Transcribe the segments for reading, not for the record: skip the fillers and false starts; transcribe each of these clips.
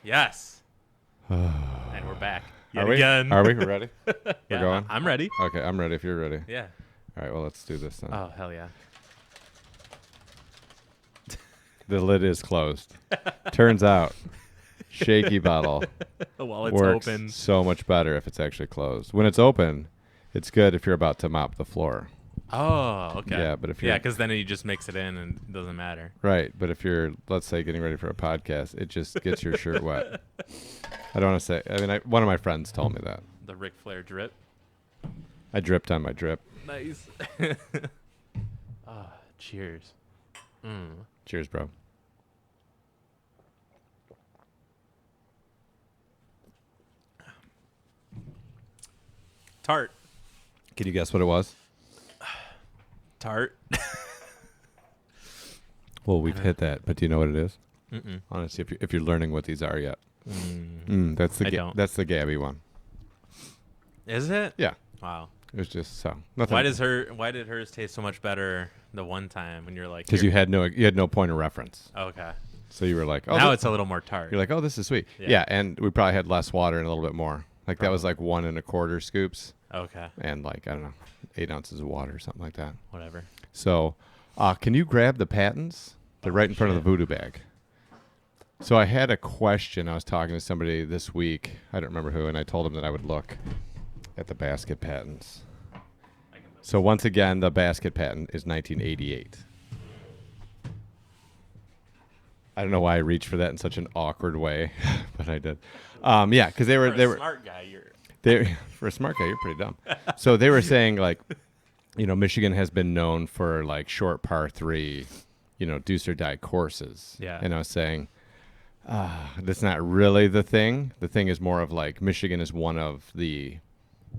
Yes. And we're back. Yet Are we? again. Are we ready? Yeah, We're going? I'm ready. Okay, I'm ready if you're ready. Yeah. All right, well, let's do this then. Oh, hell yeah. The lid is closed. Turns out, shaky bottle While it's works open. so much better if it's actually closed. When it's open, it's good if you're about to mop the floor. Oh, okay. Yeah, but if you're... Yeah, because then you just mix it in and it doesn't matter. Right, but if you're, let's say, getting ready for a podcast, it just gets your shirt wet. I don't want to say... I mean, one of my friends told me that. The Ric Flair drip. I dripped on my drip. Nice. Cheers. Cheers, bro. Tart. Can you guess what it was? Tart. Well, we've hit that, but do you know what it is? Mm-mm. Honestly, if you're learning what these are yet. That's I don't. That's the Gabby one. Is it? Yeah. Wow. It was just so nothing. Why did hers taste so much better the one time when you're like... Because you had no point of reference. Okay. So you were like, oh, Now it's a little more tart. you're like, oh, this is sweet. Yeah. Yeah, and we probably had less water and a little bit more. Like that was like 1 1/4 scoops Okay. and like, I don't know, 8 ounces of water or something like that. Whatever. So can you grab the patents? They're right in front of the voodoo bag. So I had a question. I was talking to somebody this week. I don't remember who, and I told him that I would look at the basket patents. So once again, the basket patent is 1988. I don't know why I reached for that in such an awkward way, but I did. Yeah, because they were smart guy. for a smart guy, you're pretty dumb. So they were saying like, Michigan has been known for like short par 3, deuce or die courses. Yeah. And I was saying, that's not really the thing. The thing is more of like Michigan is one of the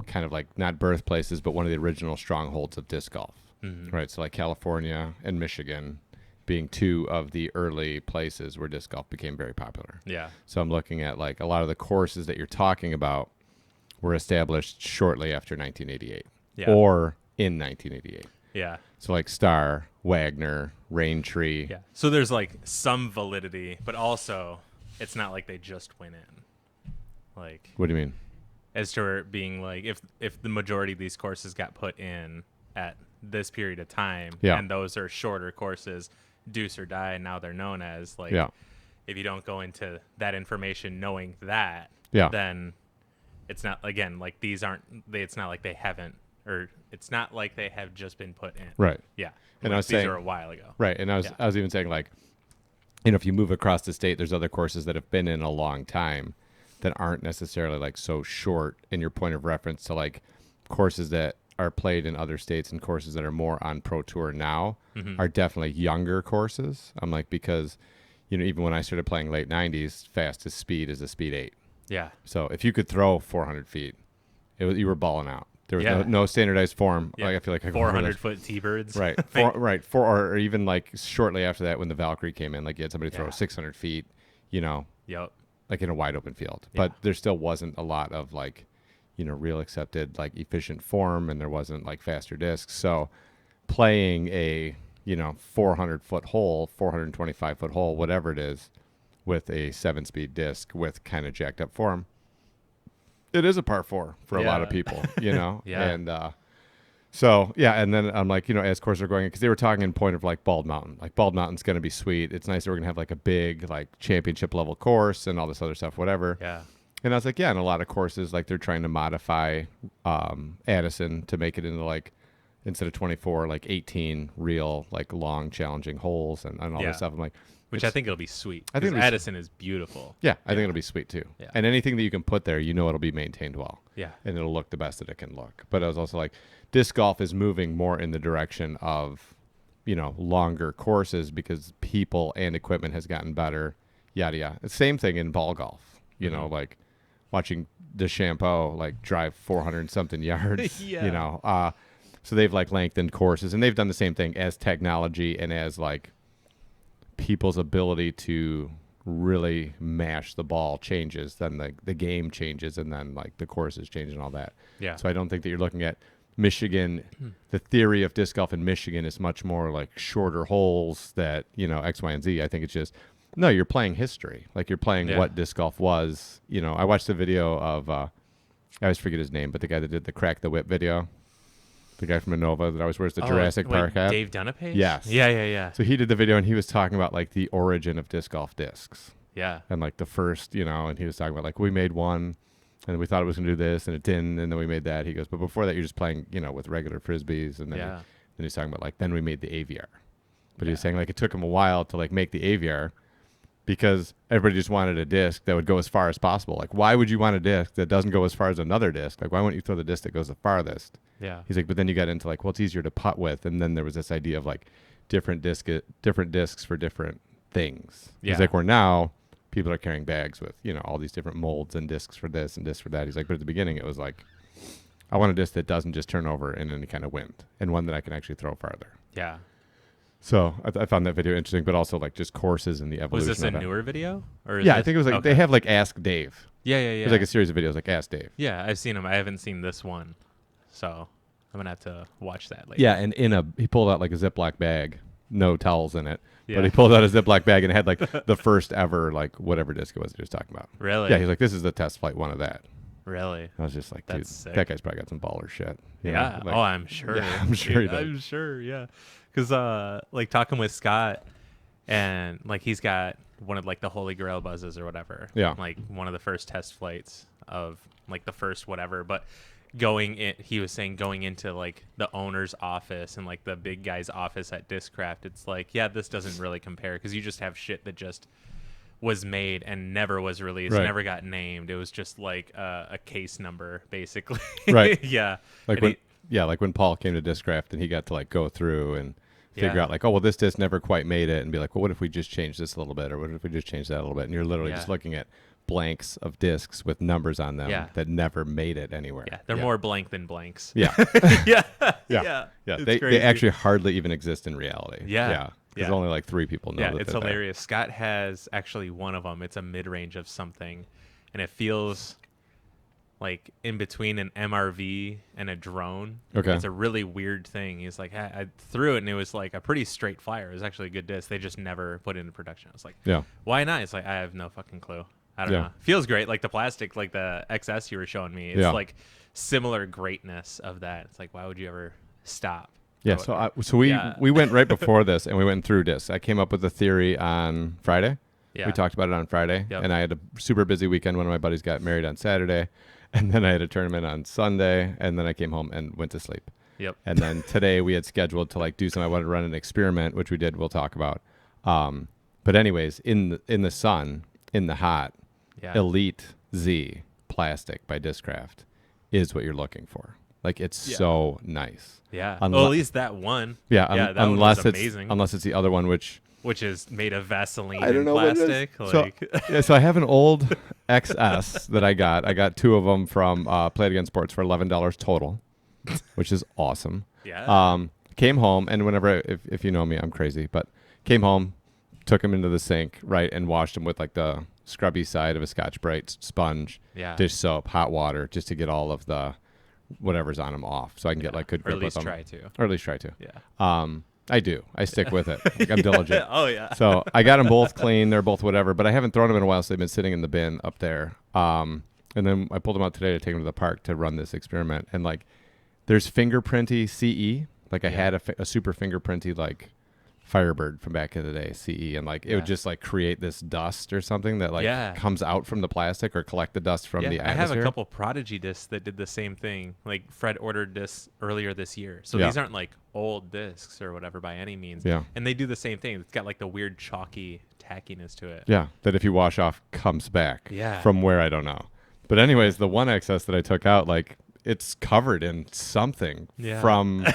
kind of like not birthplaces, but one of the original strongholds of disc golf. Mm-hmm. Right. So like California and Michigan being 2 of the early places where disc golf became very popular. Yeah. So I'm looking at like a lot of the courses that you're talking about were established shortly after 1988 or in 1988. Yeah. So like Star, Wagner, Raintree. Yeah. So there's like some validity, but also it's not like they just went in. Like, What do you mean? as to it being like if the majority of these courses got put in at this period of time, and those are shorter courses, deuce or die, and now they're known as like, if you don't go into that information knowing that, then it's not, again, like these aren't, it's not like they haven't, or it's not like they have just been put in. Right. Yeah. And like I was these saying, are a while ago. Right. And I was even saying like, if you move across the state, there's other courses that have been in a long time that aren't necessarily like so short in your point of reference to like courses that are played in other states and courses that are more on Pro Tour now are definitely younger courses. I'm like, because, even when I started playing late 90s, fastest speed is a speed 8. Yeah. So if you could throw 400 feet, you were balling out. There was Yeah. no standardized form. Yeah. Like, I feel like I 400-foot T-birds. Right. Or even like shortly after that when the Valkyrie came in, like you had somebody throw 600 feet, Yep. like in a wide open field. Yeah. But there still wasn't a lot of like, real accepted like efficient form, and there wasn't like faster discs. So playing a, 400-foot hole, 425-foot hole, whatever it is, with a 7-speed disc with kind of jacked up form, it is a par 4 for a lot of people, Yeah. And so, and then I'm like, as courses are going, because they were talking in point of like Bald Mountain. Like Bald Mountain's going to be sweet. It's nice that we're going to have like a big like championship level course and all this other stuff, whatever. Yeah. And I was like, and a lot of courses, like they're trying to modify Addison to make it into like, instead of 24, like 18 real, like long, challenging holes and all this stuff. I'm like, which I think it'll be sweet. I think Addison is beautiful. Yeah, I think it'll be sweet too. Yeah. And anything that you can put there, it'll be maintained well. Yeah. And it'll look the best that it can look. But I was also like, disc golf is moving more in the direction of, longer courses because people and equipment has gotten better, yada, yada. Same thing in ball golf, like watching DeChambeau like drive 400 something yards, so they've like lengthened courses, and they've done the same thing as technology and as like people's ability to really mash the ball changes, then the game changes, and then like the courses change and all that. Yeah. So I don't think that you're looking at Michigan. The theory of disc golf in Michigan is much more like shorter holes that, X, Y, and Z. I think it's just No, you're playing history. Like you're playing what disc golf was. You know, I watched the video of I always forget his name, but the guy that did the Crack the Whip video, the guy from Innova that always wears the Jurassic Park hat. Dave Dunapage? Yes. Yeah. So he did the video, and he was talking about like the origin of disc golf discs. Yeah. And like the first, you know, and he was talking about like we made one, and we thought it was going to do this, and it didn't, and then we made that. He goes, but before that, you're just playing, you know, with regular frisbees, and then then he's talking about like then we made the AVR. But he was saying like it took him a while to like make the AVR because everybody just wanted a disc that would go as far as possible. Like, why would you want a disc that doesn't go as far as another disc? Like, why wouldn't you throw the disc that goes the farthest? Yeah. He's like, but then you got into like, well, it's easier to putt with, and then there was this idea of like different discs for different things. Yeah. He's like, where now people are carrying bags with, you know, all these different molds and discs for this and discs for that. He's like, but at the beginning it was like, I want a disc that doesn't just turn over in any kind of wind, and one that I can actually throw farther. Yeah. So I found that video interesting, but also like just courses and the evolution. Was this a newer video? Or I think it was like they have like Ask Dave. Yeah. There's like a series of videos like Ask Dave. Yeah, I've seen them. I haven't seen this one, so I'm gonna have to watch that later. Yeah, and he pulled out like a Ziploc bag, no towels in it, but he pulled out a Ziploc bag and it had like the first ever like whatever disc it was that he was talking about. Really? Yeah, he's like, this is the test flight one of that. Really? I was just like, dude, that guy's probably got some baller shit. Yeah. Like, I'm sure. Yeah, I'm sure he does. I'm sure. Yeah. Because like talking with Scott, and like he's got one of like the Holy Grail buzzes or whatever. Yeah. Like one of the first test flights of like the first whatever, but he was saying going into like the owner's office and like the big guy's office at Discraft, it's like, yeah, this doesn't really compare because you just have shit that just was made and never was released, never got named. It was just like a case number basically. Right. Yeah. Like like when Paul came to Discraft and he got to like go through and figure out like, oh, well, this disc never quite made it, and be like, well, what if we just change this a little bit, or what if we just change that a little bit? And you're literally just looking at blanks of discs with numbers on them that never made it anywhere. Yeah, they're more blank than blanks. Yeah. Yeah. They actually hardly even exist in reality. Yeah. Because only like 3 people know. Yeah, it's hilarious. Scott has actually one of them. It's a mid-range of something, and it feels like in between an MRV and a drone. Okay. It's a really weird thing. He's like, I threw it, and it was like a pretty straight fire. It was actually a good disc. They just never put it into production. I was like, why not? It's like, I have no fucking clue. I don't know. Feels great. Like the plastic, like the XS you were showing me. It's like similar greatness of that. It's like, why would you ever stop? Yeah. So we went right before this, and we went through discs. I came up with a theory on Friday. Yeah. We talked about it on Friday, and I had a super busy weekend. One of my buddies got married on Saturday, and then I had a tournament on Sunday, and then I came home and went to sleep. Yep. And then today we had scheduled to like do something. I wanted to run an experiment, which we did. We'll talk about. But anyways, in the sun, in the hot, Elite Z plastic by Discraft is what you're looking for. Like it's so nice. Yeah. At least that one. Yeah. That unless one was amazing. Unless it's the other one, which is made of Vaseline I don't know plastic. What it is. So I have an old XS that I got. I got 2 of them from Play It Again Sports for $11 total, which is awesome. Yeah. Came home, and whenever if you know me, I'm crazy, but came home, took them into the sink, and washed them with like the scrubby side of a Scotch-Brite sponge, dish soap, hot water, just to get all of the whatever's on them off, so I can get like good grip with them. Or at least try to. Yeah. I do. I stick with it. Like, I'm diligent. Oh yeah. So I got them both clean. They're both whatever, but I haven't thrown them in a while, so they've been sitting in the bin up there. And then I pulled them out today to take them to the park to run this experiment. And like, there's fingerprinty CE. Like I had a super fingerprinty like Firebird from back in the day, CE, and like it would just like create this dust or something that like comes out from the plastic or collect the dust from the atmosphere. I have a couple Prodigy discs that did the same thing. Like Fred ordered discs earlier this year, so these aren't like old discs or whatever by any means. Yeah, and they do the same thing. It's got like the weird chalky tackiness to it. Yeah, that if you wash off comes back. Yeah, from where I don't know. But anyways, the one XS that I took out, like it's covered in something from.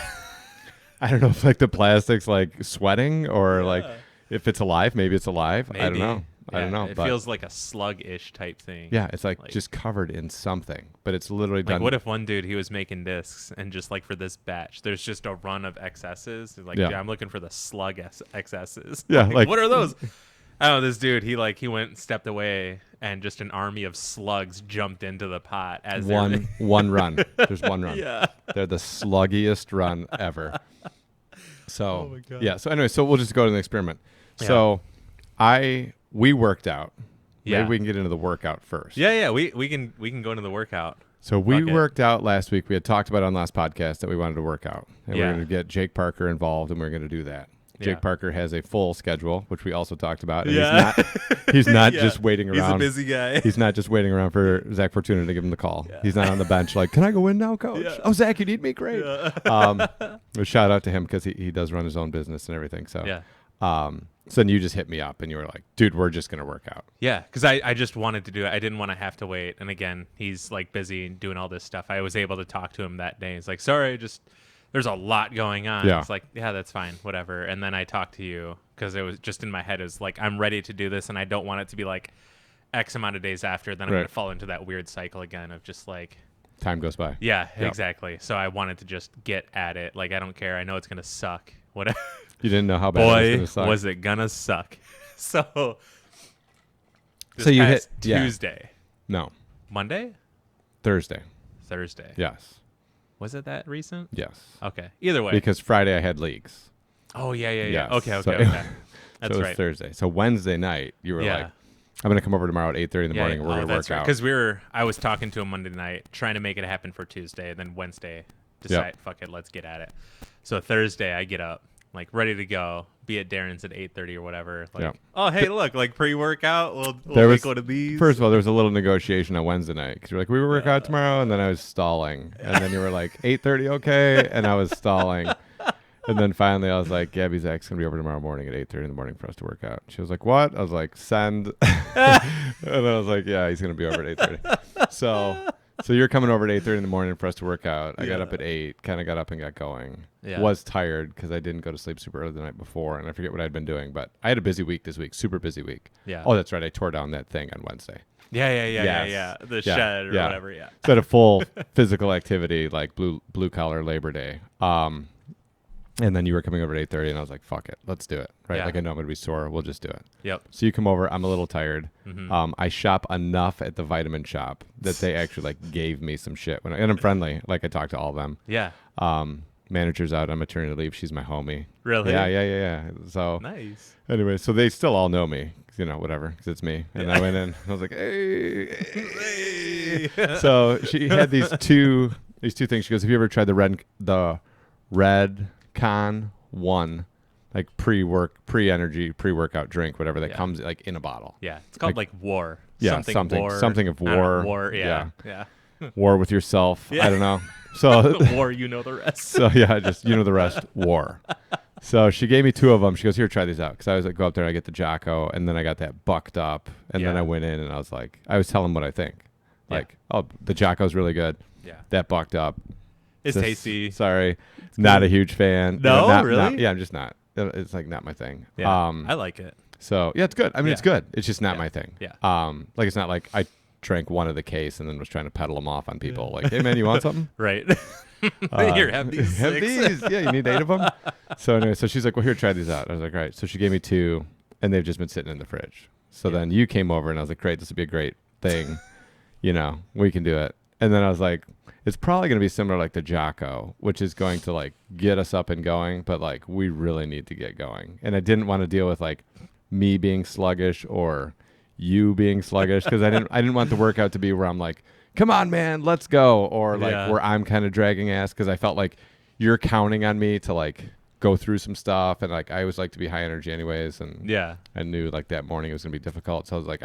I don't know if like the plastic's like sweating or like if it's alive. Maybe it's alive. Maybe. I don't know. I don't know. It feels like a slug-ish type thing. Yeah, it's like just covered in something, but it's literally like done. What if one dude, he was making discs and just like for this batch, there's just a run of XSs. Like, I'm looking for the slug XSs. Yeah, like what are those? I don't know. This dude, he went and stepped away, and just an army of slugs jumped into the pot as one run. There's one run. Yeah, they're the sluggiest run ever. So so anyway, so we'll just go to the experiment. Yeah. So I we worked out. Yeah. Maybe we can get into the workout first. Yeah. We can go into the workout. So we worked out last week. We had talked about on last podcast that we wanted to work out. And we're going to get Jake Parker involved, and we're going to do that. Jake Parker has a full schedule, which we also talked about. And he's not just waiting around. He's a busy guy. He's not just waiting around for Zach Fortuna to give him the call. Yeah. He's not on the bench like, can I go in now, coach? Yeah. Oh, Zach, you need me? Great. Yeah. Shout out to him because he does run his own business and everything. So, so then you just hit me up and you were like, dude, we're just going to work out. Yeah, because I just wanted to do it. I didn't want to have to wait. And again, he's like busy doing all this stuff. I was able to talk to him that day. He's like, sorry, there's a lot going on. Yeah. It's like, yeah, that's fine, whatever. And then I talked to you because it was just in my head. It was like, I'm ready to do this, and I don't want it to be like X amount of days after. Then I'm going to fall into that weird cycle again of just like time goes by. Yeah, exactly. So I wanted to just get at it. Like, I don't care. I know it's going to suck. Whatever. You didn't know how bad it was going to suck. Was it going to suck? So you hit Tuesday. No. Monday? Thursday. Yes. Was it that recent? Yes. Okay. Either way. Because Friday I had leagues. Oh, yeah. Yes. Okay. That's so it was right. Thursday. So Wednesday night, you were like, I'm going to come over tomorrow at 8:30 in the morning and we're going to work out. Because I was talking to him Monday night, trying to make it happen for Tuesday. And then Wednesday, fuck it, let's get at it. So Thursday, I get up, like ready to go, be at Darren's at 8:30 or whatever. Like, oh, hey, look, like pre-workout, we'll make one of these. First of all, there was a little negotiation on Wednesday night because you're like, we will work out tomorrow, and then I was stalling, and then you were like 8:30, okay, and I was stalling, and then finally I was like, Gabby, Zach's gonna be over tomorrow morning at 8:30 in the morning for us to work out. She was like, what? I was like, send, and I was like, yeah, he's gonna be over at 8:30. So you're coming over at 8:30 in the morning for us to work out. I got up at 8, kind of got up and got going. Yeah. Was tired because I didn't go to sleep super early the night before, and I forget what I'd been doing. But I had a busy week this week, super busy week. Yeah. Oh, that's right. I tore down that thing on Wednesday. Yeah. The shed or whatever. Yeah. So I had a full physical activity, like blue collar Labor Day. And then you were coming over at 8:30, and I was like, fuck it, let's do it. Right? Like, I know I'm going to be sore. We'll just do it. Yep. So you come over. I'm a little tired. Mm-hmm. I shop enough at the vitamin shop that they actually, like, gave me some shit. And I'm friendly. Like, I talk to all of them. Yeah. Manager's out on maternity leave. She's my homie. Really? Yeah. So nice. Anyway, so they still all know me. Whatever, because it's me. And I went in. I was like, hey. So she had these two things. She goes, have you ever tried the Red Con 1, like pre-workout drink, whatever that comes like in a bottle? Yeah, it's called like War. Yeah, something of war. War. Yeah. War with yourself. Yeah. I don't know. So War, you know the rest. So just the rest. War. So she gave me 2 of them. She goes, here, try these out. Because I was like, go up there and I get the Jocko, and then I got that bucked up, and then I went in and I was like, I was telling what I think. Like, oh, the Jocko's really good. Yeah. That bucked up. It's tasty. Sorry. It's not a huge fan. No, really? I'm just not. It's like not my thing. Yeah. I like it. So it's good. I mean, it's good. It's just not my thing. Yeah. Like, it's not like I drank one of the case and then was trying to peddle them off on people. Like, hey man, you want something? Right. Here, have these. Have these. Yeah, you need 8 of them. So anyway, so she's like, well, here, try these out. I was like, all right. So she gave me 2, and they've just been sitting in the fridge. So then you came over, and I was like, great, this would be a great thing. We can do it. And then I was like, it's probably going to be similar like the Jocko, which is going to like get us up and going, but like we really need to get going. And I didn't want to deal with like me being sluggish or you being sluggish because I didn't want the workout to be where I'm like, come on, man, let's go, or like where I'm kind of dragging ass because I felt like you're counting on me to like go through some stuff, and like I always like to be high energy anyways, and I knew like that morning it was going to be difficult, so I was like,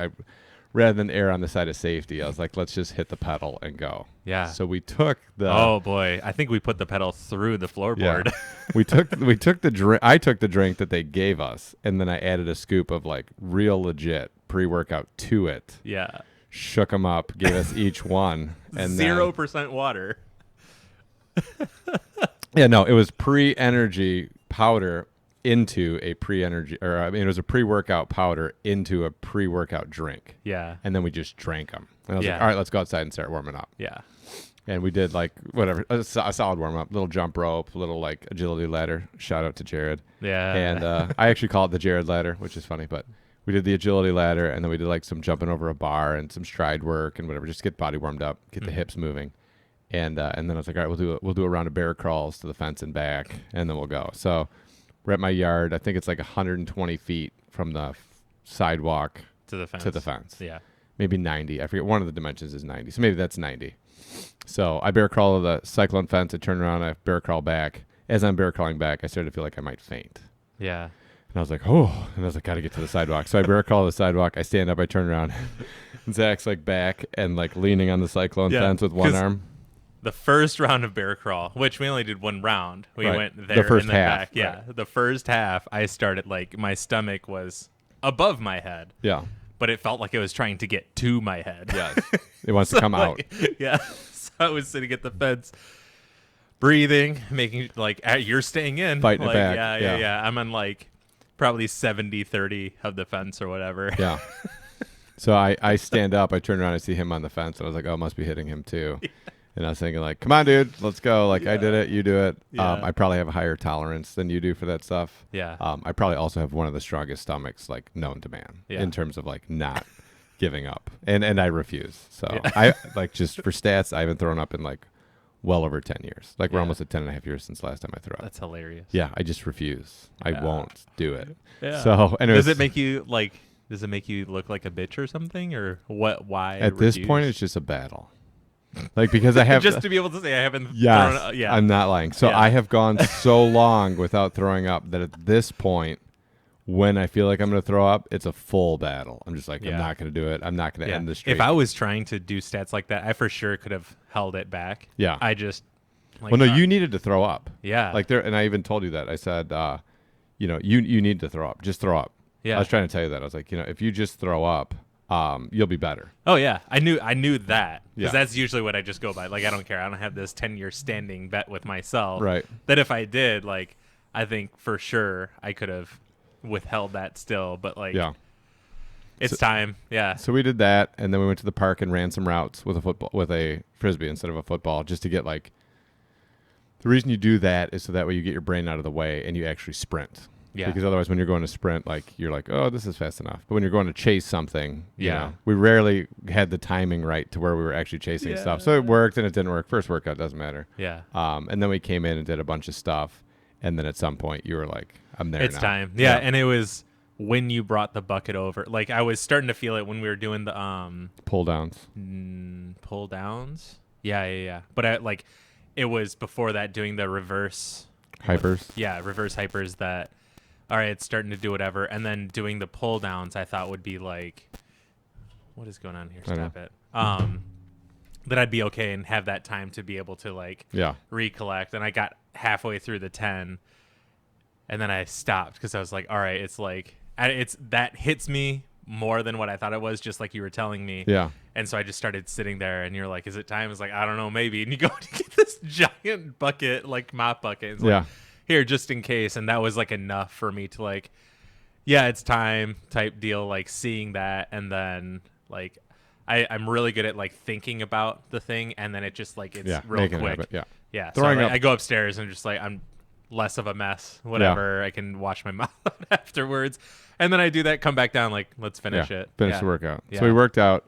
rather than err on the side of safety, I was like, let's just hit the pedal and go. Yeah. So we took the. Oh boy, I think we put the pedal through the floorboard. Yeah. we took the drink. I took the drink that they gave us, and then I added a scoop of like real legit pre-workout to it. Yeah. Shook them up, gave us each one, and 0% water. Yeah, no, it was pre-energy powder into a pre-energy, or I mean, it was a pre-workout powder into a pre-workout drink. Yeah. And then we just drank them. And I was like, all right, let's go outside and start warming up. Yeah. And we did like whatever, a solid warm up, little jump rope, little like agility ladder. Shout out to Jared. Yeah. And I actually call it the Jared ladder, which is funny, but we did the agility ladder, and then we did like some jumping over a bar and some stride work and whatever, just to get body warmed up, get the hips moving. And then I was like, all right, we'll do a round of bear crawls to the fence and back, and then we'll go. So we're at my yard. I think it's like 120 feet from the sidewalk to the fence. Yeah. Maybe 90. I forget. One of the dimensions is 90. So maybe that's 90. So I bear crawl to the cyclone fence. I turn around. I bear crawl back. As I'm bear crawling back, I started to feel like I might faint. Yeah. And I was like, oh. And I was like, got to get to the sidewalk. So I bear crawl to the sidewalk. I stand up. I turn around. And Zach's like back and like leaning on the cyclone fence with one arm. The first round of bear crawl, which we only did one round. We went there the first and then half, back. Yeah. The first half, I started like my stomach was above my head. Yeah. But it felt like it was trying to get to my head. Yes. It wants to come out. Yeah. So I was sitting at the fence, breathing, making like, you're staying in. Fighting like, it back. Yeah. I'm on like probably 70-30 of the fence or whatever. Yeah. So I stand up. I turn around. I see him on the fence. And I was like, oh, it must be hitting him too. Yeah. And I was thinking like, come on, dude, let's go. Like I did it. You do it. Yeah. I probably have a higher tolerance than you do for that stuff. Yeah. I probably also have one of the strongest stomachs like known to man in terms of like not giving up. And I refuse. So I like just for stats, I haven't thrown up in like well over 10 years. Like we're almost at 10 and a half years since last time I threw up. That's hilarious. Yeah. I just refuse. I won't do it. Yeah. So anyways, does it make you look like a bitch or something, or what? Why? At this point, it's just a battle. Like because I have just to be able to say I haven't. Yes, I'm not lying. So I have gone so long without throwing up that at this point, when I feel like I'm going to throw up, it's a full battle. I'm just like, I'm not going to do it. I'm not going to end the streak. If I was trying to do stats like that, I for sure could have held it back. Yeah. I just. Like, well, no, you needed to throw up. Yeah. Like there, and I even told you that. I said, you need to throw up. Just throw up. Yeah. I was trying to tell you that. I was like, if you just throw up, you'll be better. Oh yeah, I knew that because that's usually what I just go by. Like I don't care. I don't have this 10-year standing bet with myself. Right. That if I did, like, I think for sure I could have withheld that still. But like, it's time. Yeah. So we did that, and then we went to the park and ran some routes with a frisbee instead of a football, just to get like. The reason you do that is so that way you get your brain out of the way and you actually sprint. Yeah. Because otherwise, when you're going to sprint, like you're like, oh, this is fast enough. But when you're going to chase something, you know, we rarely had the timing right to where we were actually chasing stuff. So it worked and it didn't work. First workout doesn't matter. Yeah. And then we came in and did a bunch of stuff, and then at some point you were like, I'm there. It's now. time. Yeah. And it was when you brought the bucket over. Like I was starting to feel it when we were doing the pull downs. Pull downs. Yeah. But it was before that doing the reverse hypers. Reverse hypers that. All right, it's starting to do whatever. And then doing the pull downs, I thought would be like, what is going on here? Stop it. That I'd be okay and have that time to be able to like recollect. And I got halfway through the 10 and then I stopped because I was like, all right, it's like, that hits me more than what I thought it was, just like you were telling me. Yeah. And so I just started sitting there and you're like, is it time? It's like, I don't know, maybe. And you go to get this giant bucket, like mop bucket. It's like, here just in case. And that was like enough for me to like, it's time type deal, like seeing that. And then like I'm really good at like thinking about the thing, and then it just like it's real quick. So I go upstairs and just like I'm less of a mess, whatever. I can wash my mouth afterwards, and then I do that, come back down, like let's finish it. Finish the workout. So we worked out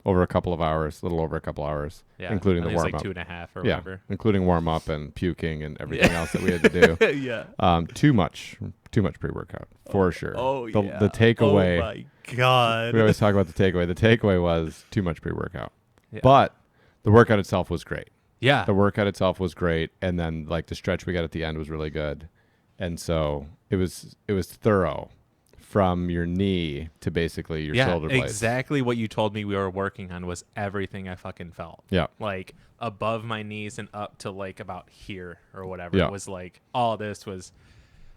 over a couple of hours, a little over a couple hours, including the warm up. Like 2.5 or whatever. Including warm up and puking and everything else that we had to do. Too much pre-workout for sure. The takeaway. Oh my god. We always talk about the takeaway. The takeaway was too much pre-workout, but the workout itself was great. Yeah, the workout itself was great, and then like the stretch we got at the end was really good, and so it was thorough. From your knee to basically your shoulder blades. Exactly what you told me we were working on was everything I fucking felt. Yeah. Like above my knees and up to like about here or whatever. It was like all this was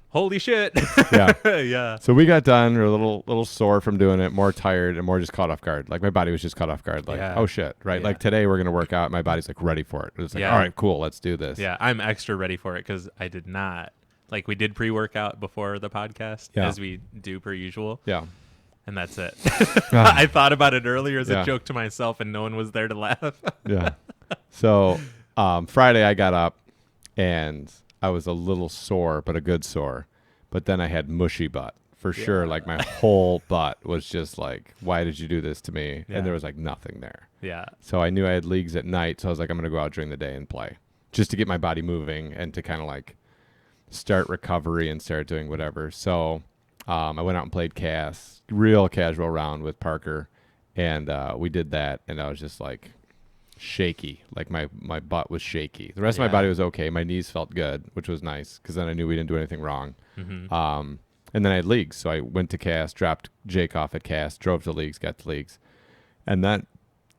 holy shit. Yeah. So we got done. We were a little sore from doing it, more tired and more just caught off guard. Like my body was just caught off guard. Like, oh shit. Right. Like today we're going to work out. My body's like ready for it. It was like, all right, cool. Let's do this. Yeah. I'm extra ready for it because I did not. Like we did pre-workout before the podcast, as we do per usual. Yeah. And that's it. I thought about it earlier as a joke to myself, and no one was there to laugh. Yeah. So Friday I got up, and I was a little sore, but a good sore. But then I had mushy butt. For sure, like my whole butt was just like, why did you do this to me? Yeah. And there was like nothing there. Yeah. So I knew I had leagues at night, so I was like, I'm going to go out during the day and play. Just to get my body moving and to kind of like start recovery and start doing whatever. So I went out and played cast, real casual round with Parker, and we did that, and I was just like shaky. Like my butt was shaky. The rest of my body was okay. My knees felt good, which was nice because then I knew we didn't do anything wrong. Mm-hmm. And then I had leagues, so I went to cast, dropped Jake off at cast, drove to leagues, got to leagues, and then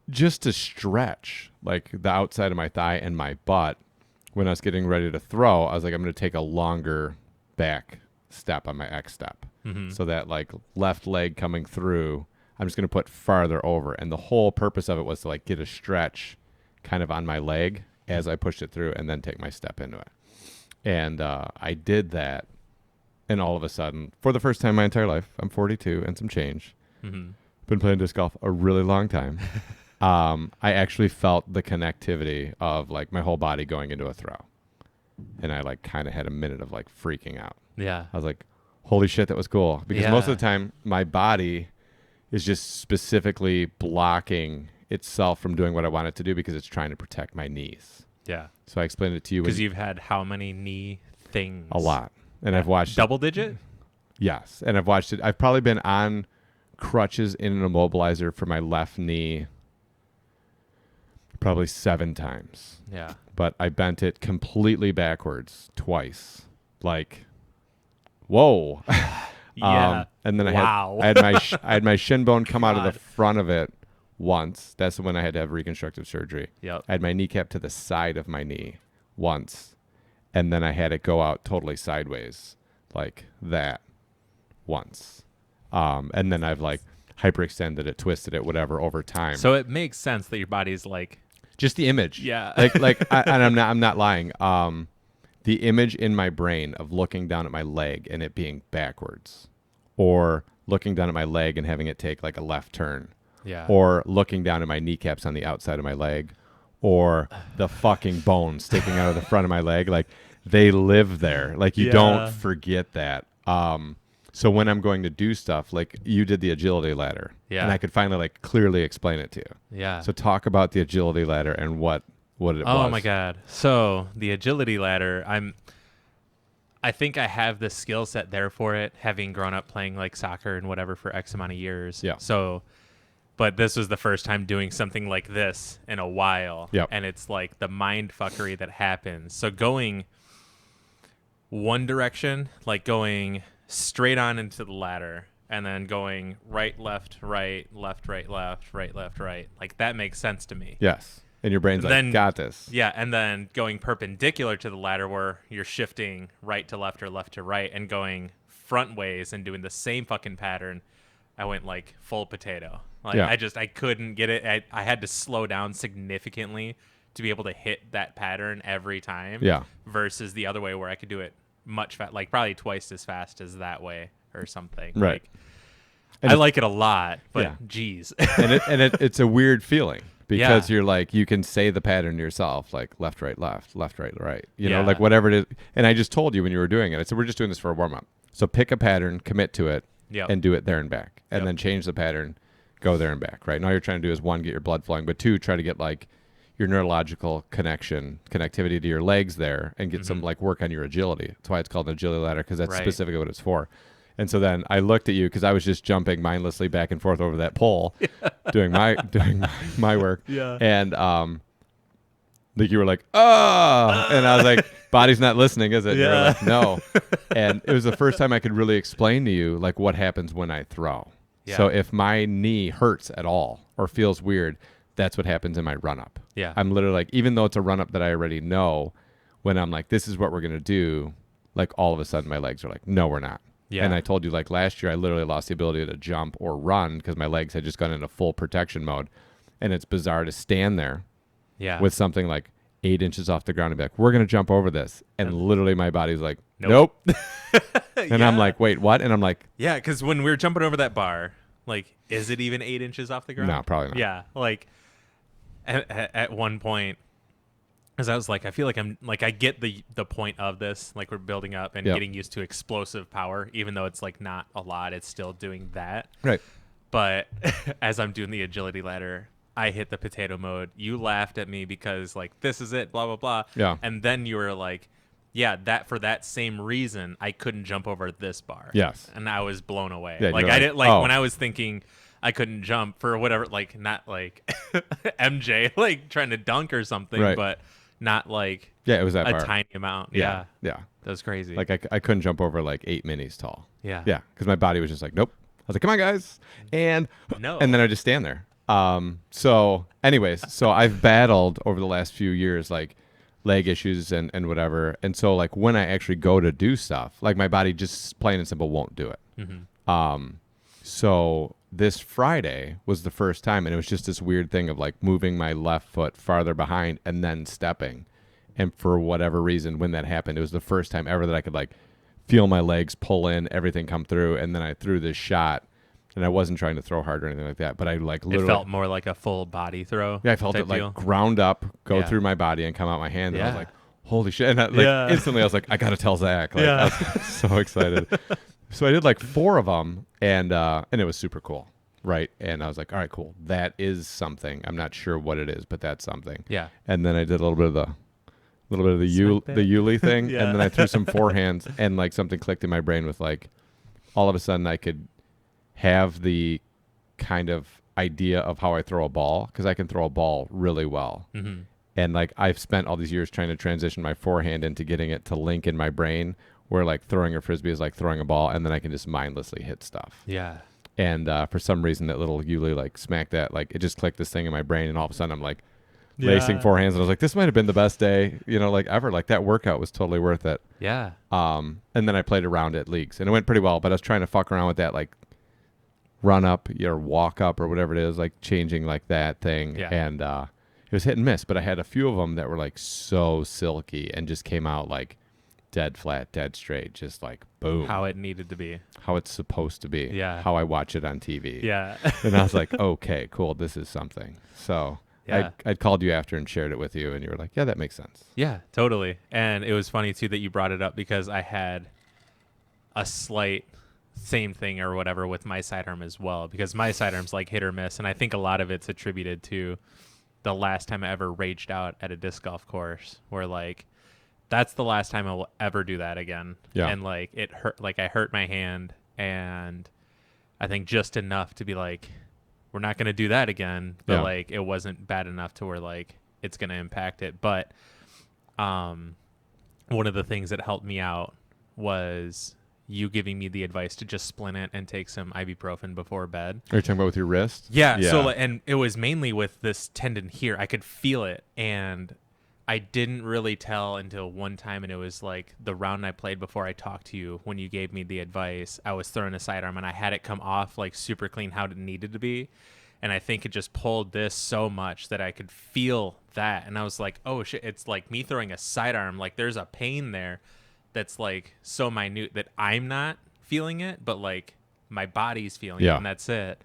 just to stretch like the outside of my thigh and my butt when I was getting ready to throw, I was like, I'm going to take a longer back step on my X step. Mm-hmm. So that like left leg coming through, I'm just going to put farther over. And the whole purpose of it was to like get a stretch kind of on my leg as I pushed it through and then take my step into it. And I did that. And all of a sudden, for the first time in my entire life, I'm 42 and some change. Mm-hmm. Been playing disc golf a really long time. I actually felt the connectivity of like my whole body going into a throw. And I like kind of had a minute of like freaking out. Yeah. I was like, holy shit, that was cool. Because most of the time, my body is just specifically blocking itself from doing what I want it to do because it's trying to protect my knees. Yeah. So I explained it to you. Because you've had how many knee things? A lot. And I've watched double digit? Yes. And I've watched it. I've probably been on crutches in an immobilizer for my left knee probably 7 times. Yeah. But I bent it completely backwards twice. Like, whoa. Yeah. And then I had my shin bone come out of the front of it once. That's when I had to have reconstructive surgery. Yep. I had my kneecap to the side of my knee once. And then I had it go out totally sideways like that once. And then I've like hyperextended it, twisted it, whatever over time. So it makes sense that your body's like just the image. Yeah. And I'm not lying. The image in my brain of looking down at my leg and it being backwards, or looking down at my leg and having it take like a left turn. Yeah. Or looking down at my kneecaps on the outside of my leg, or the fucking bone sticking out of the front of my leg. Like they live there. Like you don't forget that. So when I'm going to do stuff, like you did the agility ladder, and I could finally like clearly explain it to you. Yeah. So talk about the agility ladder and what it was. Oh my God. So the agility ladder, I think I have the skill set there for it, having grown up playing like soccer and whatever for X amount of years. Yeah. So, but this was the first time doing something like this in a while. Yep. And it's like the mind fuckery that happens. So going one direction, like going straight on into the ladder, and then going right, left, right, left, right, left, right, left, right. Like that makes sense to me. Yes. And your brain's like, got this. Yeah. And then going perpendicular to the ladder where you're shifting right to left or left to right and going front ways and doing the same fucking pattern. I went like full potato. Like I couldn't get it. I had to slow down significantly to be able to hit that pattern every time. Yeah. Versus the other way where I could do it much fast, like probably twice as fast as that way or something. Right. Like, I like it a lot, but geez. and it's a weird feeling because you're like, you can say the pattern yourself, like left, right, left, right. You know, like whatever it is. And I just told you when you were doing it, I said, we're just doing this for a warm up. So pick a pattern, commit to it, and do it there and back. And then change the pattern, go there and back, right? And all you're trying to do is 1, get your blood flowing, but 2, try to get like your neurological connectivity to your legs there and get some like work on your agility. That's why it's called an agility ladder, because that's specifically what it's for. And so then I looked at you because I was just jumping mindlessly back and forth over that pole, doing my work. Yeah. And like you were like, oh, and I was like, body's not listening, is it? Yeah. You were like, no. And it was the first time I could really explain to you like what happens when I throw. Yeah. So if my knee hurts at all or feels weird, that's what happens in my run up. Yeah. I'm literally like, even though it's a run up that I already know, when I'm like, this is what we're going to do, like all of a sudden my legs are like, no, we're not. Yeah. And I told you like last year, I literally lost the ability to jump or run because my legs had just gone into full protection mode. And it's bizarre to stand there with something like 8 inches off the ground and be like, we're going to jump over this. And literally my body's like, nope. And I'm like, wait, what? And I'm like, yeah, because when we were jumping over that bar, like, is it even 8 inches off the ground? No, probably not. Yeah, like at one point, because I was like, I feel like I'm like, I get the point of this, like we're building up and getting used to explosive power, even though it's like not a lot, it's still doing that. Right. But as I'm doing the agility ladder, I hit the potato mode. You laughed at me because like, this is it, blah, blah, blah. Yeah. And then you were like, that for that same reason, I couldn't jump over this bar. Yes. And I was blown away. Yeah, like I didn't like when I was thinking I couldn't jump for whatever, like not like MJ like trying to dunk or something, right. but not like it was that a bar. tiny amount. Yeah. That was crazy. Like I couldn't jump over like 8 minis tall. Yeah, because my body was just like, nope. I was like, come on, guys, and no, and then I just stand there. So anyways, so I've battled over the last few years like leg issues and whatever, and so like when I actually go to do stuff, like my body just plain and simple won't do it. Mm-hmm. So this Friday was the first time, and it was just this weird thing of like moving my left foot farther behind and then stepping. And for whatever reason, when that happened, it was the first time ever that I could like feel my legs pull in, everything come through, and then I threw this shot. And I wasn't trying to throw hard or anything like that, but I like literally. It felt more like a full body throw. Yeah, I felt it like ground up, go through my body, and come out my hand. And I was like, holy shit. And instantly I was like, I got to tell Zach. Like, I was so excited. So I did like 4 of them, and it was super cool. Right. And I was like, all right, cool. That is something. I'm not sure what it is, but that's something. Yeah. And then I did a little bit of the Yuli thing. And then I threw some forehands, and like something clicked in my brain with like, all of a sudden I could have the kind of idea of how I throw a ball, because I can throw a ball really well. Mm-hmm. And like I've spent all these years trying to transition my forehand into getting it to link in my brain, where like throwing a frisbee is like throwing a ball, and then I can just mindlessly hit stuff. Yeah. And for some reason, that little Yuli like smacked that, like it just clicked this thing in my brain, and all of a sudden I'm like lacing forehands, and I was like, this might have been the best day, like ever. Like that workout was totally worth it. Yeah. And then I played around at leagues, and it went pretty well. But I was trying to fuck around with that like run up or walk up or whatever it is, like changing like that thing. Yeah. And it was hit and miss, but I had a few of them that were like so silky and just came out like dead flat, dead straight, just like boom. How it needed to be. How it's supposed to be. Yeah. How I watch it on TV. Yeah. And I was like, okay, cool. This is something. So I'd called you after and shared it with you, and you were like, yeah, that makes sense. Yeah, totally. And it was funny too that you brought it up, because I had a slight same thing or whatever with my sidearm as well, because my sidearm's like hit or miss, and I think a lot of it's attributed to the last time I ever raged out at a disc golf course, where like that's the last time I will ever do that again. Yeah. And like it hurt, like I hurt my hand, and I think just enough to be like, we're not going to do that again, but like it wasn't bad enough to where like it's going to impact it. But one of the things that helped me out was you giving me the advice to just splint it and take some ibuprofen before bed. Are you talking about with your wrist? Yeah. So, and it was mainly with this tendon here. I could feel it, and I didn't really tell until one time, and it was like the round I played before I talked to you, when you gave me the advice. I was throwing a sidearm, and I had it come off like super clean how it needed to be. And I think it just pulled this so much that I could feel that. And I was like, oh shit, it's like me throwing a sidearm. Like there's a pain there that's like so minute that I'm not feeling it, but like my body's feeling it, and that's it.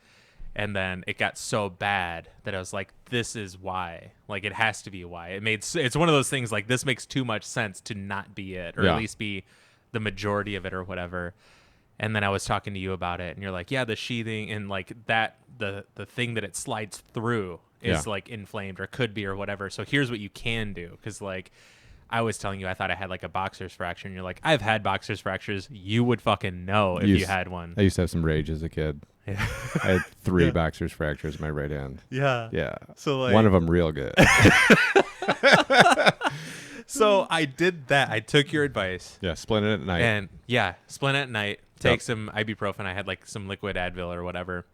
And then it got so bad that I was like, this is why. Like it has to be why. It's one of those things like this makes too much sense to not be it, or at least be the majority of it or whatever. And then I was talking to you about it, and you're like, yeah, the sheathing and like that, the thing that it slides through is like inflamed or could be or whatever. So here's what you can do. Cause like I was telling you, I thought I had like a boxer's fracture, and you're like, I've had boxer's fractures. You would fucking know if you had one. I used to have some rage as a kid. Yeah. I had 3 boxer's fractures in my right hand. Yeah. Yeah. So like one of them real good. So I did that. I took your advice. Yeah. Splint it at night. And splint at night. Take some ibuprofen. I had like some liquid Advil or whatever.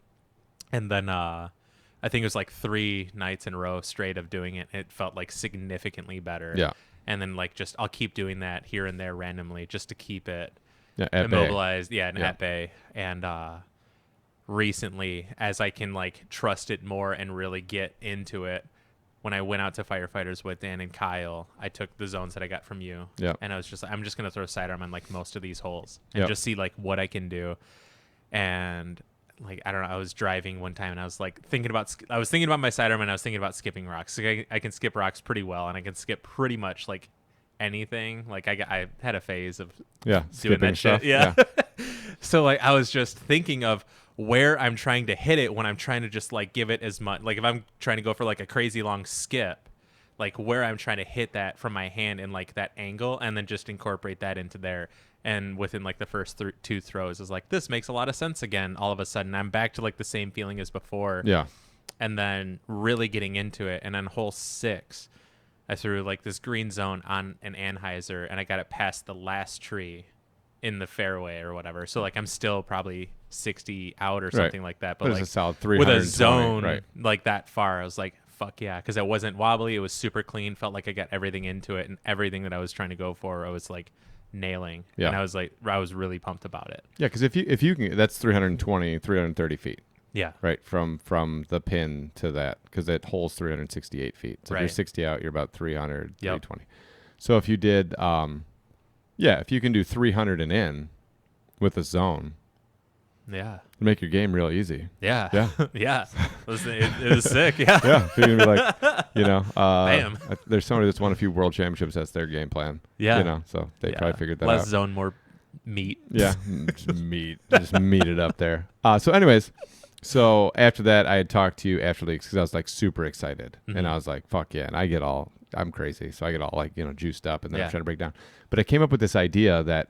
And then I think it was like 3 nights in a row straight of doing it. It felt like significantly better. Yeah. And then like just I'll keep doing that here and there randomly just to keep it immobilized. At bay. And recently, as I can like trust it more and really get into it, when I went out to firefighters with Dan and Kyle, I took the zones that I got from you. Yeah. And I was just like, I'm just going to throw sidearm on like most of these holes and just see like what I can do. And like, I don't know, I was driving one time and I was like thinking about my sidearm, and I was thinking about skipping rocks. So I can skip rocks pretty well, and I can skip pretty much like anything. Like I had a phase of doing that stuff. shit. Yeah. So like I was just thinking of where I'm trying to hit it when I'm trying to just like give it as much, like if I'm trying to go for like a crazy long skip, like where I'm trying to hit that from my hand and like that angle, and then just incorporate that into there. And within like the first two throws is like, this makes a lot of sense again. All of a sudden I'm back to like the same feeling as before. Yeah. And then really getting into it. And on hole 6, I threw like this green zone on an Anheuser, and I got it past the last tree in the fairway or whatever. So like I'm still probably 60 out or something like that. But like it's a solid with a zone right. like that far, I was like, fuck yeah. Because it wasn't wobbly. It was super clean. Felt like I got everything into it, and everything that I was trying to go for, I was like nailing. And I was really pumped about it. Yeah, because if you can, that's 330 feet. Yeah. Right, from the pin to that, because it holds 368 feet. So if you're 60 out, you're about 300, 320. So if you did, if you can do 300 and in with a zone, it'll make your game real easy. Yeah. Yeah. Yeah. It was sick. Yeah. Yeah. So you're gonna be like, bam. There's somebody that's won a few world championships. That's their game plan. Yeah. So they probably figured that Less out. zone, more meat. Yeah. Just meat it up there. So anyways. So after that, I had talked to you after leagues because I was like super excited, and I was like, "Fuck yeah!" And I'm crazy, so I get all like juiced up, and then I'm trying to break down. But I came up with this idea that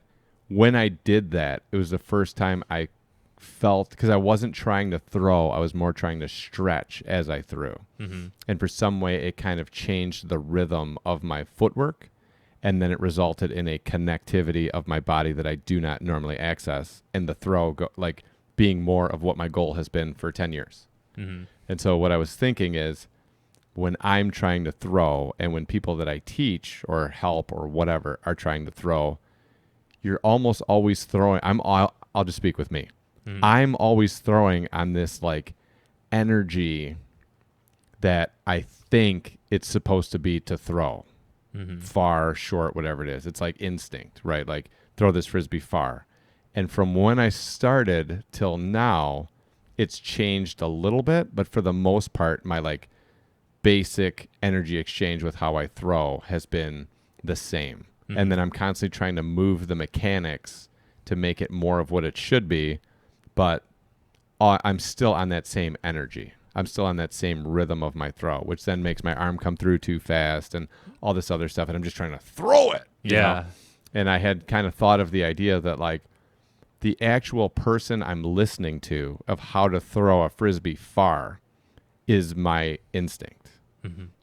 when I did that, it was the first time I felt, because I wasn't trying to throw, I was more trying to stretch as I threw, and for some way, it kind of changed the rhythm of my footwork, and then it resulted in a connectivity of my body that I do not normally access, and the throw being more of what my goal has been for 10 years. And so what I was thinking is, when I'm trying to throw, and when people that I teach or help or whatever are trying to throw, you're almost always throwing. I'll just speak with me. I'm always throwing on this like energy that I think it's supposed to be to throw far, short, whatever it is. It's like instinct, right? Like throw this Frisbee far. And from when I started till now, it's changed a little bit, but for the most part, my like basic energy exchange with how I throw has been the same. And then I'm constantly trying to move the mechanics to make it more of what it should be, but I'm still on that same energy. I'm still on that same rhythm of my throw, which then makes my arm come through too fast and all this other stuff, and I'm just trying to throw it. You know? And I had kind of thought of the idea that like, the actual person I'm listening to of how to throw a Frisbee far is my instinct,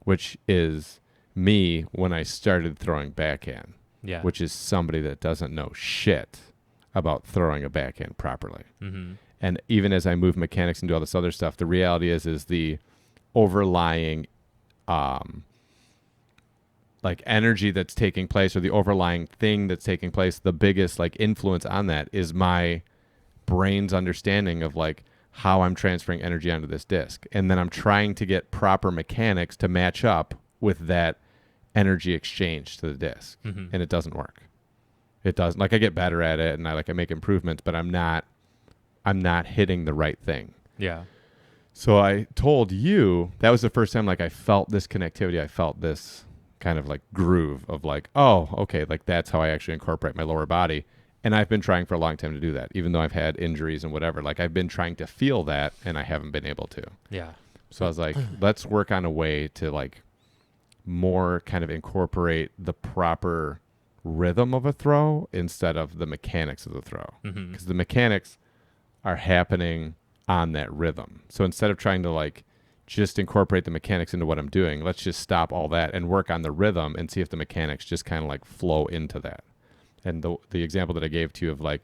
which is me when I started throwing backhand, which is somebody that doesn't know shit about throwing a backhand properly. And even as I move mechanics and do all this other stuff, the reality is the overlying like energy that's taking place, or the overlying thing that's taking place, the biggest like influence on that is my brain's understanding of like how I'm transferring energy onto this disc. And then I'm trying to get proper mechanics to match up with that energy exchange to the disc. And it doesn't work. It doesn't. Like I get better at it and I make improvements, but I'm not hitting the right thing. Yeah. So I told you, that was the first time like I felt this connectivity. I felt this kind of like groove of like, oh, okay, like that's how I actually incorporate my lower body. And I've been trying for a long time to do that, even though I've had injuries and whatever. Like I've been trying to feel that and I haven't been able to. Yeah. So I was like, let's work on a way to like more kind of incorporate the proper rhythm of a throw instead of the mechanics of the throw. Because the mechanics are happening on that rhythm. So instead of trying to like just incorporate the mechanics into what I'm doing, let's just stop all that and work on the rhythm and see if the mechanics just kind of like flow into that. And the example that I gave to you of like,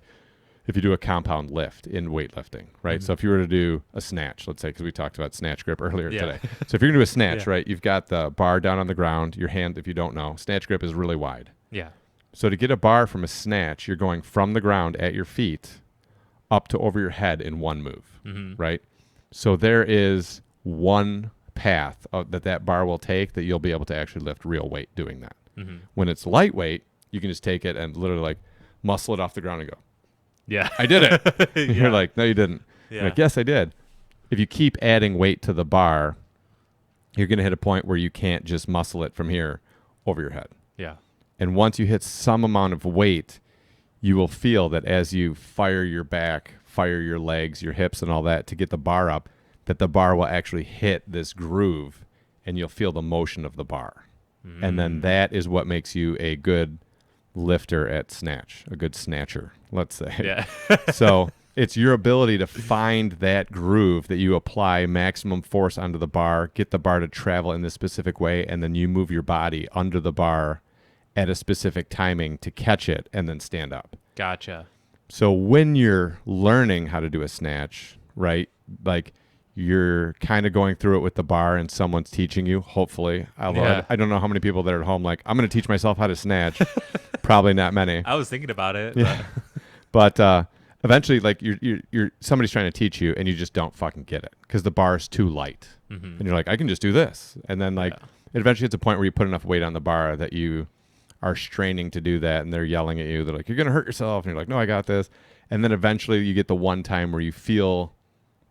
if you do a compound lift in weightlifting, right? So if you were to do a snatch, let's say, because we talked about snatch grip earlier today. So if you're going to do a snatch, right, you've got the bar down on the ground, your hand, if you don't know, snatch grip is really wide. Yeah. So to get a bar from a snatch, you're going from the ground at your feet up to over your head in one move, right? So there is one path that bar will take that you'll be able to actually lift real weight doing that. When it's lightweight, you can just take it and literally like muscle it off the ground and go, yeah, I did it. You're like, no, you didn't. Yeah. Like, yes, I did. If you keep adding weight to the bar, you're going to hit a point where you can't just muscle it from here over your head. Yeah. And once you hit some amount of weight, you will feel that as you fire your back, fire your legs, your hips and all that to get the bar up, that the bar will actually hit this groove and you'll feel the motion of the bar. And then that is what makes you a good lifter at snatch, a good snatcher, let's say. Yeah. So it's your ability to find that groove that you apply maximum force onto the bar, get the bar to travel in this specific way, and then you move your body under the bar at a specific timing to catch it and then stand up. Gotcha. So when you're learning how to do a snatch, right, like you're kind of going through it with the bar and someone's teaching you, hopefully. Although I don't know how many people that are at home like, I'm going to teach myself how to snatch. Probably not many. I was thinking about it. Yeah. But eventually, like you're somebody's trying to teach you and you just don't fucking get it because the bar is too light. And you're like, I can just do this. And then like it eventually hits a point where you put enough weight on the bar that you are straining to do that and they're yelling at you. They're like, you're going to hurt yourself. And you're like, no, I got this. And then eventually you get the one time where you feel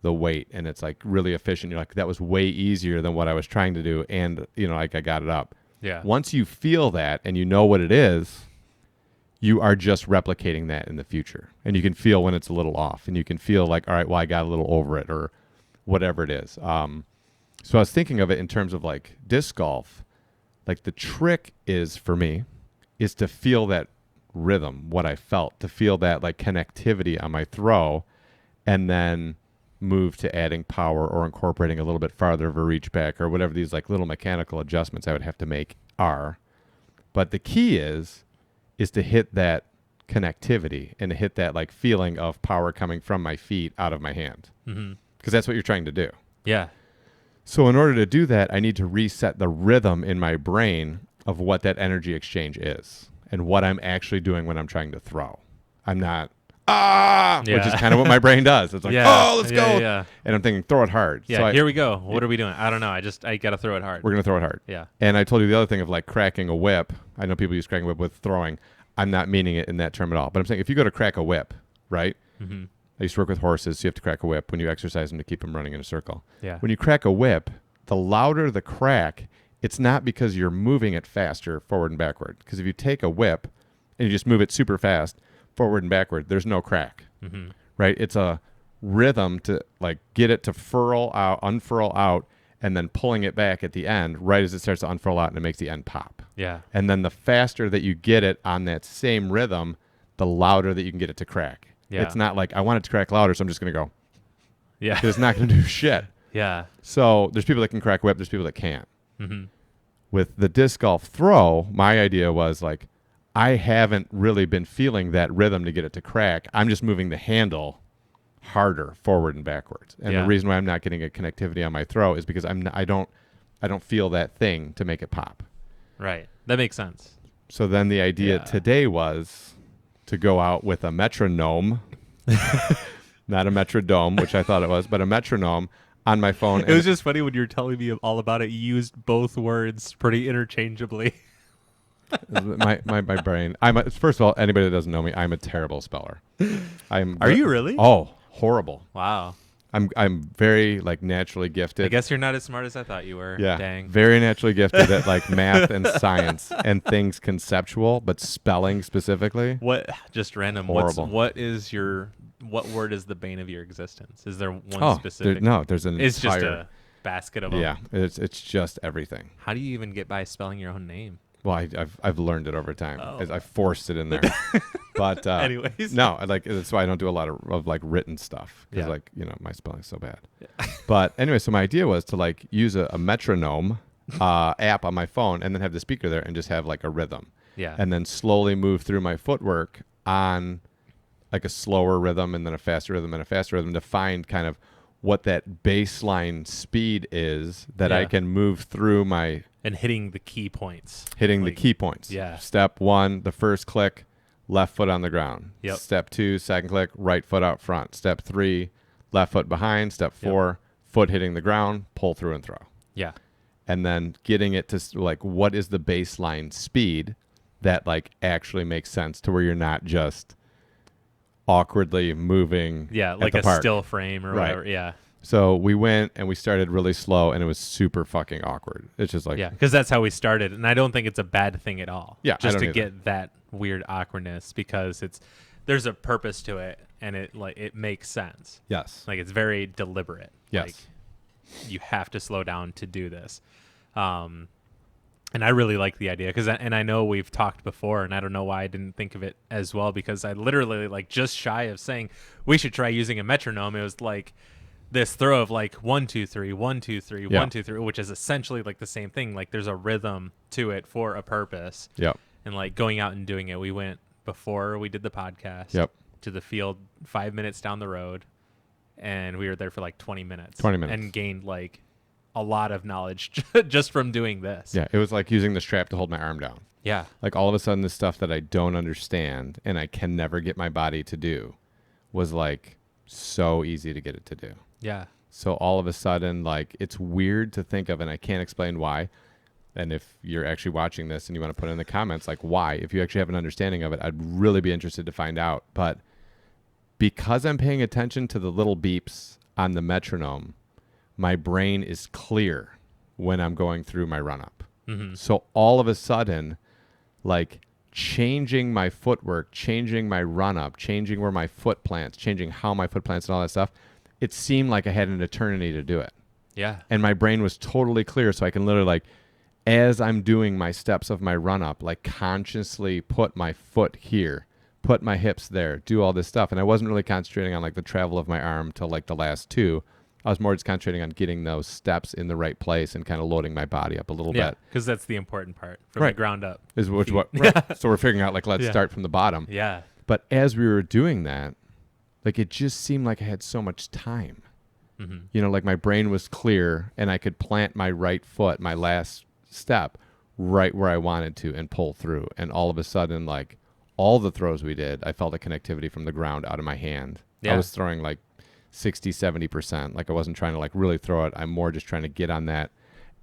the weight and it's like really efficient. You're like, that was way easier than what I was trying to do. And you know, like I got it up. Yeah. Once you feel that and you know what it is, you are just replicating that in the future. And you can feel when it's a little off and you can feel like, all right, well, I got a little over it or whatever it is. So I was thinking of it in terms of like disc golf. Like the trick is for me is to feel that rhythm, what I felt, to feel that like connectivity on my throw and then move to adding power or incorporating a little bit farther of a reach back or whatever these like little mechanical adjustments I would have to make are. But the key is to hit that connectivity and to hit that like feeling of power coming from my feet out of my hand. Because that's what you're trying to do. Yeah. So in order to do that, I need to reset the rhythm in my brain of what that energy exchange is and what I'm actually doing when I'm trying to throw. I'm not, which is kind of what my brain does. It's like, let's go. Yeah. And I'm thinking, throw it hard. Yeah, so here we go. What are we doing? I don't know. I got to throw it hard. We're going to throw it hard. Yeah. And I told you the other thing of like cracking a whip. I know people use cracking a whip with throwing. I'm not meaning it in that term at all. But I'm saying if you go to crack a whip, right? I used to work with horses, so you have to crack a whip when you exercise them to keep them running in a circle. Yeah. When you crack a whip, the louder the crack, it's not because you're moving it faster forward and backward. Because if you take a whip and you just move it super fast forward and backward, there's no crack, right? It's a rhythm to like get it to unfurl out, and then pulling it back at the end right as it starts to unfurl out and it makes the end pop. Yeah. And then the faster that you get it on that same rhythm, the louder that you can get it to crack. Yeah. It's not like I want it to crack louder, so I'm just going to go. Yeah. 'Cause it's not going to do shit. Yeah. So there's people that can crack a whip. There's people that can't. With the disc golf throw, my idea was like, I haven't really been feeling that rhythm to get it to crack. I'm just moving the handle harder forward and backwards. And the reason why I'm not getting a connectivity on my throw is because I don't feel that thing to make it pop. Right. That makes sense. So then the idea today was to go out with a metronome, not a metrodome, which I thought it was, but a metronome on my phone. It was just funny when you were telling me all about it. You used both words pretty interchangeably. my brain. First of all, anybody that doesn't know me, I'm a terrible speller. Are you really? Oh, horrible. Wow. I'm very like naturally gifted. I guess you're not as smart as I thought you were. Yeah. Dang. Very naturally gifted at like math and science and things conceptual, but spelling specifically. What? Just random. Horrible. What word is the bane of your existence? Is there one specific? There's an It's entire, just a basket of them. Yeah, it's just everything. How do you even get by spelling your own name? Well, I've learned it over time. Oh. I've forced it in there. But anyways, no, that's why I don't do a lot of like written stuff because like my spelling's so bad. But anyway, so my idea was to like use a metronome app on my phone and then have the speaker there and just have like a rhythm. Yeah. And then slowly move through my footwork on like a slower rhythm and then a faster rhythm and a faster rhythm to find kind of what that baseline speed is that I can move through my... And hitting the key points. The key points. Yeah. Step 1, the first click, left foot on the ground. Yep. Step 2, second click, right foot out front. Step 3, left foot behind. Step 4, foot hitting the ground, pull through and throw. Yeah. And then getting it to like, what is the baseline speed that like actually makes sense to where you're not just awkwardly moving. Yeah, like a still frame or whatever. Yeah. So we went and we started really slow, and it was super fucking awkward. It's just like, yeah, because that's how we started, and I don't think it's a bad thing at all. Yeah, just to get that weird awkwardness because there's a purpose to it, and it makes sense. Yes, like it's very deliberate. Yes, like, you have to slow down to do this. And I really like the idea because, and I know we've talked before, and I don't know why I didn't think of it as well, because I literally, like, just shy of saying we should try using a metronome. It was like this throw of like 1 2 3 1 2 3 1 2 3, which is essentially like the same thing. Like there's a rhythm to it for a purpose. Yep. And like going out and doing it, we went before we did the podcast. Yep. To the field 5 minutes down the road, and we were there for like 20 minutes. 20 minutes. And gained like a lot of knowledge just from doing this. Yeah, it was like using the strap to hold my arm down. Yeah. Like all of a sudden, the stuff that I don't understand and I can never get my body to do was like so easy to get it to do. Yeah. So all of a sudden, like, it's weird to think of, and I can't explain why. And if you're actually watching this and you want to put it in the comments, like, why? If you actually have an understanding of it, I'd really be interested to find out. But because I'm paying attention to the little beeps on the metronome, my brain is clear when I'm going through my run-up. Mm-hmm. So all of a sudden, like, changing my footwork, changing my run-up, changing where my foot plants, changing how my foot plants and all that stuff, it seemed like I had an eternity to do it. Yeah. And my brain was totally clear, so I can literally, like, as I'm doing my steps of my run-up, like, consciously put my foot here, put my hips there, do all this stuff. And I wasn't really concentrating on, like, the travel of my arm till, like, the last two. I was more just concentrating on getting those steps in the right place and kind of loading my body up a little bit. Because that's the important part from the ground up. Is which what? Right. So we're figuring out, like, let's start from the bottom. Yeah. But as we were doing that, like, it just seemed like I had so much time. Mm-hmm. You know, like, my brain was clear and I could plant my right foot, my last step, right where I wanted to and pull through. And all of a sudden, like, all the throws we did, I felt a connectivity from the ground out of my hand. Yeah. I was throwing like 60, 70%. Like, I wasn't trying to, like, really throw it. I'm more just trying to get on that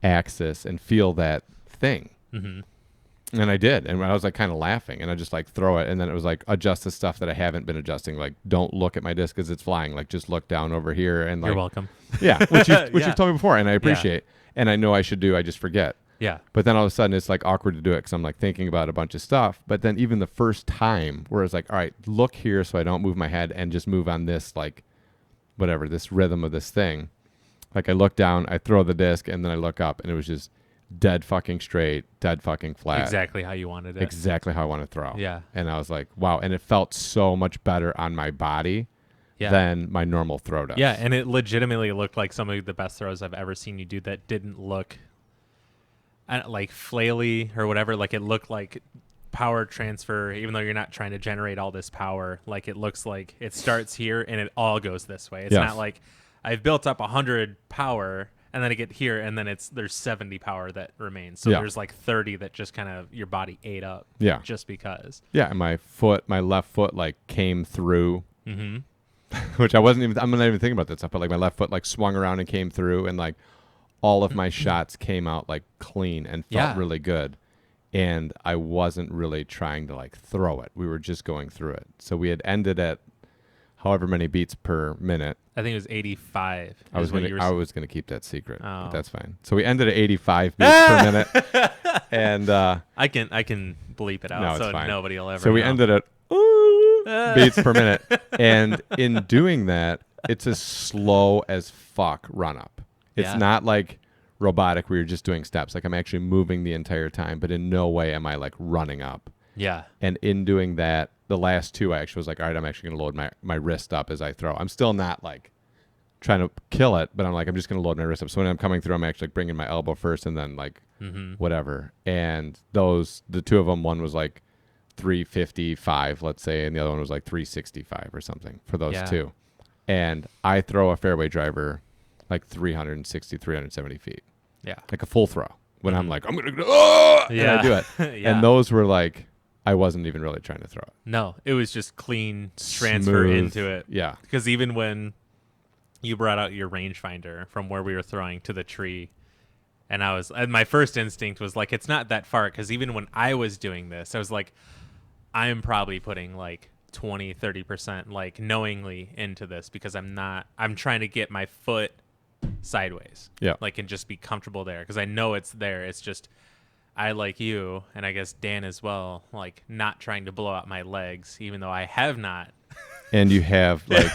axis and feel that thing. Mm-hmm. And I did. And I was, like, kind of laughing. And I just, like, throw it. And then it was, like, adjust the stuff that I haven't been adjusting. Like, don't look at my disc because it's flying. Like, just look down over here. And, like, you're welcome. Yeah, which you've told me before, and I appreciate. And I know I should do. I just forget. Yeah. But then all of a sudden, it's, like, awkward to do it because I'm, like, thinking about a bunch of stuff. But then even the first time where it's like, all right, look here so I don't move my head and just move on this, like, whatever, this rhythm of this thing. Like, I look down, I throw the disc, and then I look up, and it was just dead fucking straight, dead fucking flat. Exactly how you wanted it. Exactly how I want to throw. Yeah. And I was like, wow. And it felt so much better on my body than my normal throw does. Yeah, and it legitimately looked like some of the best throws I've ever seen you do that didn't look like flaily or whatever. Like, it looked like power transfer, even though you're not trying to generate all this power. Like, it looks like it starts here and it all goes this way. It's not like I've built up 100 power and then I get here and then there's 70 power that remains. So there's like 30 that just kind of your body ate up. Yeah. Just because. Yeah. And my left foot, like, came through, Mm-hmm. which I'm not even thinking about that stuff, but, like, my left foot, like, swung around and came through, and, like, all of my shots came out, like, clean and felt really good. And I wasn't really trying to, like, throw it. We were just going through it. So we had ended at however many beats per minute. I think it was 85. I was gonna keep that secret, but that's fine. So we ended at 85 beats per minute, and I can bleep it out, no, so fine. nobody will ever. So we know. ended at beats per minute, and in doing that, it's as slow as fuck run up. It's not like robotic where you're just doing steps. Like, I'm actually moving the entire time, but in no way am I, like, running up. Yeah. And in doing that, the last two, I actually was like, all right, I'm actually going to load my wrist up as I throw. I'm still not, like, trying to kill it, but I'm like, I'm just going to load my wrist up. So when I'm coming through, I'm actually, like, bringing my elbow first and then, like, whatever. And the two of them, one was, like, 355, let's say, and the other one was, like, 365 or something for those two. And I throw a fairway driver, like, 360, 370 feet. Yeah. Like a full throw. When I'm like, I'm going to go, and I do it. And those were, like, I wasn't even really trying to throw it. No, it was just clean transfer into it. Yeah. Because even when you brought out your rangefinder from where we were throwing to the tree, and my first instinct was like, it's not that far. Because even when I was doing this, I was like, I'm probably putting like 20, 30% like knowingly into this because I'm trying to get my foot sideways. Yeah. Like, and just be comfortable there because I know it's there. It's just, I, like you, and I guess Dan as well, like, not trying to blow out my legs, even though I have not and you have like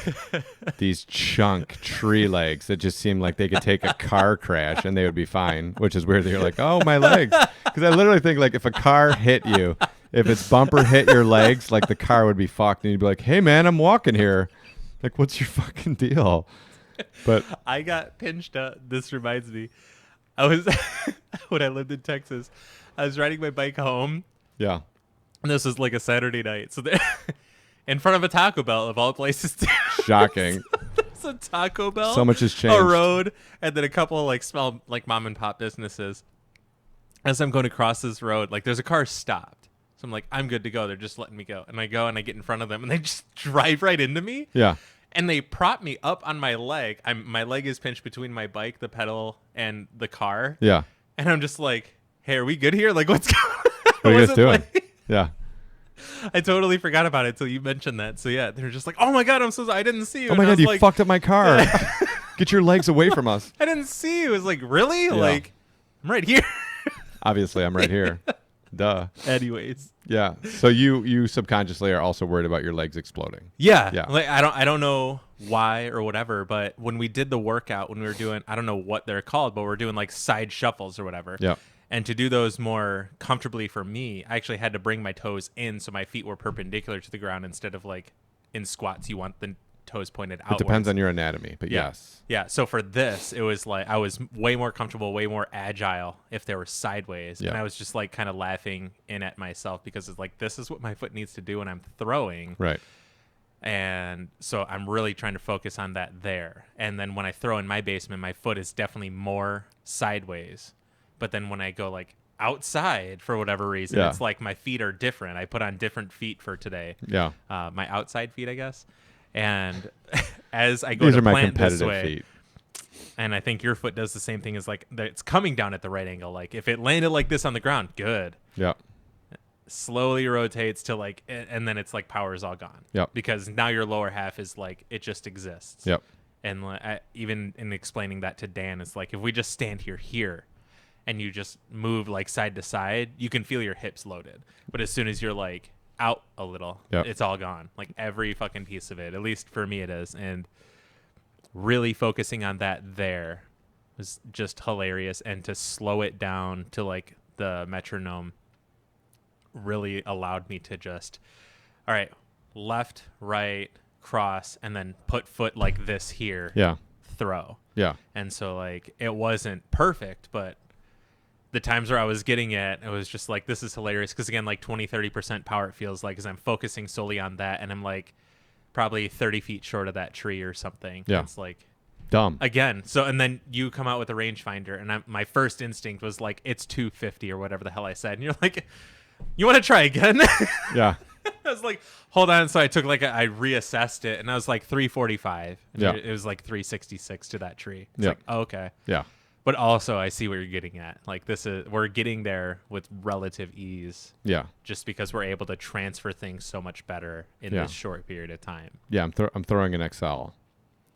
these chunk tree legs that just seem like they could take a car crash and they would be fine, which is weird that you're like, oh, my legs. Because I literally think like if a car hit you, if its bumper hit your legs, like the car would be fucked and you'd be like, hey, man, I'm walking here. Like, what's your fucking deal? But I got pinched up. This reminds me. I was, when I lived in Texas, I was riding my bike home. Yeah. And this was like a Saturday night. So in front of a Taco Bell, of all places. Shocking. There's a Taco Bell. So much has changed. A road, and then a couple of like small like mom and pop businesses. As I'm going across this road, like there's a car stopped. So I'm like, I'm good to go. They're just letting me go. And I go and I get in front of them and they just drive right into me. Yeah. And they prop me up on my leg. My leg is pinched between my bike, the pedal, and the car. Yeah. And I'm just like, hey, are we good here? Like, what's going on? What are you guys doing? Yeah. I totally forgot about it until you mentioned that. So yeah, they're just like, oh my God, I'm so sorry. I didn't see you. Oh my God, you fucked up my car. Get your legs away from us. I didn't see you. It was like, really? Yeah. Like, I'm right here. Obviously, I'm right here. Duh. Anyways. Yeah. So you subconsciously are also worried about your legs exploding. Yeah. Yeah. Like I don't know why or whatever, but when we did the workout, when we were doing, I don't know what they're called, but we're doing like side shuffles or whatever. Yeah. And to do those more comfortably for me, I actually had to bring my toes in so my feet were perpendicular to the ground instead of like in squats. You want the toes pointed outwards. It depends on your anatomy, but yeah. yes. Yeah. So for this, it was like I was way more comfortable, way more agile if they were sideways. Yeah. And I was just like kind of laughing in at myself because it's like, this is what my foot needs to do when I'm throwing. Right. And so I'm really trying to focus on that there. And then when I throw in my basement, my foot is definitely more sideways. But then when I go like outside for whatever reason, it's like my feet are different. I put on different feet for today. Yeah. My outside feet, I guess. And as I go These to are my plant competitive this way, feet. and I think your foot does the same thing as like it's coming down at the right angle. Like if it landed like this on the ground, good. Yeah. Slowly rotates to like, and then it's like power is all gone. Yep. Because now your lower half is like, it just exists. Yep. And even in explaining that to Dan, it's like, if we just stand here, and you just move like side to side, you can feel your hips loaded. But as soon as you're like out a little, it's all gone. Like every fucking piece of it, at least for me it is. And really focusing on that there was just hilarious. And to slow it down to like the metronome really allowed me to just, all right, left, right, cross, and then put foot like this here. Yeah. Throw. Yeah. And so like it wasn't perfect, but the times where I was getting it, it was just like, this is hilarious. Because again, like 20-30% power, it feels like, because I'm focusing solely on that. And I'm like probably 30 feet short of that tree or something. Yeah. It's like dumb. Again. So, and then you come out with a rangefinder. And my first instinct was like, it's 250 or whatever the hell I said. And you're like, you want to try again? Yeah. I was like, hold on. So I took like I reassessed it and I was like 345. And Yeah. It was like 366 to that tree. It's Yeah. like, oh, okay. Yeah. But also, I see what you're getting at. Like we're getting there with relative ease. Yeah. Just because we're able to transfer things so much better in this short period of time. Yeah. I'm throwing an XL.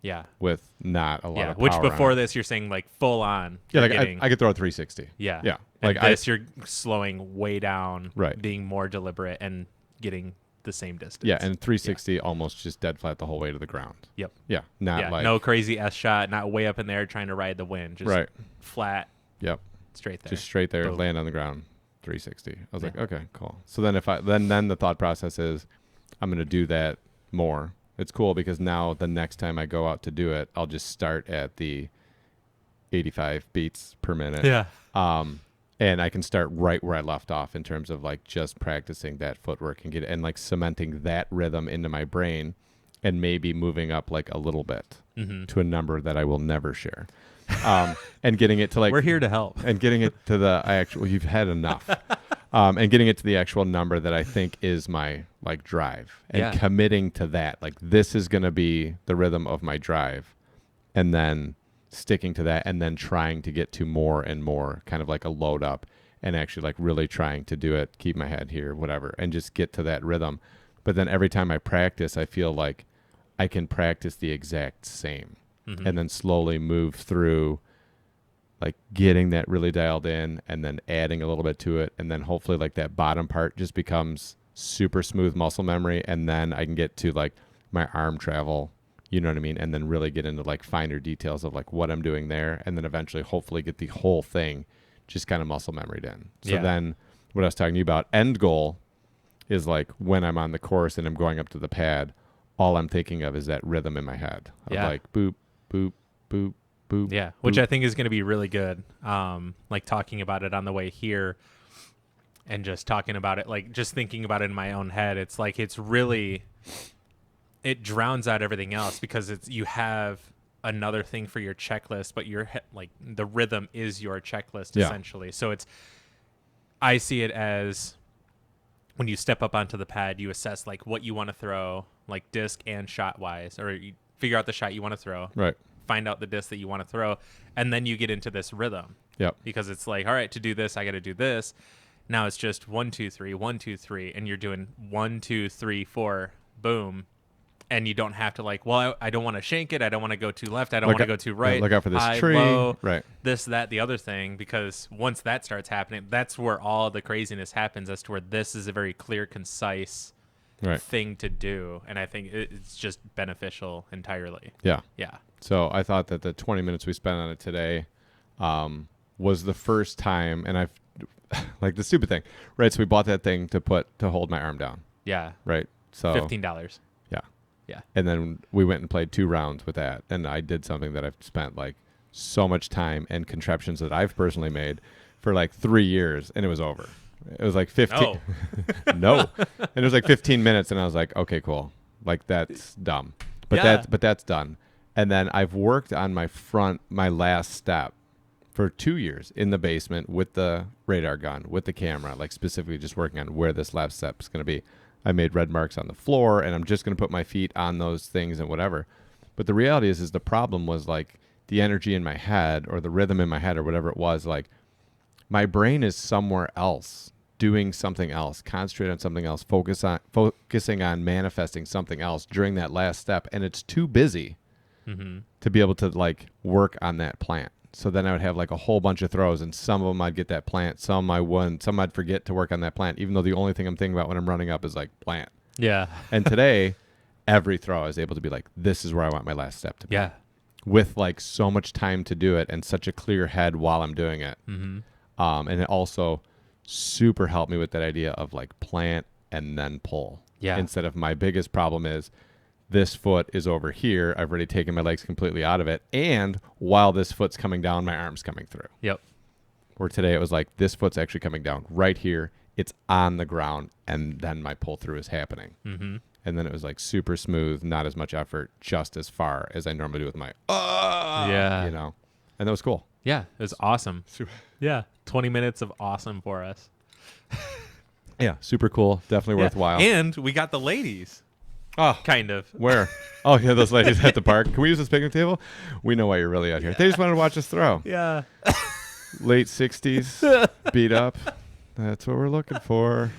Yeah. With not a lot of power. Which before this, you're saying like full on. Yeah. Like I could throw a 360. Yeah. Yeah. Like this, you're slowing way down. Right. Being more deliberate and getting the same distance. Yeah. And 360 almost just dead flat the whole way to the ground. Yep. Yeah. Not like. No crazy S shot. Not way up in there trying to ride the wind. Just flat. Yep. Straight there. Just straight there. Boom. Land on the ground. 360. I was like, okay, cool. So then then the thought process is I'm going to do that more. It's cool because now the next time I go out to do it, I'll just start at the 85 beats per minute. Yeah. And I can start right where I left off in terms of like just practicing that footwork and like cementing that rhythm into my brain and maybe moving up like a little bit to a number that I will never share. And getting it to like, we're here to help and getting it to the you've had enough. And getting it to the actual number that I think is my like drive and committing to that. Like this is going to be the rhythm of my drive. And then sticking to that and then trying to get to more and more, kind of like a load up and actually like really trying to do it, keep my head here, whatever, and just get to that rhythm. But then every time I practice, I feel like I can practice the exact same and then slowly move through like getting that really dialed in and then adding a little bit to it. And then hopefully like that bottom part just becomes super smooth muscle memory. And then I can get to like my arm travel, you know what I mean? And then really get into like finer details of like what I'm doing there. And then eventually hopefully get the whole thing just kind of muscle memoried in. So then what I was talking to you about, end goal is like when I'm on the course and I'm going up to the pad, all I'm thinking of is that rhythm in my head of like boop, boop, boop, boop. Yeah, which I think is going to be really good. Like talking about it on the way here and just talking about it, like just thinking about it in my own head. It's like, it's really, it drowns out everything else because you have another thing for your checklist, but like the rhythm is your checklist essentially. So I see it as when you step up onto the pad, you assess like what you want to throw, like disc and shot wise, or you figure out the shot you want to throw. Right. Find out the disc that you want to throw, and then you get into this rhythm. Yep. Because it's like, all right, to do this, I got to do this. Now it's just 1, 2, 3, 1, 2, 3, and you're doing 1, 2, 3, 4, boom, and you don't have to like, well, I don't want to shank it, I don't want to go too left, I don't want to go too right. Look out for this high, tree. Low, right. This, that, the other thing. Because once that starts happening, that's where all the craziness happens. As to where this is a very clear, concise thing to do, and I think it's just beneficial entirely. Yeah. Yeah. So I thought that the 20 minutes we spent on it today was the first time, and I've like the stupid thing, right? So we bought that thing to hold my arm down. Yeah. Right. So $15. Yeah. Yeah. And then we went and played 2 rounds with that, and I did something that I've spent like so much time and contraptions that I've personally made for like 3 years, and it was over. It was like 15. No. And it was like 15 minutes, and I was like, okay, cool. Like that's dumb, but that's done. And then I've worked on my last step for 2 years in the basement with the radar gun, with the camera, like specifically just working on where this last step is going to be. I made red marks on the floor, and I'm just going to put my feet on those things and whatever. But the reality is the problem was like the energy in my head or the rhythm in my head or whatever it was. Like my brain is somewhere else, doing something else, concentrate on something else, focusing on manifesting something else during that last step. And it's too busy to be able to like work on that plant. So then I would have like a whole bunch of throws, and some of them I'd get that plant, some I wouldn't, some I'd forget to work on that plant, even though the only thing I'm thinking about when I'm running up is like plant. Yeah. And today, every throw I was able to be like, this is where I want my last step to be. Yeah. With like so much time to do it and such a clear head while I'm doing it. And it also super helped me with that idea of like plant and then pull. Yeah. Instead of my biggest problem is this foot is over here. I've already taken my legs completely out of it. And while this foot's coming down, my arm's coming through. Yep. Where today it was like, this foot's actually coming down right here. It's on the ground. And then my pull through is happening. And then it was like super smooth, not as much effort, just as far as I normally do with my, you know, and that was cool. Yeah. It was awesome. Yeah. 20 minutes of awesome for us. Yeah. Super cool. Definitely worthwhile. And we got the ladies. Oh, kind of. Where? Oh, yeah, those ladies at the park. Can we use this picnic table? We know why you're really out here. They just wanted to watch us throw. Yeah. Late 60s, beat up. That's what we're looking for.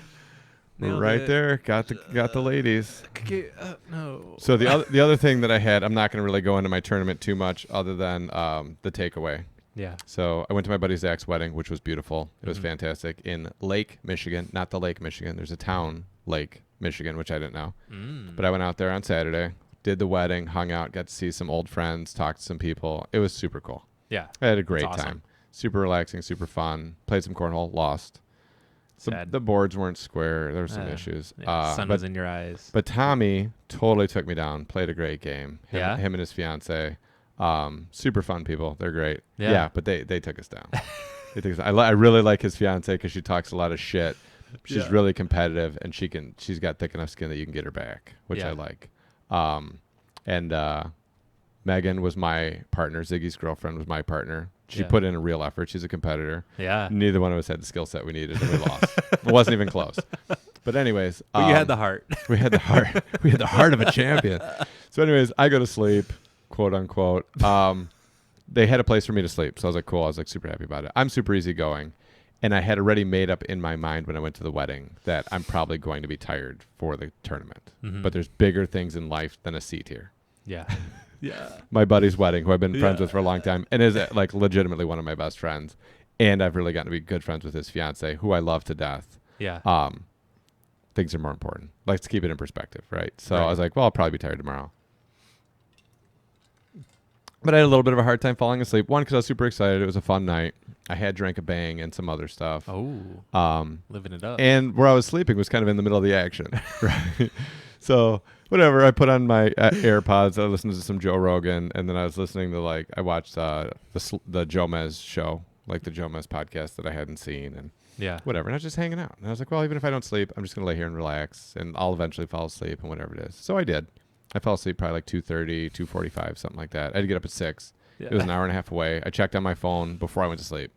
Nailed right it. There. Got the ladies. No. So the other thing that I had, I'm not going to really go into my tournament too much other than the takeaway. Yeah. So I went to my buddy Zach's wedding, which was beautiful. It was fantastic in Lake, Michigan. Not the Lake, Michigan. There's a town, Lake, Michigan, which I didn't know. But I went out there on Saturday, did the wedding, hung out, got to see some old friends, talked to some people. It was super cool. Yeah. I had a great awesome. time. Super relaxing, super fun. Played some cornhole, lost. Sad. The boards weren't square. There were some issues. Yeah, sun was in your eyes. But Tommy totally took me down, played a great game. Him and his fiance. Super fun people. They're great. Yeah, but they took us down. I really like his fiance because she talks a lot of shit. She's really competitive, and she's got thick enough skin that you can get her back, which I like. And Megan was my partner. Ziggy's girlfriend was my partner. She put in a real effort. She's a competitor. Yeah. Neither one of us had the skill set we needed, and we lost. It wasn't even close. But anyways. But you had the heart. We had the heart. We had the heart of a champion. So anyways, I go to sleep, quote unquote. They had a place for me to sleep. So I was like, cool. I was like super happy about it. I'm super easygoing. And I had already made up in my mind when I went to the wedding that I'm probably going to be tired for the tournament. But there's bigger things in life than a seat here. Yeah. Yeah. My buddy's wedding, who I've been friends with for a long time, and is like legitimately one of my best friends. And I've really gotten to be good friends with his fiance, who I love to death. Yeah. things are more important. Let's keep it in perspective, right? So Right. I was like, well, I'll probably be tired tomorrow. But I had a little bit of a hard time falling asleep. One, because I was super excited. It was a fun night. I had drank a bang and some other stuff. Oh, living it up. And where I was sleeping was kind of in the middle of the action, right? So whatever, I put on my AirPods. I listened to some Joe Rogan, and then I was listening to I watched the Jomez show, like the Jomez podcast that I hadn't seen, and whatever. And I was just hanging out. And I was like, well, even if I don't sleep, I'm just gonna lay here and relax, and I'll eventually fall asleep, and whatever it is. So I did. I fell asleep probably like 2:30, 2:45, something like that. I had to get up at 6. Yeah. It was an hour and a half away. I checked on my phone before I went to sleep.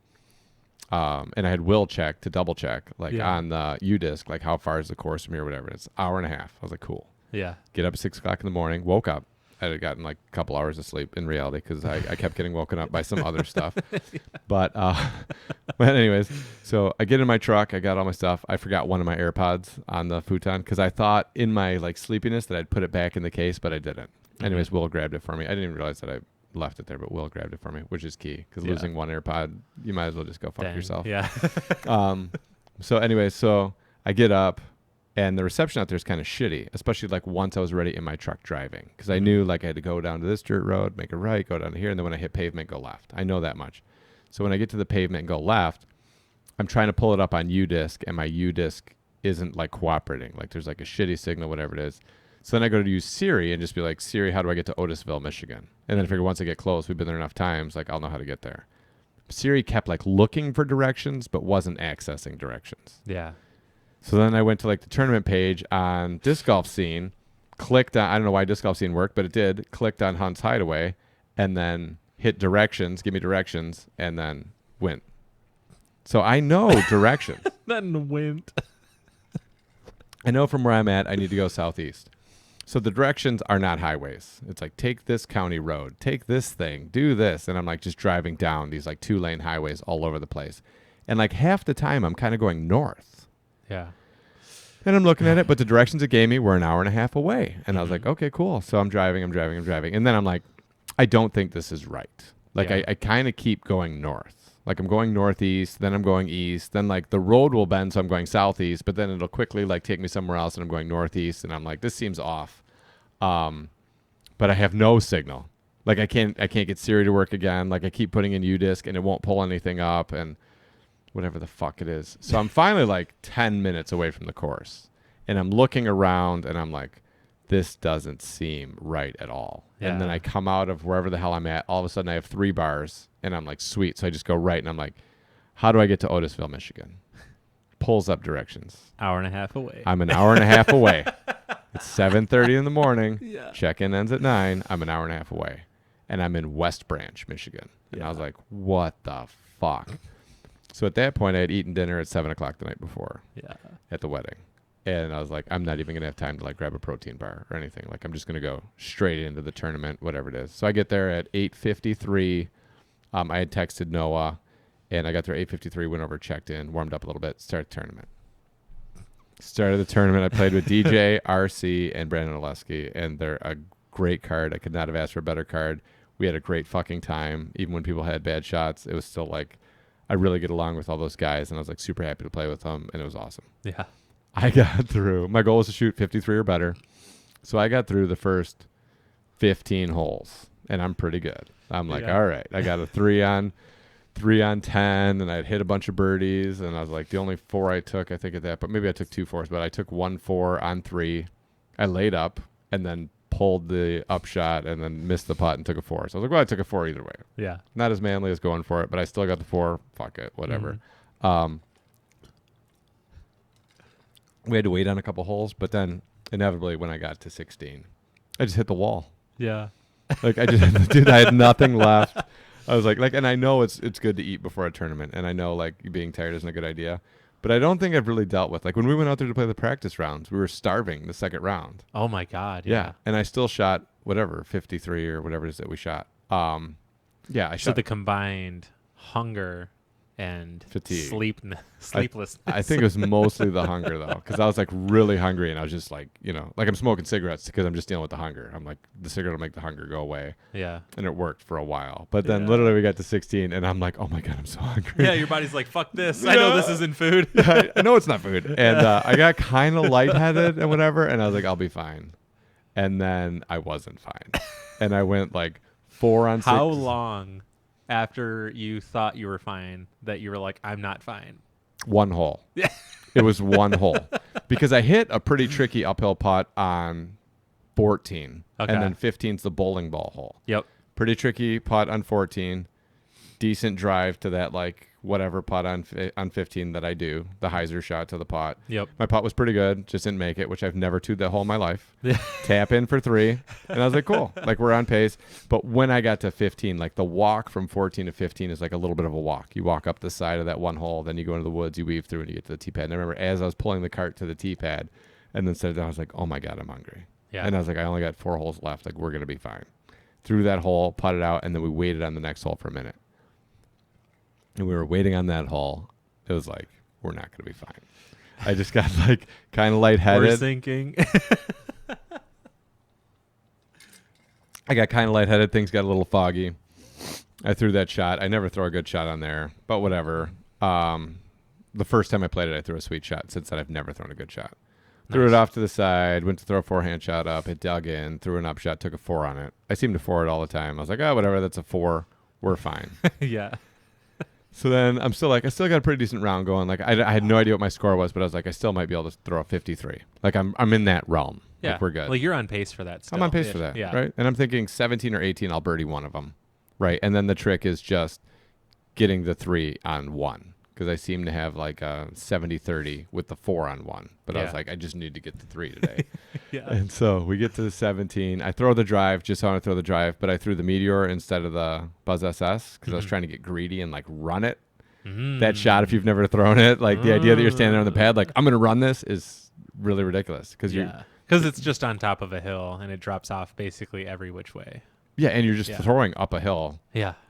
And I had Will check to double check, on the U-Disc, like how far is the course from here or whatever. It's an hour and a half. I was like, cool. Yeah. Get up at 6 o'clock in the morning, woke up. I had gotten like a couple hours of sleep in reality because I kept getting woken up by some other stuff. But anyways, so I get in my truck. I got all my stuff. I forgot one of my AirPods on the futon because I thought in my sleepiness that I'd put it back in the case, but I didn't. Mm-hmm. Anyways, Will grabbed it for me. I didn't even realize that I left it there, but Will grabbed it for me, which is key because losing one AirPod, you might as well just go fuck yourself. Yeah. So anyways, so I get up. And the reception out there is kind of shitty, especially once I was already in my truck driving. Because I knew I had to go down to this dirt road, make a right, go down to here, and then when I hit pavement, go left. I know that much. So when I get to the pavement and go left, I'm trying to pull it up on U-Disc, and my U-Disc isn't cooperating. There's a shitty signal, whatever it is. So then I go to use Siri and just be like, Siri, how do I get to Otisville, Michigan? And then I figure once I get close, we've been there enough times, I'll know how to get there. Siri kept looking for directions, but wasn't accessing directions. Yeah. So then I went to the tournament page on Disc Golf Scene, clicked on, I don't know why Disc Golf Scene worked, but it did, clicked on Hunt's Hideaway, and then hit directions, give me directions, and then went. So I know directions. Then went. I know from where I'm at, I need to go southeast. So the directions are not highways. It's take this county road, take this thing, do this. And I'm just driving down these 2-lane highways all over the place. And half the time I'm kind of going north. Yeah. And I'm looking at it, but the directions it gave me were an hour and a half away. And I was like, okay, cool. So I'm driving. And then I'm like, I don't think this is right. I kind of keep going north. I'm going northeast, then I'm going east. Then the road will bend, so I'm going southeast. But then it'll quickly take me somewhere else, and I'm going northeast. And I'm like, this seems off. But I have no signal. I can't get Siri to work again. I keep putting in U-Disc, and it won't pull anything up. And whatever the fuck it is. So I'm finally 10 minutes away from the course, and I'm looking around, and I'm like, this doesn't seem right at all. Yeah. And then I come out of wherever the hell I'm at. All of a sudden I have 3 bars, and I'm like, sweet. So I just go right, and I'm like, how do I get to Otisville, Michigan? Pulls up directions. Hour and a half away. I'm an hour and a half away. It's 7:30 in the morning. Yeah. Check-in ends at 9. I'm an hour and a half away, and I'm in West Branch, Michigan. And I was like, what the fuck? So at that point, I had eaten dinner at 7 o'clock the night before at the wedding. And I was like, I'm not even going to have time to grab a protein bar or anything. I'm just going to go straight into the tournament, whatever it is. So I get there at 8:53. I had texted Noah, and I got there at 8:53, went over, checked in, warmed up a little bit, started the tournament. Started the tournament. I played with DJ, RC, and Brandon Oleski, and they're a great card. I could not have asked for a better card. We had a great fucking time. Even when people had bad shots, it was still I really get along with all those guys, and I was super happy to play with them, and it was awesome. Yeah. I got through. My goal was to shoot 53 or better. So I got through the first 15 holes, and I'm pretty good. I'm all right. I got a 3 on 10, and I'd hit a bunch of birdies, and I was the only 4 I took, I think at that, but maybe I took 2 4s, but I took 1 4 on 3. I laid up and then pulled the upshot and then missed the putt and took a 4. So I was well, I took a 4 either way. Yeah. Not as manly as going for it, but I still got the 4. Fuck it, whatever. Mm-hmm. We had to wait on a couple holes, but then inevitably when I got to 16, I just hit the wall. Yeah. I had nothing left. I was and I know it's good to eat before a tournament, and I know being tired isn't a good idea, but I don't think I've really dealt with when we went out there to play the practice rounds, we were starving the second round. Oh my God. Yeah. And I still shot 53 or whatever it is that we shot. I shot. So the combined hunger and fatigue, sleeplessness. I think it was mostly the hunger though, because I was like really hungry and I was just like, like I'm smoking cigarettes because I'm just dealing with the hunger. I'm like, the cigarette will make the hunger go away. Yeah. And it worked for a while, but then literally we got to 16 and I'm like, oh my god, I'm so hungry. Yeah, your body's like, fuck this. I know this isn't food. I know it's not food. And I got kind of lightheaded and whatever, and I was like, I'll be fine. And then I wasn't fine, and I went like 4 on 6. How long after you thought you were fine that you were like, I'm not fine? 1 hole. Yeah. It was 1 hole because I hit a pretty tricky uphill putt on 14, and then 15's the bowling ball hole. Yep. Pretty tricky putt on 14. Decent drive to that like whatever putt on 15 that I do, the hyzer shot to the pot. Yep. My putt was pretty good, just didn't make it, which I've never two'd that hole in my life. Tap in for 3, and I was like, cool, like we're on pace. But when I got to 15, like the walk from 14 to 15 is like a little bit of a walk. You walk up the side of that 1 hole, then you go into the woods, you weave through, and you get to the tee pad. And I remember as I was pulling the cart to the tee pad, and then said, I was like, oh my god, I'm hungry. Yeah. And I was like, I only got 4 holes left. Like we're gonna be fine. Threw that hole, putted out, and then we waited on the next hole for a minute. And we were waiting on that hole. It was like, we're not going to be fine. I just got like kind of lightheaded. We're sinking. I got kind of lightheaded. Things got a little foggy. I threw that shot. I never throw a good shot on there, but whatever. The first time I played it, I threw a sweet shot. Since then, I've never thrown a good shot. Nice. Threw it off to the side, went to throw a forehand shot up. It dug in, threw an up shot, took a 4 on it. I seem to 4 it all the time. I was like, oh, whatever, that's a 4. We're fine. Yeah. So then I'm still like, I still got a pretty decent round going. Like I had no idea what my score was, but I was like, I still might be able to throw a 53. Like I'm in that realm. Yeah. Like we're good. Like you're on pace for that still. I'm on pace for that. Yeah. Right. And I'm thinking 17 or 18, I'll birdie one of them. Right. And then the trick is just getting the 3 on 1. Because I seem to have like a 70-30 with the 4 on 1. But I was like, I just need to get the 3 today. Yeah. And so we get to the 17. I throw the drive, just want to throw the drive, but I threw the Meteor instead of the Buzz SS because I was trying to get greedy and like run it. That shot, if you've never thrown it, like the idea that you're standing on the pad, like I'm going to run this is really ridiculous. Because it's just on top of a hill and it drops off basically every which way. Yeah, and you're just throwing up a hill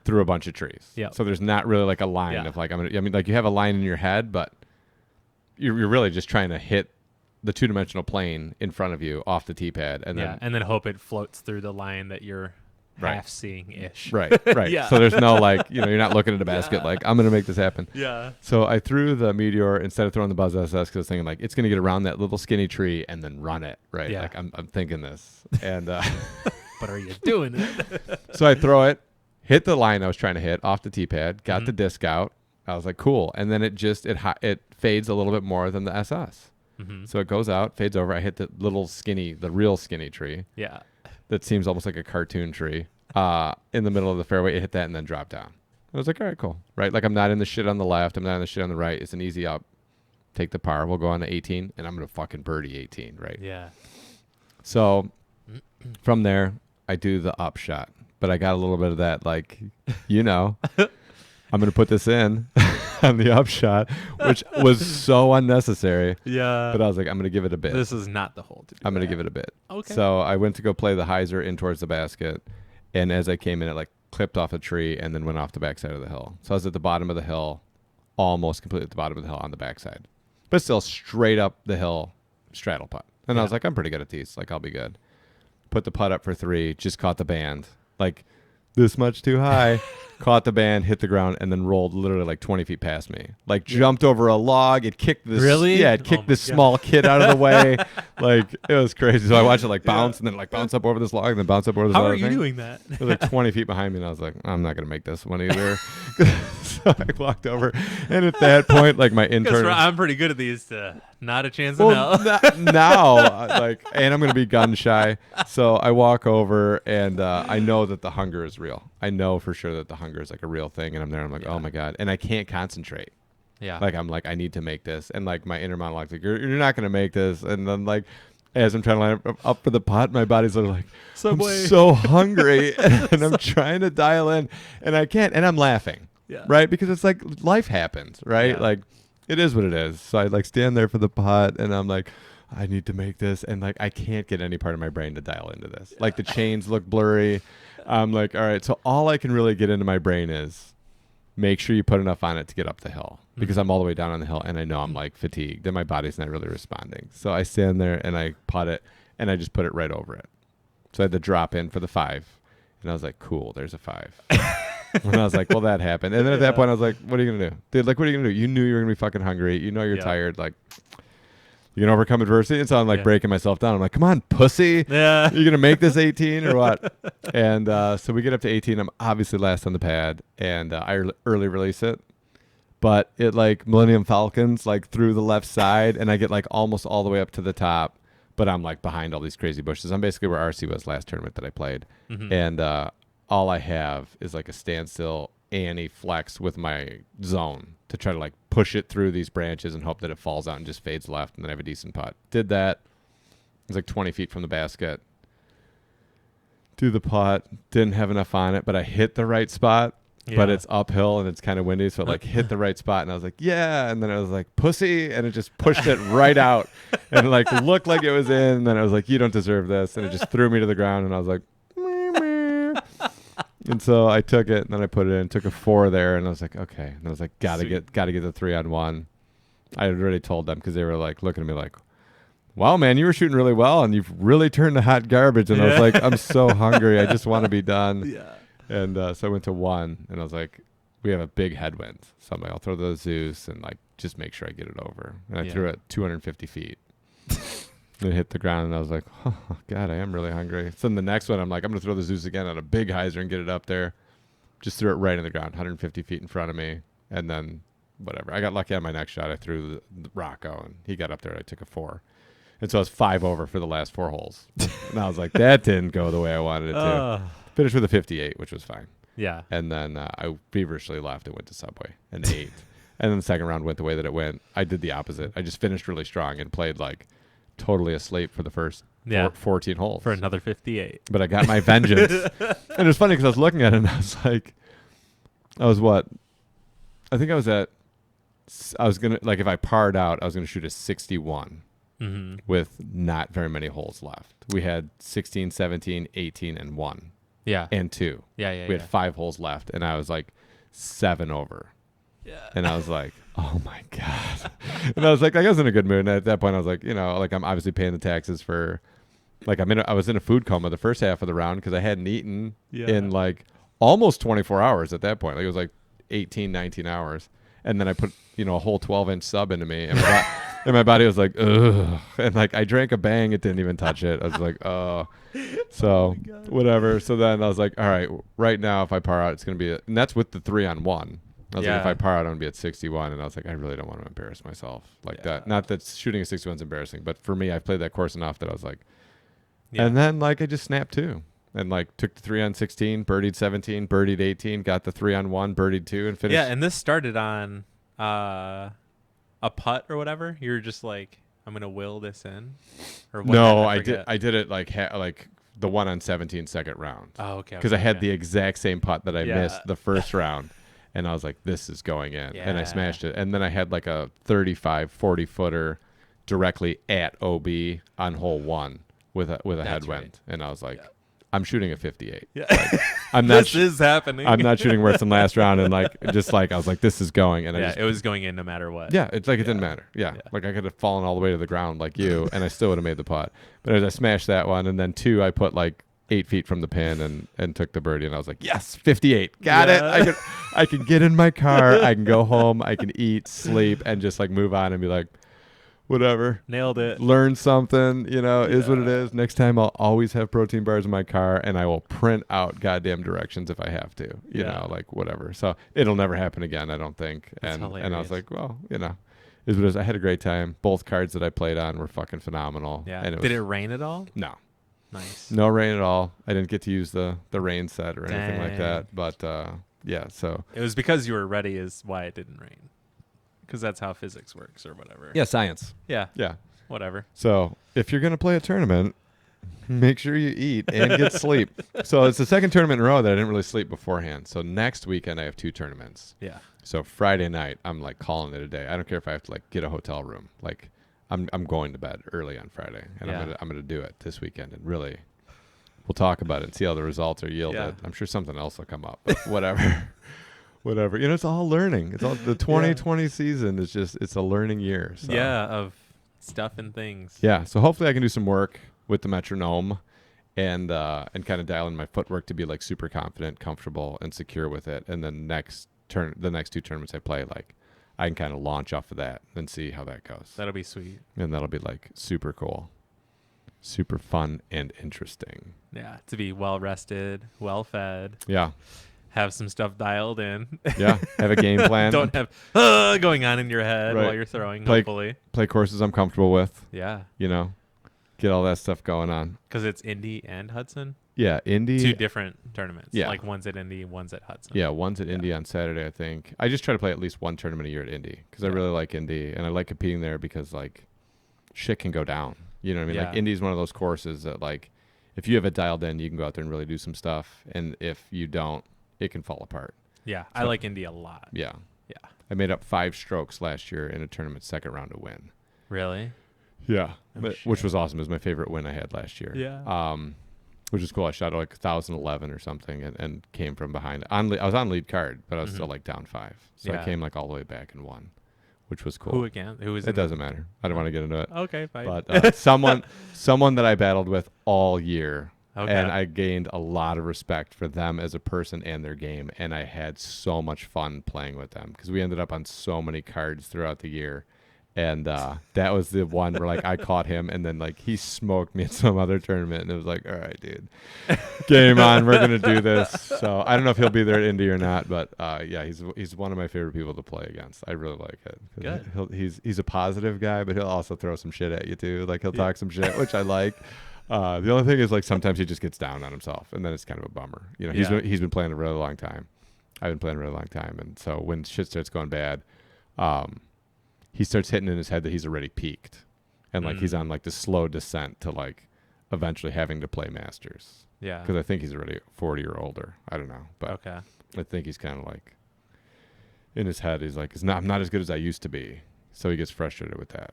through a bunch of trees. Yeah. So there's not really like a line of like, like you have a line in your head, but you're really just trying to hit the 2-dimensional plane in front of you off the tee pad. And then hope it floats through the line that you're half seeing ish. Right. Yeah. So there's no like, you're not looking at a basket like, I'm going to make this happen. Yeah. So I threw the Meteor instead of throwing the Buzz SS because I was thinking like, it's going to get around that little skinny tree and then run it. Right. Yeah. Like I'm thinking this. And, but are you doing it? So I throw it, hit the line I was trying to hit off the tee pad, got the disc out. I was like, cool. And then it just, it fades a little bit more than the SS. So it goes out, fades over. I hit the real skinny tree. Yeah. That seems almost like a cartoon tree. In the middle of the fairway, it hit that and then dropped down. I was like, all right, cool. Right? Like I'm not in the shit on the left. I'm not in the shit on the right. It's an easy up. Take the par. We'll go on to 18 and I'm going to fucking birdie 18. Right? Yeah. So from there, I do the up shot, but I got a little bit of that, like, I'm going to put this in on the up shot, which was so unnecessary. Yeah. But I was like, I'm going to give it a bit. This is not the hole to do I'm going to give it a bit. Okay. So I went to go play the hyzer in towards the basket. And as I came in, it like clipped off a tree and then went off the backside of the hill. So I was at the bottom of the hill, almost completely at the bottom of the hill on the backside. But still straight up the hill, straddle putt. And I was like, I'm pretty good at these. Like, I'll be good. Put the putt up for 3, just caught the band. Like, this much too high. Caught the band, hit the ground, and then rolled literally like 20 feet past me. Like, jumped over a log. It kicked this. Really? Yeah, it kicked this small kid out of the way. Like, it was crazy. So I watched it like bounce and then like bounce up over this log and then bounce up over this How other are you thing. doing that? It was like 20 feet behind me, and I was like, I'm not going to make this one either. So I walked over, and at that point, like my intern. I'm pretty good at these. Not a chance in hell. Now, like, and I'm going to be gun shy. So I walk over, and I know that the hunger is real. I know for sure that the hunger is like a real thing, and I'm there. I'm like, oh my god, and I can't concentrate. Yeah. Like I'm like, I need to make this, and like my inner monologue's like, you're not going to make this, and then like. As I'm trying to line up for the pot, my body's like, Subway. I'm so hungry, and I'm trying to dial in, and I can't, and I'm laughing, right? Because it's like life happens, right? Yeah. Like it is what it is. So I like stand there for the pot, and I'm like, I need to make this, and like I can't get any part of my brain to dial into this. Like the chains look blurry. I'm like, all right, so all I can really get into my brain is make sure you put enough on it to get up the hill, because I'm all the way down on the hill and I know I'm like fatigued and my body's not really responding. So I stand there and I putt it and I just put it right over it. So I had to drop in for the 5 and I was like, cool, there's a 5. And I was like, well, that happened. And then at that point I was like, what are you going to do? Dude, like, what are you going to do? You knew you were going to be fucking hungry. You know you're tired. Like, you can overcome adversity. And so I'm like breaking myself down. I'm like, come on, pussy. Yeah. Are you going to make this 18 or what? And so we get up to 18. I'm obviously last on the pad. And I early release it. But it like Millennium Falcons like through the left side. And I get like almost all the way up to the top. But I'm like behind all these crazy bushes. I'm basically where RC was last tournament that I played. And all I have is like a standstill anti-flex with my zone to try to like push it through these branches and hope that it falls out and just fades left, and then I have a decent putt. Did that. It was like 20 feet from the basket. Do the putt. Didn't have enough on it, but I hit the right spot. But it's uphill and it's kind of windy, so it like hit the right spot, and I was like, yeah. And then I was like, pussy, and it just pushed it right out, and it like looked like it was in. And then I was like, you don't deserve this, and it just threw me to the ground, and I was like, meh, meh. And so I took it, and then I put it in, took a 4 there, and I was like, okay. And I was like, gotta get the 3-on-1. I had already told them because they were like looking at me like, wow, man, you were shooting really well, and you've really turned to hot garbage. And I was like, I'm so hungry, I just want to be done. Yeah. And so I went to 1, and I was like, we have a big headwind, so I'm like, I'll throw the Zeus and like just make sure I get it over. And I threw it 250 feet. And it hit the ground, and I was like, oh, God, I am really hungry. So then the next one, I'm like, I'm going to throw the Zeus again on a big hyzer and get it up there. Just threw it right in the ground, 150 feet in front of me. And then whatever. I got lucky on my next shot. I threw the Rocco, and he got up there, and I took a 4. And so I was 5 over for the last 4 holes. And I was like, that didn't go the way I wanted it to. Finished with a 58, which was fine. Yeah. And then I feverishly left and went to Subway and ate. And then the second round went the way that it went. I did the opposite. I just finished really strong and played like totally asleep for the first 14 holes. For another 58. But I got my vengeance. And it was funny because I was looking at it and I was like, I was going to, like if I parred out, I was going to shoot a 61 with not very many holes left. We had 16, 17, 18, and 1. Yeah. And 2. Yeah. We had 5 holes left, and I was like 7 over. Yeah. And I was like, oh my God. And I was like, I was in a good mood. And at that point I was like, you know, like I'm obviously paying the taxes for, like I was in a food coma the first half of the round because I hadn't eaten in like almost 24 hours at that point. Like it was like 18, 19 hours. And then I put, you know, a whole 12-inch sub into me. And my body was like, ugh. And like I drank a Bang. It didn't even touch it. I was like, oh. So whatever. So then I was like, all right, right now if I par out, it's going to be, and that's with the 3-on-1. I was like, if I par out, I'm going to be at 61. And I was like, I really don't want to embarrass myself like that. Not that shooting a 61 is embarrassing, but for me, I've played that course enough that I was like, and then like I just snapped 2 and like took the 3-on-16, birdied 17, birdied 18, got the 3-on-1, birdied 2 and finished. Yeah. And this started on a putt or whatever. You were just like, I'm going to will this in. Or what? No, I did it like the 1-on-17 second round. Oh, okay. Because I had the exact same putt that I missed the first round. And I was like, this is going in. And I smashed it. And then I had like a 35, 40 footer directly at OB on hole 1 with a headwind. Right. And I was like, I'm shooting a 58. Yeah. Like, I'm not this is happening. I'm not shooting worse than last round. And like, just like, I was like, this is going. And it was going in no matter what. Yeah. It's like, it didn't matter. Yeah. Like I could have fallen all the way to the ground like you, and I still would have made the putt. But as I smashed that one, and then 2, I put like 8 feet from the pin and took the birdie, and I was like, yes, 58. Got it. I can get in my car. I can go home. I can eat, sleep, and just like move on and be like, whatever. Nailed it. Learn something, you know, is what it is. Next time I'll always have protein bars in my car, and I will print out goddamn directions if I have to, you know, like whatever. So it'll never happen again, I don't think. And I was like, well, you know, is what it is. I had a great time. Both cards that I played on were fucking phenomenal. Yeah. And did it rain at all? No. Nice. No rain at all. I didn't get to use the rain set or anything like that. But so it was because you were ready is why it didn't rain. Because that's how physics works or whatever. Yeah, science. Yeah. Yeah. Whatever. So if you're gonna play a tournament, make sure you eat and get sleep. So it's the second tournament in a row that I didn't really sleep beforehand. So next weekend I have 2 tournaments. Yeah. So Friday night I'm like calling it a day. I don't care if I have to like get a hotel room. Like I'm going to bed early on Friday, and I'm gonna do it this weekend, and really, we'll talk about it and see how the results are yielded. Yeah. I'm sure something else will come up, but whatever. whatever. It's all learning. It's all the 2020 season is just it's a learning year. So. Yeah, of stuff and things. Yeah, so hopefully I can do some work with the metronome and kind of dial in my footwork to be like super confident, comfortable, and secure with it. And then the next two tournaments I play, like I can kind of launch off of that and see how that goes. That'll be sweet. And that'll be like super cool, super fun and interesting. Yeah, to be well rested, well fed. Yeah. Have some stuff dialed in. Yeah, have a game plan. Don't have going on in your head while you're throwing, hopefully. Play courses I'm comfortable with. Yeah. Get all that stuff going on. Because it's Indy and Hudson? Yeah, Indy. 2 different tournaments. Yeah. Like one's at Indy, one's at Hudson. Yeah, one's at Indy on Saturday, I think. I just try to play at least one tournament a year at Indy because I really like Indy. And I like competing there because, like, shit can go down. You know what I mean? Yeah. Like, Indy's one of those courses that, like, if you have it dialed in, you can go out there and really do some stuff. And if you don't, it can fall apart. Yeah, I like Indy a lot. Yeah. Yeah. I made up 5 strokes last year in a tournament second round to win. Really? Yeah. Which was awesome. It was my favorite win I had last year. Yeah. Which is cool. I shot like 1,011 or something and came from behind. I was on lead card, but I was still like down 5. So I came like all the way back and won, which was cool. Who again? Who was it? Doesn't matter. I don't want to get into it. Okay, fine. But someone that I battled with all year. Okay. And I gained a lot of respect for them as a person and their game. And I had so much fun playing with them because we ended up on so many cards throughout the year. And that was the one where like I caught him and then like he smoked me at some other tournament. And it was like, all right, dude, game on. We're going to do this. So I don't know if he'll be there at Indy or not. But yeah, he's one of my favorite people to play against. I really like it. Good. He's a positive guy, but he'll also throw some shit at you too. Like he'll talk some shit, which I like. The only thing is like sometimes he just gets down on himself and then it's kind of a bummer. He's been playing a really long time. I've been playing a really long time. And so when shit starts going bad, he starts hitting in his head that he's already peaked. And like he's on like the slow descent to like eventually having to play Masters. Yeah. Because I think he's already 40 or older. I don't know. But okay. I think he's kind of like in his head, he's like, I'm not as good as I used to be. So he gets frustrated with that.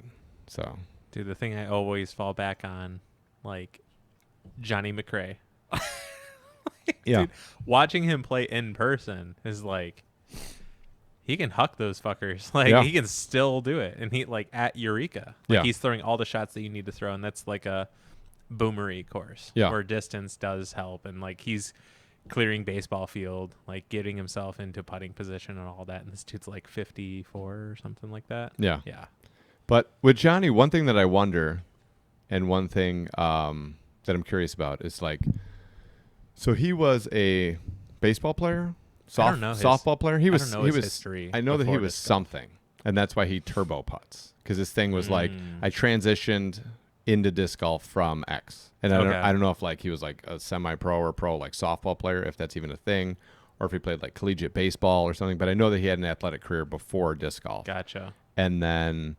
So, dude, the thing I always fall back on, like Johnny McRae. Yeah. Dude, watching him play in person is like he can huck those fuckers. Like he can still do it. And he like at Eureka. Like he's throwing all the shots that you need to throw, and that's like a boomery course. Yeah. Where distance does help, and like he's clearing baseball field, like getting himself into putting position and all that. And this dude's like 54 or something like that. Yeah. Yeah. But with Johnny, one thing that I wonder, and one thing that I'm curious about is like, so he was a baseball player, softball player. He was. History. I know that he was something, and that's why he turbo putts because his thing was like I transitioned into disc golf from X, and I don't know if like he was like a semi-pro or pro like softball player, if that's even a thing, or if he played like collegiate baseball or something. But I know that he had an athletic career before disc golf. Gotcha. And then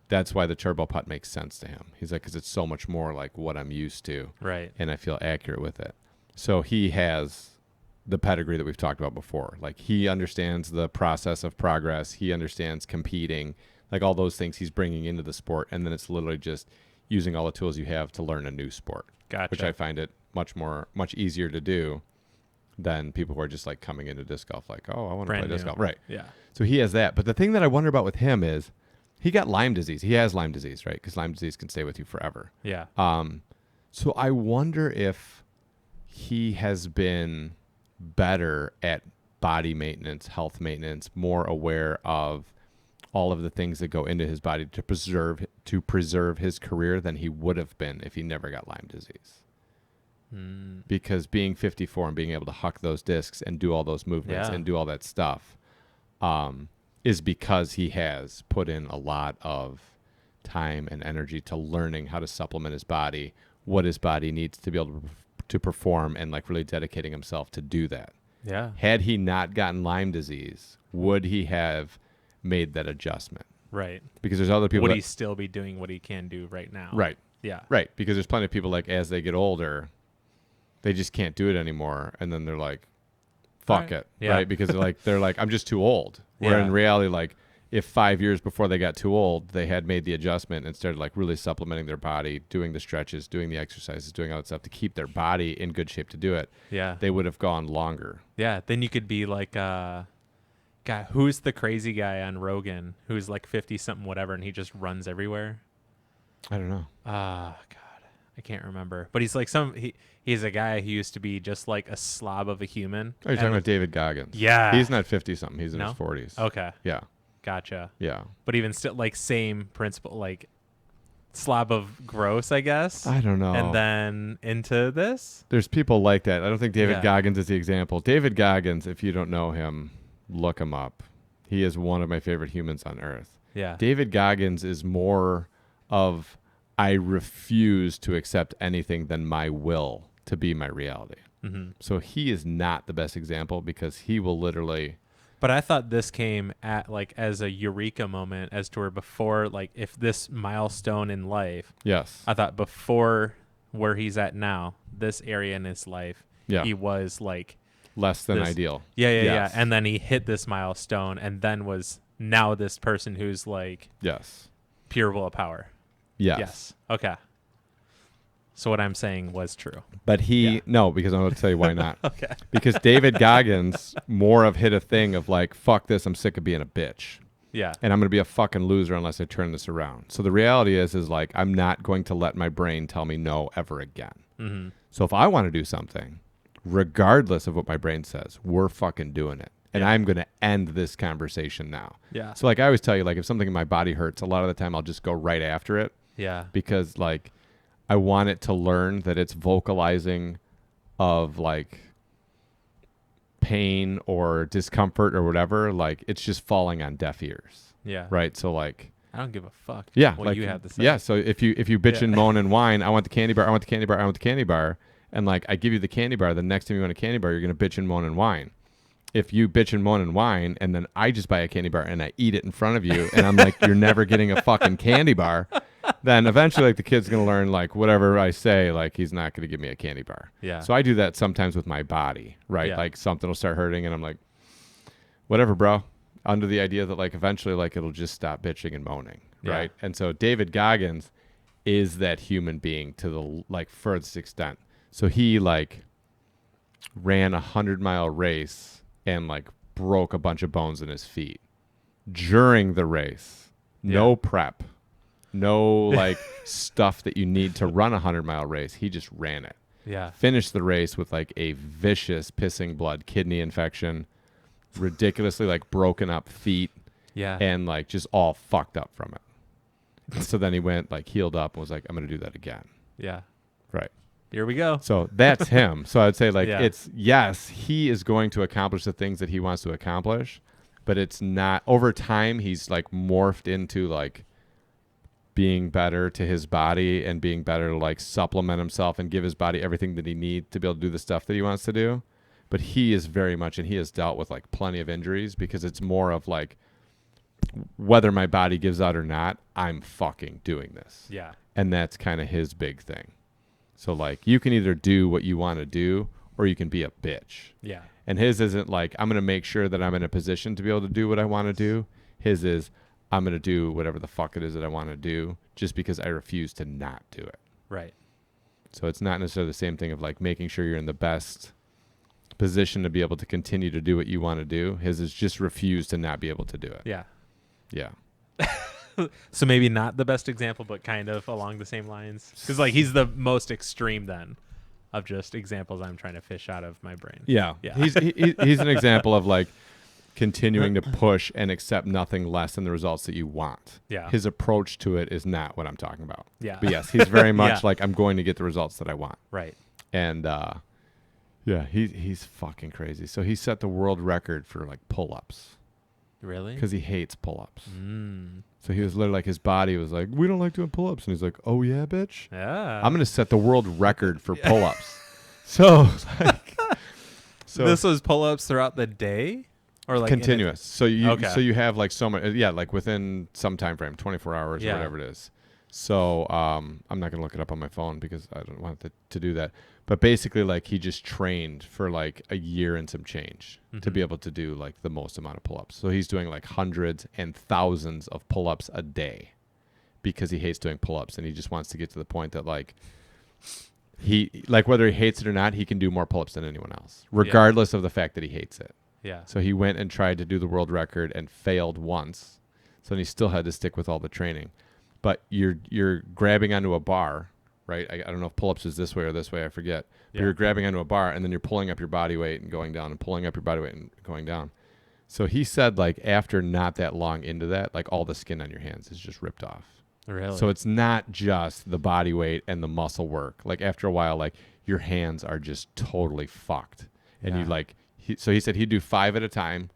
that's why the turbo putt makes sense to him. He's like, because it's so much more like what I'm used to. Right. And I feel accurate with it. So he has the pedigree that we've talked about before. Like he understands the process of progress. He understands competing, like all those things he's bringing into the sport. And then it's literally just using all the tools you have to learn a new sport. Gotcha. Which I find it much easier to do than people who are just like coming into disc golf like, oh, I want to play disc golf. Right. Yeah. So he has that. But the thing that I wonder about with him is he got Lyme disease. He has Lyme disease, right? Because Lyme disease can stay with you forever. Yeah. So I wonder if he has been better at body maintenance, health maintenance, more aware of all of the things that go into his body to preserve his career than he would have been if he never got Lyme disease. Because being 54 and being able to huck those discs and do all those movements and do all that stuff is because he has put in a lot of time and energy to learning how to supplement his body, what his body needs to be able to perform, and like really dedicating himself to do that. Yeah. Had he not gotten Lyme disease, would he have made that adjustment? Right. Because there's other people would he still be doing what he can do right now? Right. Yeah. Right. Because there's plenty of people like as they get older, they just can't do it anymore, and then they're like, fuck it. Yeah. Right? Because they're like, I'm just too old. Where in reality, like, if 5 years before they got too old, they had made the adjustment and started like really supplementing their body, doing the stretches, doing the exercises, doing all that stuff to keep their body in good shape to do it. Yeah. They would have gone longer. Yeah. Then you could be like God, who's the crazy guy on Rogan who's like 50 something whatever and he just runs everywhere? I don't know. God, I can't remember. But he's like he's a guy who used to be just like a slob of a human. Oh, you're talking about David Goggins. Yeah. He's not 50 something. He's in his 40s. Okay. Yeah. Gotcha. Yeah. But even still, like, same principle, like slob of gross, I guess. I don't know. And then into this? There's people like that. I don't think David Goggins is the example. David Goggins, if you don't know him, look him up. He is one of my favorite humans on earth. Yeah. David Goggins is more of I refuse to accept anything than my will to be my reality. Mm-hmm. So he is not the best example because he will literally... But I thought this came at like as a eureka moment as to where before, like if this milestone in life, yes, I thought before where he's at now, this area in his life, he was like less than ideal. Yeah. And then he hit this milestone and then was now this person who's like pure willpower. Yes. Okay. So what I'm saying was true. But no, because I'm going to tell you why not. Okay. Because David Goggins more of hit a thing of like, fuck this, I'm sick of being a bitch. Yeah. And I'm going to be a fucking loser unless I turn this around. So the reality is like, I'm not going to let my brain tell me no ever again. Mm-hmm. So if I want to do something, regardless of what my brain says, we're fucking doing it. And I'm going to end this conversation now. Yeah. So like I always tell you, like if something in my body hurts, a lot of the time I'll just go right after it. Yeah. Because like, I want it to learn that it's vocalizing of like pain or discomfort or whatever. Like it's just falling on deaf ears. Yeah. Right. So like, I don't give a fuck. Yeah. What like, you have to say. Yeah. So if you bitch and moan and whine, I want the candy bar. I want the candy bar. I want the candy bar. And like, I give you the candy bar. The next time you want a candy bar, you're going to bitch and moan and whine. If you bitch and moan and whine, and then I just buy a candy bar and I eat it in front of you, and I'm like, you're never getting a fucking candy bar, then eventually, like, the kid's going to learn, like, whatever I say, like, he's not going to give me a candy bar. Yeah. So I do that sometimes with my body, right? Yeah. Like, something will start hurting, and I'm like, whatever, bro. Under the idea that, like, eventually, like, it'll just stop bitching and moaning, right? And so David Goggins is that human being to the, like, furthest extent. So he, like, ran a 100-mile race and like broke a bunch of bones in his feet during the race. No prep, no like stuff that you need to run a 100-mile race. He just ran it. Yeah. Finished the race with like a vicious pissing blood kidney infection, ridiculously like broken up feet. Yeah. And like just all fucked up from it. And so then he went like healed up and was like, I'm going to do that again. Yeah. Right. Here we go. So that's him. So I'd say like it's, yes, he is going to accomplish the things that he wants to accomplish, but it's not over time. He's like morphed into like being better to his body and being better to like supplement himself and give his body everything that he needs to be able to do the stuff that he wants to do. But he is very much, and he has dealt with like plenty of injuries because it's more of like whether my body gives out or not, I'm fucking doing this. Yeah. And that's kind of his big thing. So, like, you can either do what you want to do or you can be a bitch. Yeah. And his isn't like, I'm going to make sure that I'm in a position to be able to do what I want to do. His is, I'm going to do whatever the fuck it is that I want to do just because I refuse to not do it. Right. So it's not necessarily the same thing of, like, making sure you're in the best position to be able to continue to do what you want to do. His is just refuse to not be able to do it. Yeah. Yeah. So maybe not the best example, but kind of along the same lines. Because like he's the most extreme then of just examples I'm trying to fish out of my brain. Yeah. He's an example of like continuing to push and accept nothing less than the results that you want. Yeah. His approach to it is not what I'm talking about. Yeah. But yes, he's very much like, I'm going to get the results that I want. Right. And he's fucking crazy. So he set the world record for like pull-ups. Really? Because he hates pull-ups. So he was literally like, his body was like, we don't like doing pull-ups. And he's like, oh yeah, bitch? Yeah. I'm going to set the world record for pull-ups. So like, this was pull-ups throughout the day? Or like continuous. So you have like so much, like within some time frame, 24 hours or whatever it is. So I'm not going to look it up on my phone because I don't want to do that. But basically, like, he just trained for like a year and some change to be able to do like the most amount of pull-ups. So he's doing like hundreds and thousands of pull-ups a day because he hates doing pull-ups and he just wants to get to the point that like he, like, whether he hates it or not, he can do more pull-ups than anyone else, regardless of the fact that he hates it. Yeah. So he went and tried to do the world record and failed once. So then he still had to stick with all the training. But you're grabbing onto a bar, right? I don't know if pull-ups is this way or this way. I forget. But you're grabbing onto a bar, and then you're pulling up your body weight and going down and pulling up your body weight and going down. So he said, like, after not that long into that, like, all the skin on your hands is just ripped off. Really? So it's not just the body weight and the muscle work. Like, after a while, like, your hands are just totally fucked. And you, like, so he said he'd do 5 at a time,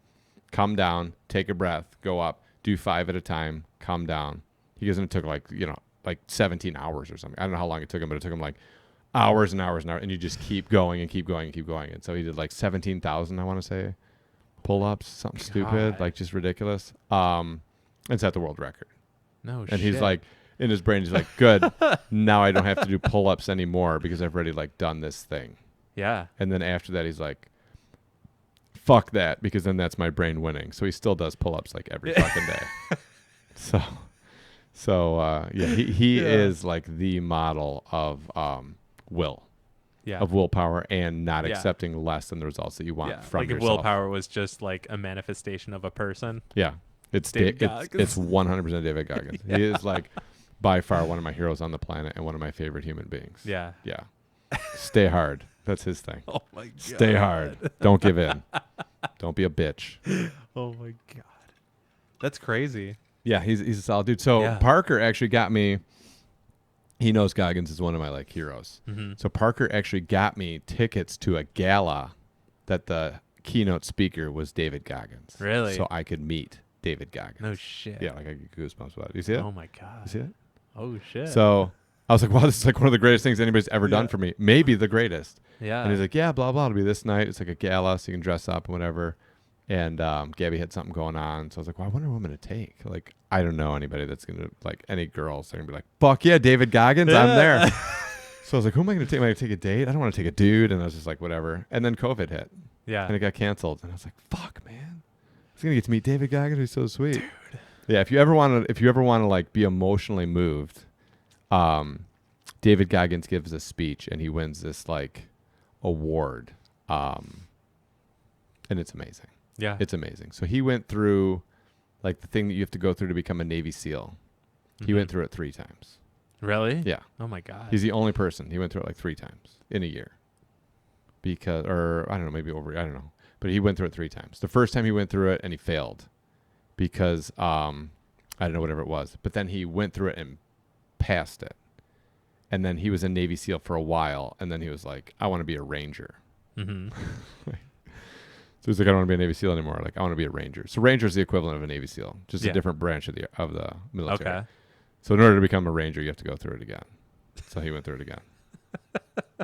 come down, take a breath, go up, do 5 at a time, come down. He goes, and it took, like, like 17 hours or something. I don't know how long it took him, but it took him, like, hours and hours and hours. And you just keep going and keep going and keep going. And so he did, like, 17,000, I want to say. Pull-ups, something stupid, like just ridiculous. It's at the world record. No shit. And he's like, in his brain, he's like, good. Now I don't have to do pull-ups anymore because I've already like done this thing. Yeah. And then after that, he's like, fuck that, because then that's my brain winning. So he still does pull-ups like every fucking day. So yeah, he is like the model of will. Yeah. Of willpower and not accepting less than the results that you want from yourself. Like if willpower was just like a manifestation of a person. Yeah. It's 100% David Goggins. He is like by far one of my heroes on the planet and one of my favorite human beings. Yeah. Yeah. Stay hard. That's his thing. Oh my God. Stay hard. Don't give in. Don't be a bitch. Oh my God. That's crazy. Yeah, he's a solid dude. So Parker actually got me. He knows Goggins is one of my like heroes. Mm-hmm. So Parker actually got me tickets to a gala that the keynote speaker was David Goggins. Really? So I could meet David Goggins. No shit. Yeah, like I get goosebumps about it. You see it? Oh my God. You see it? Oh shit. So I was like, wow, this is like one of the greatest things anybody's ever done for me. Maybe the greatest. Yeah. And he's like, yeah, blah, blah. It'll be this night. It's like a gala, so you can dress up and whatever. And Gabby had something going on. So I was like, well, I wonder what I'm going to take. Like, I don't know anybody that's going to, like, any girls. They're going to be like, fuck yeah, David Goggins, I'm there. So I was like, who am I going to take? Am I going to take a date? I don't want to take a dude. And I was just like, whatever. And then COVID hit. Yeah. And it got canceled. And I was like, fuck, man. I was going to get to meet David Goggins. He's so sweet. Dude. Yeah, if you ever want to, like, be emotionally moved, David Goggins gives a speech and he wins this, like, award. And it's amazing. Yeah. It's amazing. So he went through like the thing that you have to go through to become a Navy SEAL. Mm-hmm. He went through it 3 times. Really? Yeah. Oh my God. He's the only person. He went through it like 3 times in a year. Because, or I don't know, maybe over, I don't know. But he went through it 3 times. The first time he went through it and he failed because, I don't know, whatever it was. But then he went through it and passed it. And then he was a Navy SEAL for a while. And then he was like, I want to be a Ranger. Mm-hmm. So he's like, I don't want to be a Navy SEAL anymore. Like, I want to be a Ranger. So Ranger is the equivalent of a Navy SEAL, just a different branch of the military. Okay. So in order to become a Ranger, you have to go through it again. So he went through it again.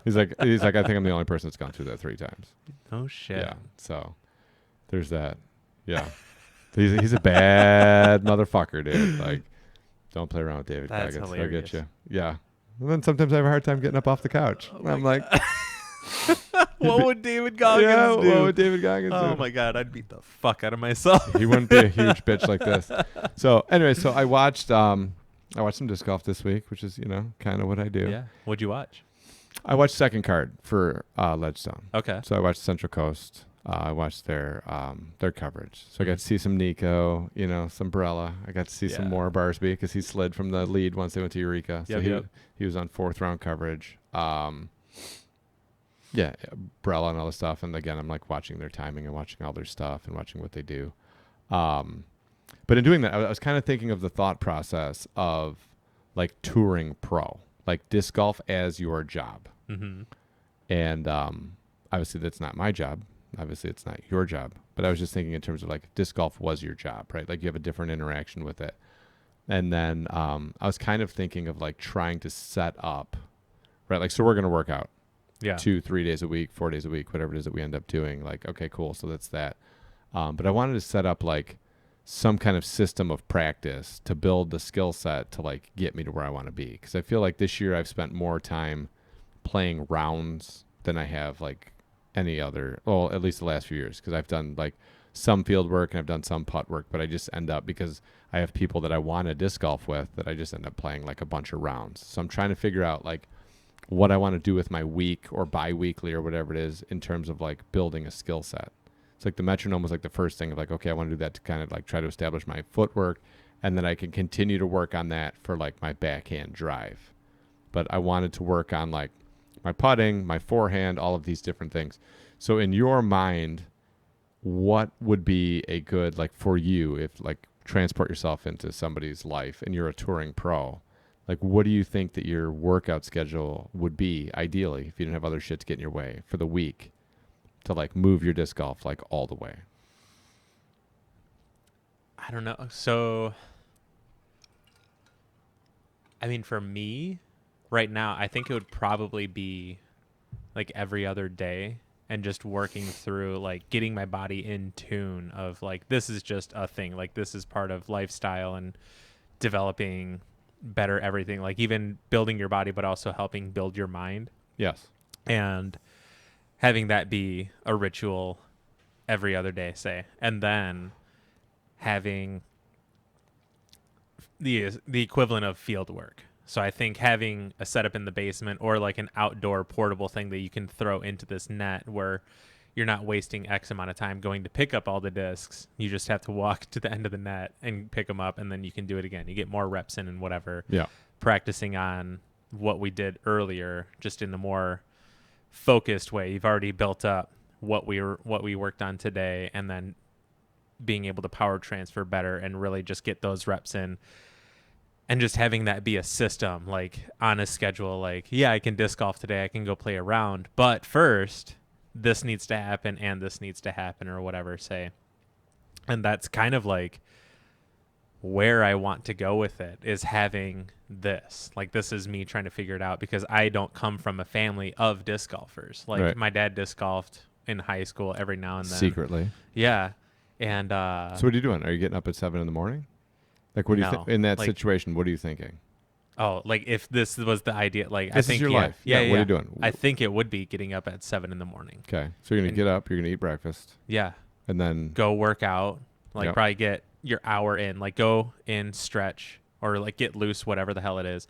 He's like, I think I'm the only person that's gone through that 3 times. Oh shit. Yeah. So there's that. Yeah. He's a bad motherfucker, dude. Like, don't play around with David Goggins. He'll get you. Yeah. And then sometimes I have a hard time getting up off the couch. Oh, I'm like. What would David Goggins do? What would David Goggins do? Oh my God, I'd beat the fuck out of myself. He wouldn't be a huge bitch like this. So anyway, so I watched some disc golf this week, which is, kind of what I do. Yeah. What'd you watch? I watched Second Card for Ledgestone. Okay. So I watched Central Coast. I watched their coverage. So I got to see some Nico, some Barella. I got to see some more Barsby because he slid from the lead once they went to Eureka. So he was on 4th round coverage. Yeah, Barella and all this stuff. And again, I'm like watching their timing and watching all their stuff and watching what they do. But in doing that, I was kind of thinking of the thought process of like touring pro, like disc golf as your job. Mm-hmm. And obviously that's not my job. Obviously it's not your job. But I was just thinking in terms of like disc golf was your job, right? Like you have a different interaction with it. And then I was kind of thinking of like trying to set up, right? Like, so we're going to work out. Yeah. 2-3 days a week, 4 days a week, whatever it is that we end up doing. Like, okay, cool. So that's that. But I wanted to set up like some kind of system of practice to build the skill set to like get me to where I want to be. Because I feel like this year I've spent more time playing rounds than I have like any other, well, at least the last few years. Because I've done like some field work and I've done some putt work, but I just end up, because I have people that I want to disc golf with, that I just end up playing like a bunch of rounds. So I'm trying to figure out like what I want to do with my week or bi-weekly or whatever it is in terms of like building a skill set. It's like the metronome was like the first thing of like, okay, I want to do that to kind of like try to establish my footwork, and then I can continue to work on that for like my backhand drive. But I wanted to work on like my putting, my forehand, all of these different things. So in your mind, what would be a good, like for you, if like transport yourself into somebody's life and you're a touring pro, like what do you think that your workout schedule would be ideally if you didn't have other shit to get in your way for the week to like move your disc golf like all the way? I don't know. So, I mean, for me right now, I think it would probably be like every other day and just working through like getting my body in tune of like, this is just a thing. Like this is part of lifestyle and developing better everything, like even building your body, but also helping build your mind. Yes. And having that be a ritual every other day, say, and then having the equivalent of field work. So I think having a setup in the basement or like an outdoor portable thing that you can throw into this net where you're not wasting X amount of time going to pick up all the discs. You just have to walk to the end of the net and pick them up, and then you can do it again. You get more reps in and whatever. Yeah. Practicing on what we did earlier, just in a more focused way. You've already built up what we worked on today, and then being able to power transfer better and really just get those reps in. And just having that be a system, like on a schedule, like, yeah, I can disc golf today, I can go play around, but first this needs to happen and this needs to happen or whatever, say. And that's kind of like where I want to go with it, is having this. Like, this is me trying to figure it out because I don't come from a family of disc golfers. Like, right. My dad disc golfed in high school every now and then. Secretly. Yeah. And so what are you doing? Are you getting up at 7 a.m? Like, what do you think in that situation? What are you thinking? Oh, like if this was the idea, like this I think is your life. Yeah. What are you doing? I think it would be getting up at 7 a.m. Okay, so you're gonna get up, you're gonna eat breakfast. Yeah. And then go work out, like probably get your hour in, like go in, stretch, or like get loose, whatever the hell it is.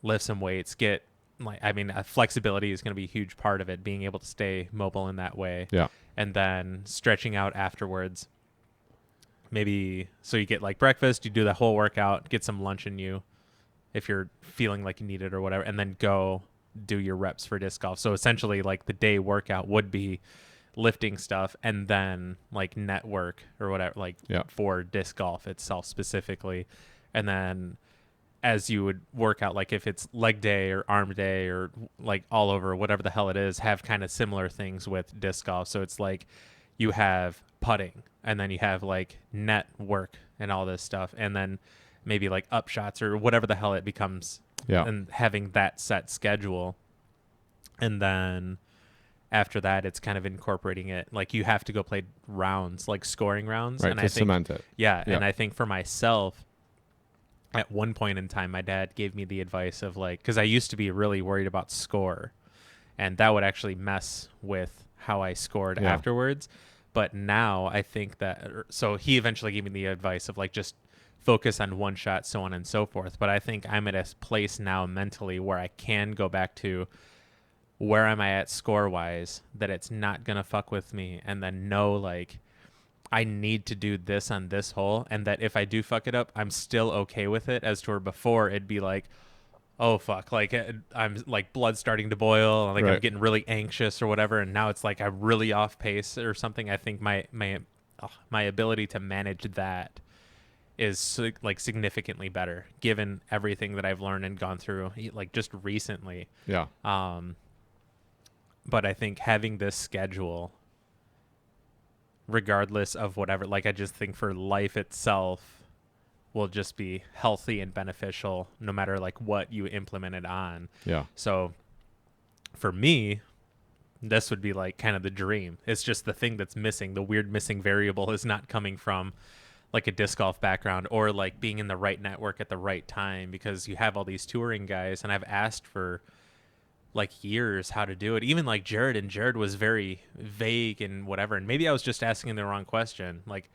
Lift some weights. Get like, I mean, flexibility is going to be a huge part of it. Being able to stay mobile in that way. Yeah. And then stretching out afterwards. Maybe so you get like breakfast, you do the whole workout, get some lunch in you if you're feeling like you need it or whatever, and then go do your reps for disc golf. So essentially like the day workout would be lifting stuff and then like network or whatever, like for disc golf itself specifically. And then as you would work out, like if it's leg day or arm day or like all over, whatever the hell it is, have kind of similar things with disc golf. So it's like you have putting and then you have like net work and all this stuff. And then maybe like up shots or whatever the hell it becomes. Yeah. And having that set schedule. And then after that, it's kind of incorporating it. Like you have to go play rounds, like scoring rounds. Right, and to I think, cement it. Yeah. And I think for myself, at one point in time, my dad gave me the advice of like, because I used to be really worried about score. And that would actually mess with how I scored afterwards. But now I think that, so he eventually gave me the advice of like, just focus on one shot, so on and so forth. But I think I'm at a place now mentally where I can go back to where am I at score wise, that it's not going to fuck with me. And then know like, I need to do this on this hole. And that if I do fuck it up, I'm still okay with it, as to where before it'd be like, oh fuck, like I'm like blood starting to boil, like I'm getting really anxious or whatever, and now it's like I'm really off pace or something. I think my ability to manage that is like significantly better given everything that I've learned and gone through like just recently. Yeah. But I think having this schedule, regardless of whatever, like I just think for life itself, will just be healthy and beneficial no matter like what you implement it on. Yeah. So for me, this would be like kind of the dream. It's just the thing that's missing. The weird missing variable is not coming from like a disc golf background or like being in the right network at the right time, because you have all these touring guys, and I've asked for like years how to do it. Even like Jared, and Jared was very vague and whatever. And maybe I was just asking the wrong question. Like,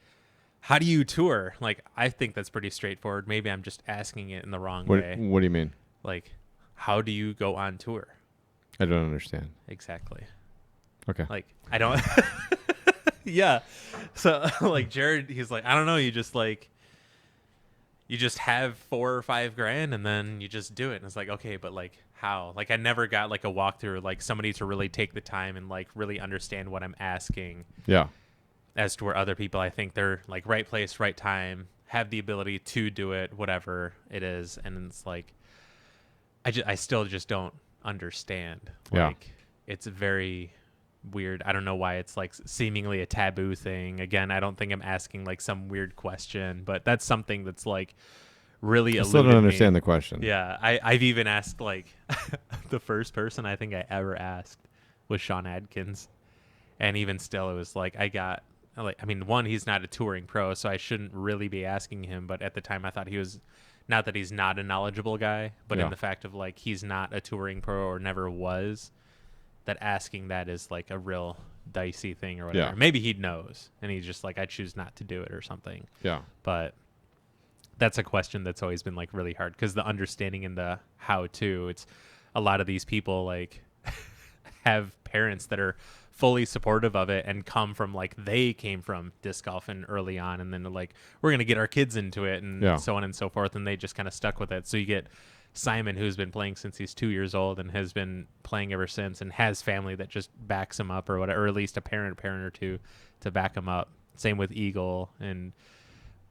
how do you tour? Like, I think that's pretty straightforward. Maybe I'm just asking it in the wrong way. What do you mean? Like, how do you go on tour? I don't understand. Exactly. Okay. Like, I don't... Yeah. So like Jared, he's like, I don't know, you just have 4 or 5 grand and then you just do it. And it's like, okay, but like how? Like I never got like a walkthrough, like somebody to really take the time and like really understand what I'm asking. Yeah. As to where other people, I think they're like right place, right time, have the ability to do it, whatever it is. And it's like, I still just don't understand. Like it's very weird. I don't know why it's like seemingly a taboo thing. Again, I don't think I'm asking like some weird question, but that's something that's like really I still don't understand me. the question. Yeah, I've even asked like the first person I think I ever asked was Sean Adkins, and even still it was like I mean, one, he's not a touring pro, so I shouldn't really be asking him, but at the time I thought he was, not that he's not a knowledgeable guy, but in the fact of like he's not a touring pro or never was, that asking that is like a real dicey thing or whatever. Maybe he knows and he's just like, I choose not to do it or something. But that's a question that's always been like really hard, because the understanding and the how to, it's a lot of these people like have parents that are fully supportive of it and come from like, they came from disc golf and early on, and then like, we're going to get our kids into it and so on and so forth. And they just kind of stuck with it. So you get Simon, who's been playing since he's 2 years old and has been playing ever since, and has family that just backs him up or whatever, or at least a parent or two to back him up. Same with Eagle and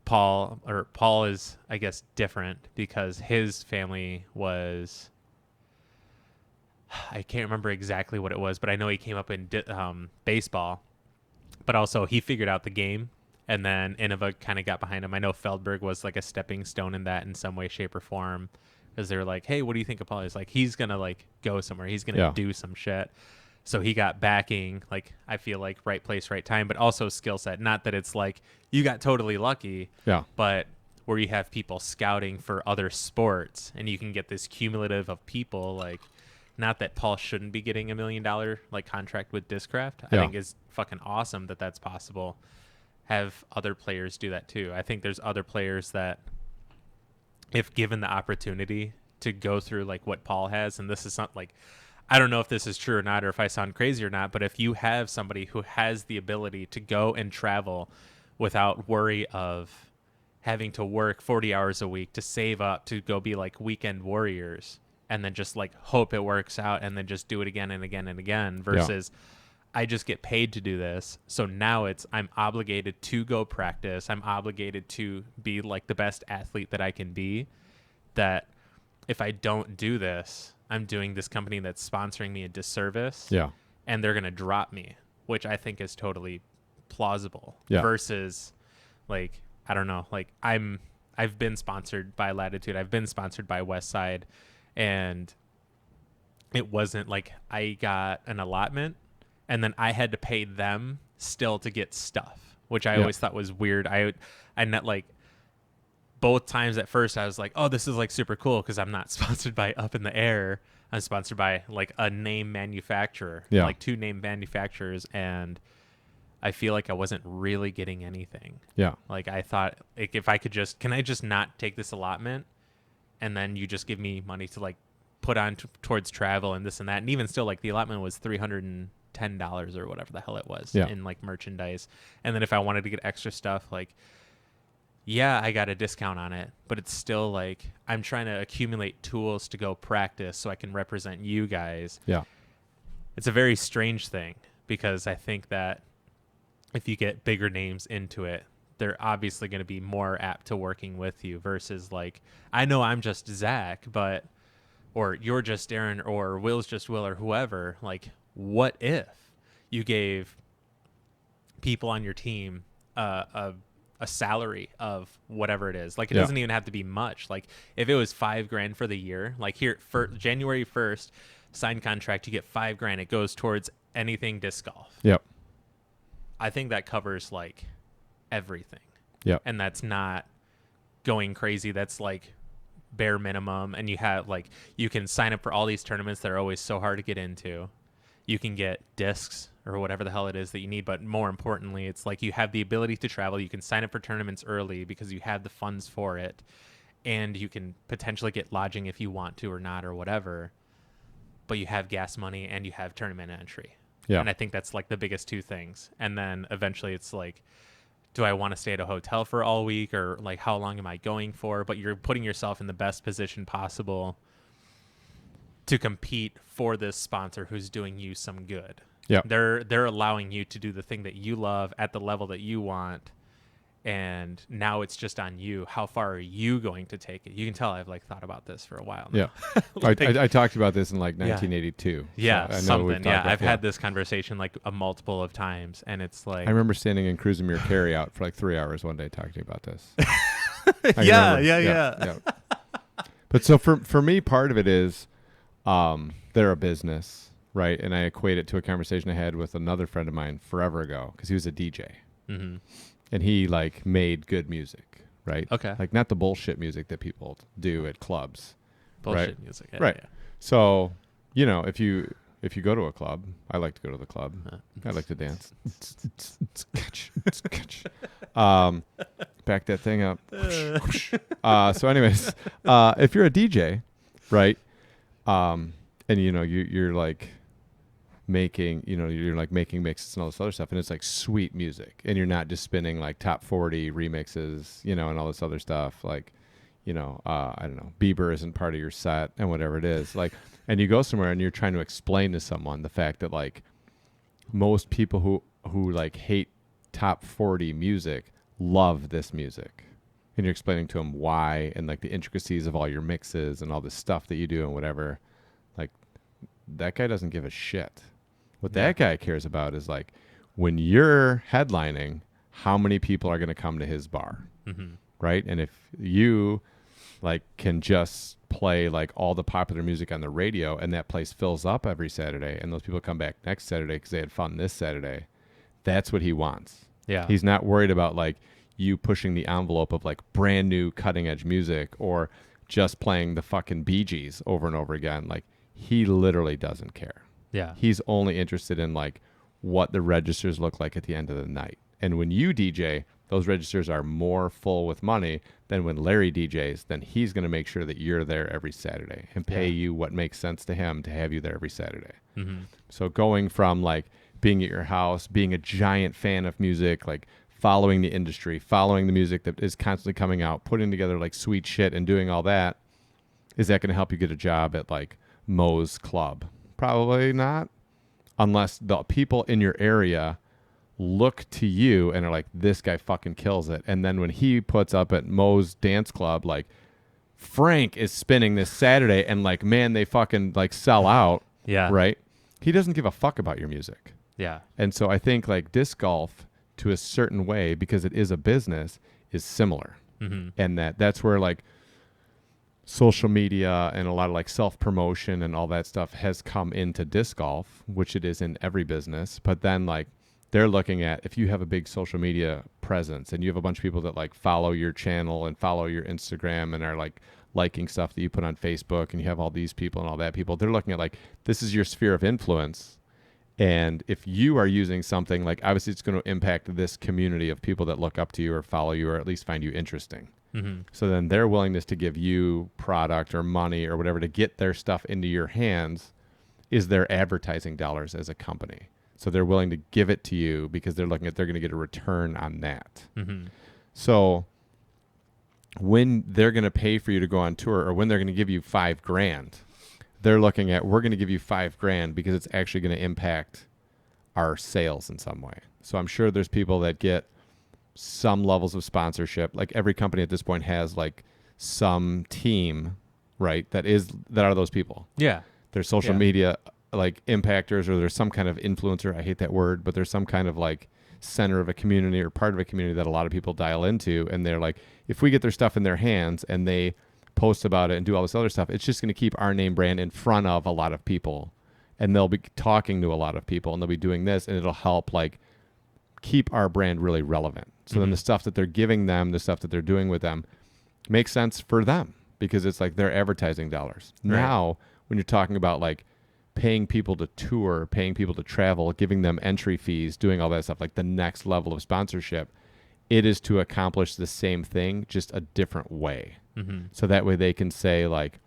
Paul. Or Paul is, I guess, different because his family was, I can't remember exactly what it was, but I know he came up in baseball, but also he figured out the game, and then Innova kind of got behind him. I know Feldberg was like a stepping stone in that in some way, shape, or form, because they were like, hey, what do you think of Paul? He's like, he's going to like go somewhere. He's going to do some shit. So he got backing, like, I feel like right place, right time, but also skill set. Not that it's like you got totally lucky, but where you have people scouting for other sports and you can get this cumulative of people, like, not that Paul shouldn't be getting $1 million like contract with Discraft. I think is fucking awesome that that's possible. Have other players do that too. I think there's other players that, if given the opportunity to go through like what Paul has, and this is not like, I don't know if this is true or not, or if I sound crazy or not, but if you have somebody who has the ability to go and travel without worry of having to work 40 hours a week to save up to go be like weekend warriors, and then just like hope it works out and then just do it again and again and again, versus I just get paid to do this. So now it's, I'm obligated to go practice. I'm obligated to be like the best athlete that I can be. That if I don't do this, I'm doing this company that's sponsoring me a disservice. And they're going to drop me, which I think is totally plausible. Versus like, I don't know, like I've been sponsored by Latitude. I've been sponsored by Westside. And it wasn't like I got an allotment and then I had to pay them still to get stuff, which I always thought was weird. I net like both times at first I was like, oh, this is like super cool because I'm not sponsored by Up in the Air. I'm sponsored by like a name manufacturer, like 2 name manufacturers. And I feel like I wasn't really getting anything. Like I thought, like, if I could just, can I just not take this allotment? And then you just give me money to like put on towards travel and this and that. And even still, like the allotment was $310 or whatever the hell it was in like merchandise. And then if I wanted to get extra stuff, like, I got a discount on it, but it's still like, I'm trying to accumulate tools to go practice so I can represent you guys. It's a very strange thing, because I think that if you get bigger names into it, they're obviously going to be more apt to working with you, versus like, I know I'm just Zach, but, or you're just Aaron, or Will's just Will, or whoever. Like, what if you gave people on your team a salary of whatever it is? Like, it doesn't even have to be much. Like, if it was $5,000 for the year, like here for January 1st, signed contract, you get $5,000. It goes towards anything disc golf. I think that covers like everything. And that's not going crazy. That's like bare minimum. And you have like, you can sign up for all these tournaments that are always so hard to get into. You can get discs or whatever the hell it is that you need. But more importantly, it's like you have the ability to travel. You can sign up for tournaments early because you have the funds for it. And you can potentially get lodging if you want to or not or whatever. But you have gas money and you have tournament entry. Yeah. And I think that's like the biggest two things. And then eventually it's like, do I want to stay at a hotel for all week, or like how long am I going for? But you're putting yourself in the best position possible to compete for this sponsor who's doing you some good. Yeah. They're allowing you to do the thing that you love at the level that you want. And now it's just on you. How far are you going to take it? You can tell I've like thought about this for a while now. Yeah. Like, I talked about this in like 1982. Yeah, so I know something. Yeah, I've yeah. had this conversation like a multiple of times, and it's like I remember standing in Cruisemere carry out for like 3 hours one day talking about this. yeah. But so for me, part of it is they're a business, right? And I equate it to a conversation I had with another friend of mine forever ago because he was a DJ. Mm-hmm. And he like made good music, right? Okay. Like not the bullshit music that people do at clubs. Bullshit right? music. Yeah, right. Yeah. So, you know, if you go to a club, I like to go to the club. I like to dance. Back that thing up. So anyways, if you're a DJ, right? And you know, you're like making mixes and all this other stuff, and it's like sweet music, and you're not just spinning like top 40 remixes, you know, and all this other stuff, like, you know, I don't know, Bieber isn't part of your set and whatever it is, like, and you go somewhere and you're trying to explain to someone the fact that like most people who like hate top 40 music love this music, and you're explaining to them why and like the intricacies of all your mixes and all this stuff that you do and whatever, like that guy doesn't give a shit. What that guy cares about is like when you're headlining, how many people are going to come to his bar, right? And if you like can just play like all the popular music on the radio and that place fills up every Saturday and those people come back next Saturday because they had fun this Saturday, that's what he wants. Yeah. He's not worried about like you pushing the envelope of like brand new cutting edge music or just playing the fucking Bee Gees over and over again. Like he literally doesn't care. Yeah. He's only interested in like what the registers look like at the end of the night. And when you DJ, those registers are more full with money than when Larry DJs. Then he's going to make sure that you're there every Saturday and pay you what makes sense to him to have you there every Saturday. Mm-hmm. So going from like being at your house, being a giant fan of music, like following the industry, following the music that is constantly coming out, putting together like sweet shit and doing all that, is that going to help you get a job at like Moe's Club? Probably not, unless the people in your area look to you and are like, this guy fucking kills it. And then when he puts up at Moe's Dance Club, like Frank is spinning this Saturday and like, man, they fucking like sell out. Yeah. Right. He doesn't give a fuck about your music. Yeah. And so I think like disc golf to a certain way, because it is a business, is similar. And that's where like social media and a lot of like self-promotion and all that stuff has come into disc golf, which it is in every business. But then like they're looking at, if you have a big social media presence and you have a bunch of people that like follow your channel and follow your Instagram and are like liking stuff that you put on Facebook, and you have all these people and all that people, they're looking at like, this is your sphere of influence. And if you are using something, like obviously it's going to impact this community of people that look up to you or follow you or at least find you interesting. So then their willingness to give you product or money or whatever to get their stuff into your hands is their advertising dollars as a company. So they're willing to give it to you because they're looking at, they're going to get a return on that. So when they're going to pay for you to go on tour, or when they're going to give you $5,000, they're looking at, we're going to give you $5,000 because it's actually going to impact our sales in some way. So I'm sure there's people that get some levels of sponsorship. Like every company at this point has like some team, right? That are those people. Yeah. There's social media like impactors, or there's some kind of influencer. I hate that word, but there's some kind of like center of a community or part of a community that a lot of people dial into. And they're like, if we get their stuff in their hands and they post about it and do all this other stuff, it's just going to keep our name brand in front of a lot of people, and they'll be talking to a lot of people, and they'll be doing this, and it'll help like keep our brand really relevant. So then the stuff that they're giving them, the stuff that they're doing with them, makes sense for them because it's like their advertising dollars. Right. Now, when you're talking about like paying people to tour, paying people to travel, giving them entry fees, doing all that stuff, like the next level of sponsorship, it is to accomplish the same thing, just a different way. So that way they can say like,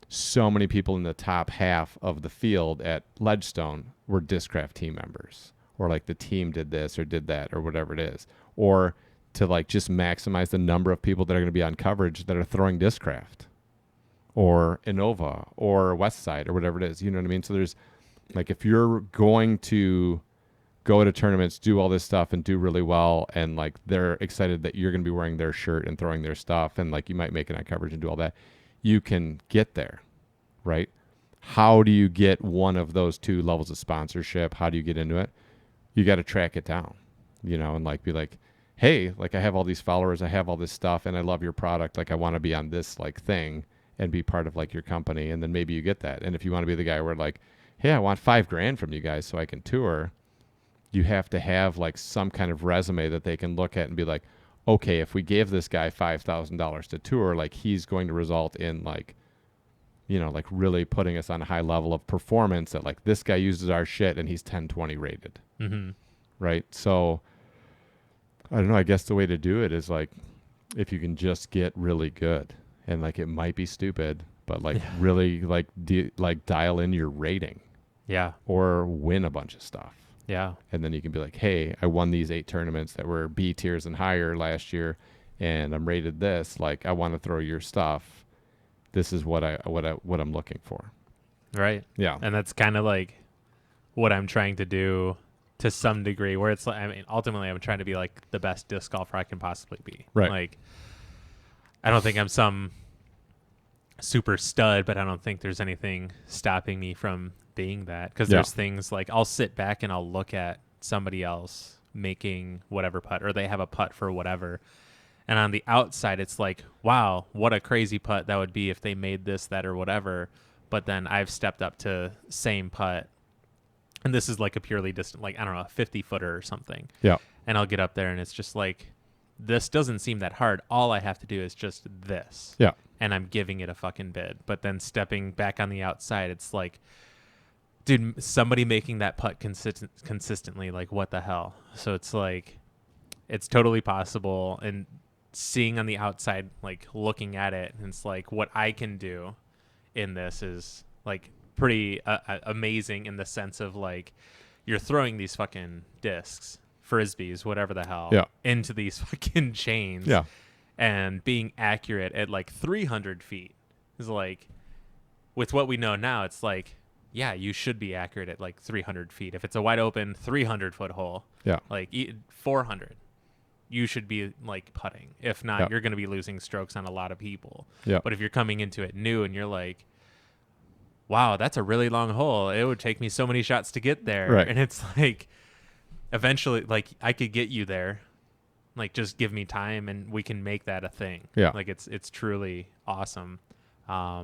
so many people in the top half of the field at Ledgestone were Discraft team members, or like the team did this or did that or whatever it is, or to like just maximize the number of people that are going to be on coverage that are throwing Discraft or Innova or Westside or whatever it is. You know what I mean? So there's like, if you're going to go to tournaments, do all this stuff and do really well, and like they're excited that you're going to be wearing their shirt and throwing their stuff, and like you might make it on coverage and do all that, you can get there, right? How do you get one of those two levels of sponsorship? How do you get into it? You got to track it down, you know, and like be like, hey, like I have all these followers, I have all this stuff, and I love your product. Like I want to be on this like thing and be part of like your company. And then maybe you get that. And if you want to be the guy where like, hey, I want $5,000 from you guys so I can tour, you have to have like some kind of resume that they can look at and be like, okay, if we gave this guy $5,000 to tour, like he's going to result in like, you know, like really putting us on a high level of performance, that like this guy uses our shit and he's 10/20 rated. Mm-hmm. Right. So I don't know. I guess the way to do it is like, if you can just get really good, and like, it might be stupid, but like really like, like dial in your rating. Yeah. Or win a bunch of stuff. Yeah. And then you can be like, hey, I won these 8 tournaments that were B tiers and higher last year, and I'm rated this. Like, I want to throw your stuff. This is what I'm looking for. Right. Yeah. And that's kind of like what I'm trying to do to some degree, where it's like, I mean, ultimately I'm trying to be like the best disc golfer I can possibly be. Right. Like, I don't think I'm some super stud, but I don't think there's anything stopping me from being that, because there's things like I'll sit back and I'll look at somebody else making whatever putt, or they have a putt for whatever, and on the outside it's like, wow, what a crazy putt that would be if they made this, that, or whatever. But then I've stepped up to same putt, and this is like a purely distant, like, I don't know, a 50-footer or something. Yeah. And I'll get up there and it's just like, this doesn't seem that hard. All I have to do is just this. Yeah. And I'm giving it a fucking bid. But then stepping back on the outside, it's like, dude, somebody making that putt consistently, like, what the hell? So it's like, it's totally possible. And seeing on the outside, like, looking at it, and it's like, what I can do in this is like pretty amazing, in the sense of like, you're throwing these fucking discs, frisbees, whatever the hell, into these fucking chains. Yeah. And being accurate at like 300 feet is like, with what we know now, it's like, yeah, you should be accurate at like 300 feet. If it's a wide open 300-foot hole, like 400, you should be like putting. If not, you're going to be losing strokes on a lot of people. Yeah. But if you're coming into it new and you're like, wow, that's a really long hole, it would take me so many shots to get there. Right. And it's like, eventually, like, I could get you there. Like, just give me time and we can make that a thing. Yeah. Like, it's truly awesome. Yeah,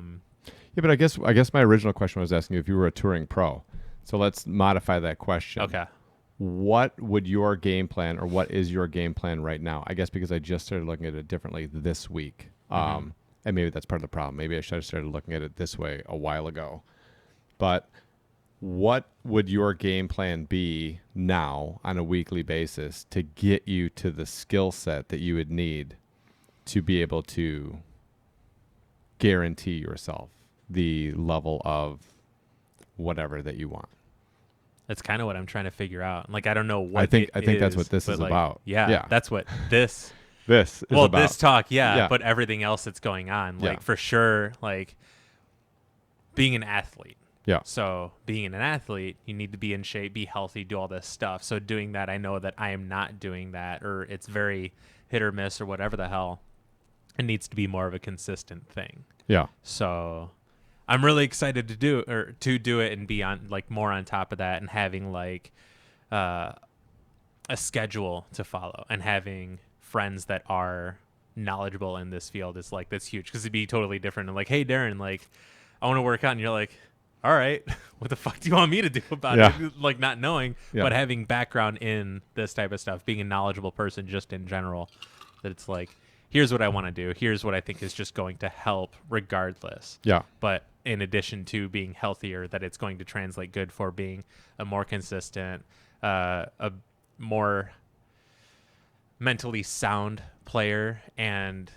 but I guess my original question was asking you if you were a touring pro. So let's modify that question. Okay. What would your game plan, or what is your game plan right now? I guess because I just started looking at it differently this week. And maybe that's part of the problem. Maybe I should have started looking at it this way a while ago. But what would your game plan be now on a weekly basis to get you to the skill set that you would need to be able to guarantee yourself the level of whatever that you want? That's kind of what I'm trying to figure out. Like, I don't know what I think that's what this is like, about. Yeah. That's what this this is about. This talk, but everything else that's going on, like, for sure, like, being an athlete. Yeah. So being an athlete, you need to be in shape, be healthy, do all this stuff. So doing that, I know that I am not doing that, or it's very hit or miss, or whatever the hell. It needs to be more of a consistent thing. Yeah. So I'm really excited to do it and be on, like, more on top of that, and having like a schedule to follow, and having friends that are knowledgeable in this field is like, that's huge, because it'd be totally different. And like, hey, Darren, like, I want to work out, and you're like, all right, what the fuck do you want me to do about it? Like, not knowing, but having background in this type of stuff, being a knowledgeable person just in general, that it's like, here's what I want to do. Here's what I think is just going to help regardless. Yeah. But in addition to being healthier, that it's going to translate good for being a more consistent, a more mentally sound player, and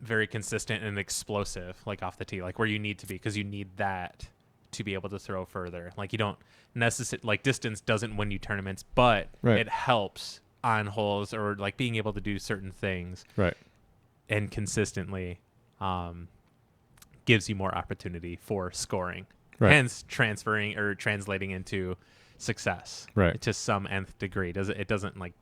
very consistent and explosive, like off the tee, like where you need to be, because you need that to be able to throw further. Like you don't necessarily like distance doesn't win you tournaments, but it helps on holes or like being able to do certain things and consistently gives you more opportunity for scoring, hence transferring or translating into success to some nth degree. It doesn't like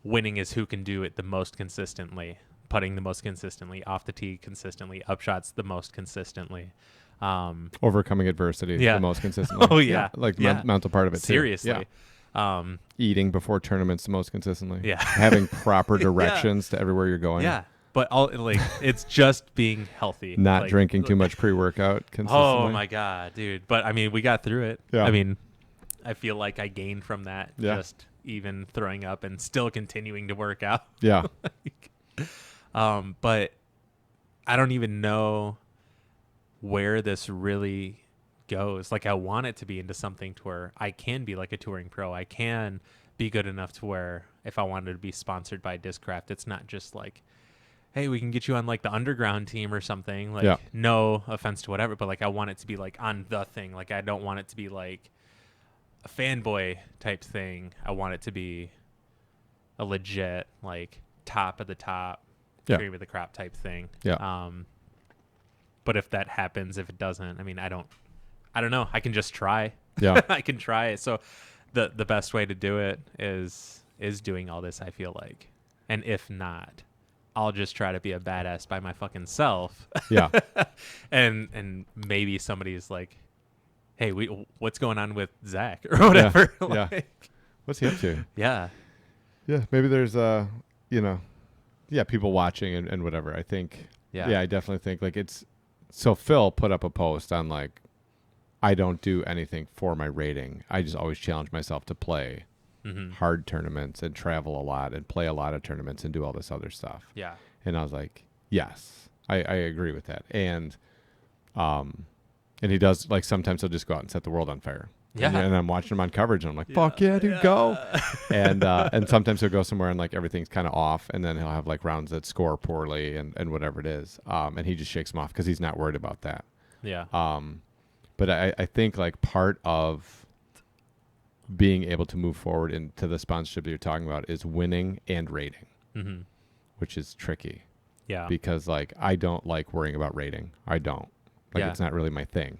winning is who can do it the most consistently, putting the most consistently, off the tee consistently, upshots the most consistently, overcoming adversity the most consistently. Mental part of it seriously. Eating before tournaments the most consistently. Having proper directions to everywhere you're going. But it's just being healthy. Not like, drinking too much pre-workout consistently. Oh my God, dude. But I mean, we got through it. I mean, I feel like I gained from that just even throwing up and still continuing to work out. But I don't even know where this really goes. Like I want it to be into something to where I can be like a touring pro. I can be good enough to where if I wanted to be sponsored by Discraft, it's not just like, hey, we can get you on like the underground team or something. Like no offense to whatever, but like I want it to be like on the thing. Like I don't want it to be like a fanboy type thing. I want it to be a legit like top of the top, cream of the crop type thing. But if that happens, if it doesn't, I mean, I don't know. I can just try. I can try it. So the best way to do it is doing all this, I feel like. And if not, I'll just try to be a badass by my fucking self. And maybe somebody's like, hey, what's going on with Zach or whatever? What's he up to? Maybe there's people watching and whatever. I think I definitely think like it's so Phil put up a post on like I don't do anything for my rating. I just always challenge myself to play hard tournaments and travel a lot and play a lot of tournaments and do all this other stuff. And I was like, yes, I agree with that. And he does like sometimes he'll just go out and set the world on fire. And I'm watching him on coverage and I'm like, fuck yeah, dude, go. And sometimes he'll go somewhere and like everything's kind of off. And then he'll have like rounds that score poorly and whatever it is. And he just shakes them off because he's not worried about that. But I think like part of being able to move forward into the sponsorship that you're talking about is winning and rating, which is tricky. Because like I don't like worrying about rating. I don't. Like it's not really my thing.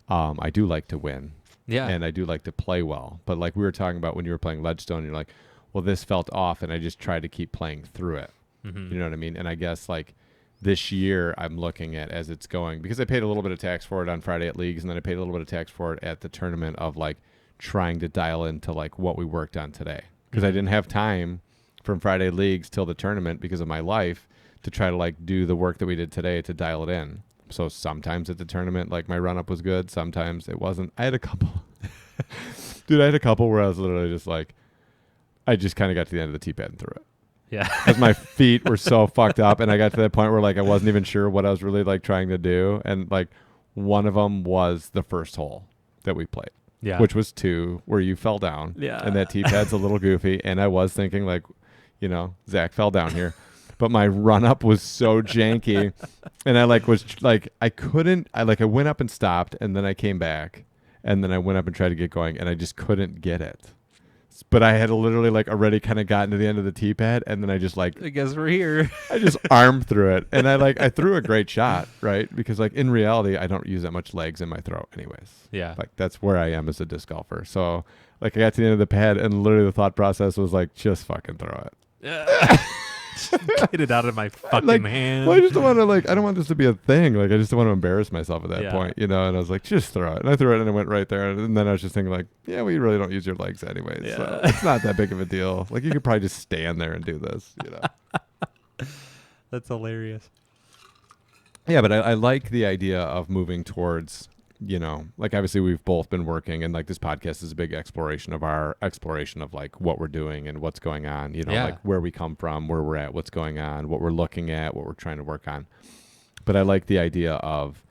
I do like to win. And I do like to play well. But like we were talking about when you were playing Ledgestone, you're like, well, this felt off, and I just tried to keep playing through it. You know what I mean? And I guess like this year I'm looking at as it's going, because I paid a little bit of tax for it on Friday at leagues, and then I paid a little bit of tax for it at the tournament of like trying to dial into like what we worked on today. Because I didn't have time from Friday leagues till the tournament because of my life to try to like do the work that we did today to dial it in. So sometimes at the tournament, like my run up was good. Sometimes it wasn't. I had a couple, dude, where I was literally just like, I just kind of got to the end of the tee pad and threw it. Because my feet were so fucked up. And I got to that point where like, I wasn't even sure what I was really like trying to do. And like one of them was the first hole that we played, which was 2 where you fell down. And that tee pad's a little goofy. And I was thinking like, Zach fell down here. But my run up was so janky, and I like was like I went up and stopped, and then I came back, and then I went up and tried to get going, and I just couldn't get it. But I had literally like already kind of gotten to the end of the tee pad, and then I just like I guess we're here. I just armed through it, and I threw a great shot, right? Because like in reality, I don't use that much legs in my throw, anyways. Like that's where I am as a disc golfer. So like I got to the end of the pad, and literally the thought process was like, just fucking throw it. Get it out of my fucking hand. Well, I just don't want to I don't want this to be a thing. Like I just don't want to embarrass myself at that point, And I was like, just throw it. And I threw it and it went right there. And then I was just thinking like, yeah, well, you really don't use your legs anyways. So it's not that big of a deal. Like you could probably just stand there and do this, That's hilarious. Yeah, but I like the idea of moving towards, like obviously we've both been working, and like this podcast is a big exploration of like what we're doing and what's going on, like where we come from, where we're at, what's going on, what we're looking at, what we're trying to work on. But I like the idea of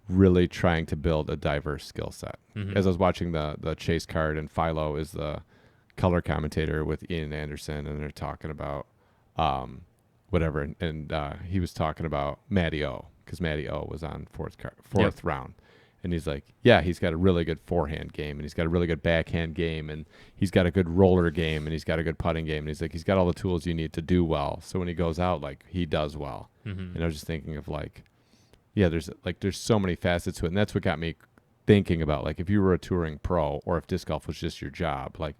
really trying to build a diverse skill set. As I was watching the chase card, and Philo is the color commentator with Ian Anderson, and they're talking about whatever, and he was talking about Matty O, because Matty O was on fourth round. And he's like, yeah, he's got a really good forehand game, and he's got a really good backhand game, and he's got a good roller game, and he's got a good putting game. And he's like, he's got all the tools you need to do well. So when he goes out, like, he does well. And I was just thinking of like, yeah, there's so many facets to it. And that's what got me thinking about, like, if you were a touring pro or if disc golf was just your job, like,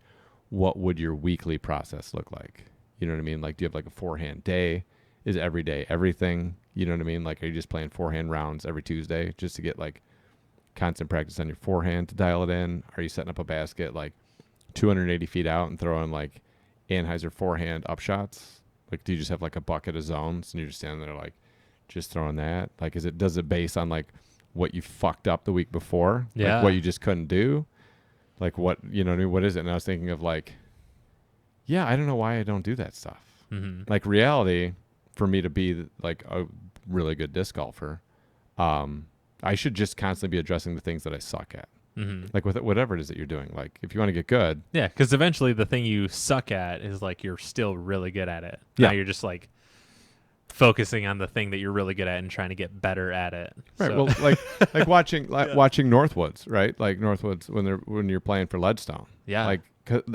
what would your weekly process look like? You know what I mean? Like, do you have like a forehand day? Is every day everything? You know what I mean? Like, are you just playing forehand rounds every Tuesday just to get like constant practice on your forehand to dial it in? Are you setting up a basket like 280 feet out and throwing like Anheuser forehand upshots? Like, do you just have like a bucket of zones and you're just standing there like just throwing that? Like, does it base on like what you fucked up the week before? Yeah. Like what you just couldn't do? Like what, you know what I mean? What is it? And I was thinking of like, yeah, I don't know why I don't do that stuff. Like reality, for me to be like a really good disc golfer, I should just constantly be addressing the things that I suck at. Like with whatever it is that you're doing. Like if you want to get good. Yeah, because eventually the thing you suck at is like you're still really good at it. Yeah. Now you're just like focusing on the thing that you're really good at and trying to get better at it. Right. So. Well, like watching watching Northwoods, right? Like Northwoods when you're playing for Leadstone. Yeah. Like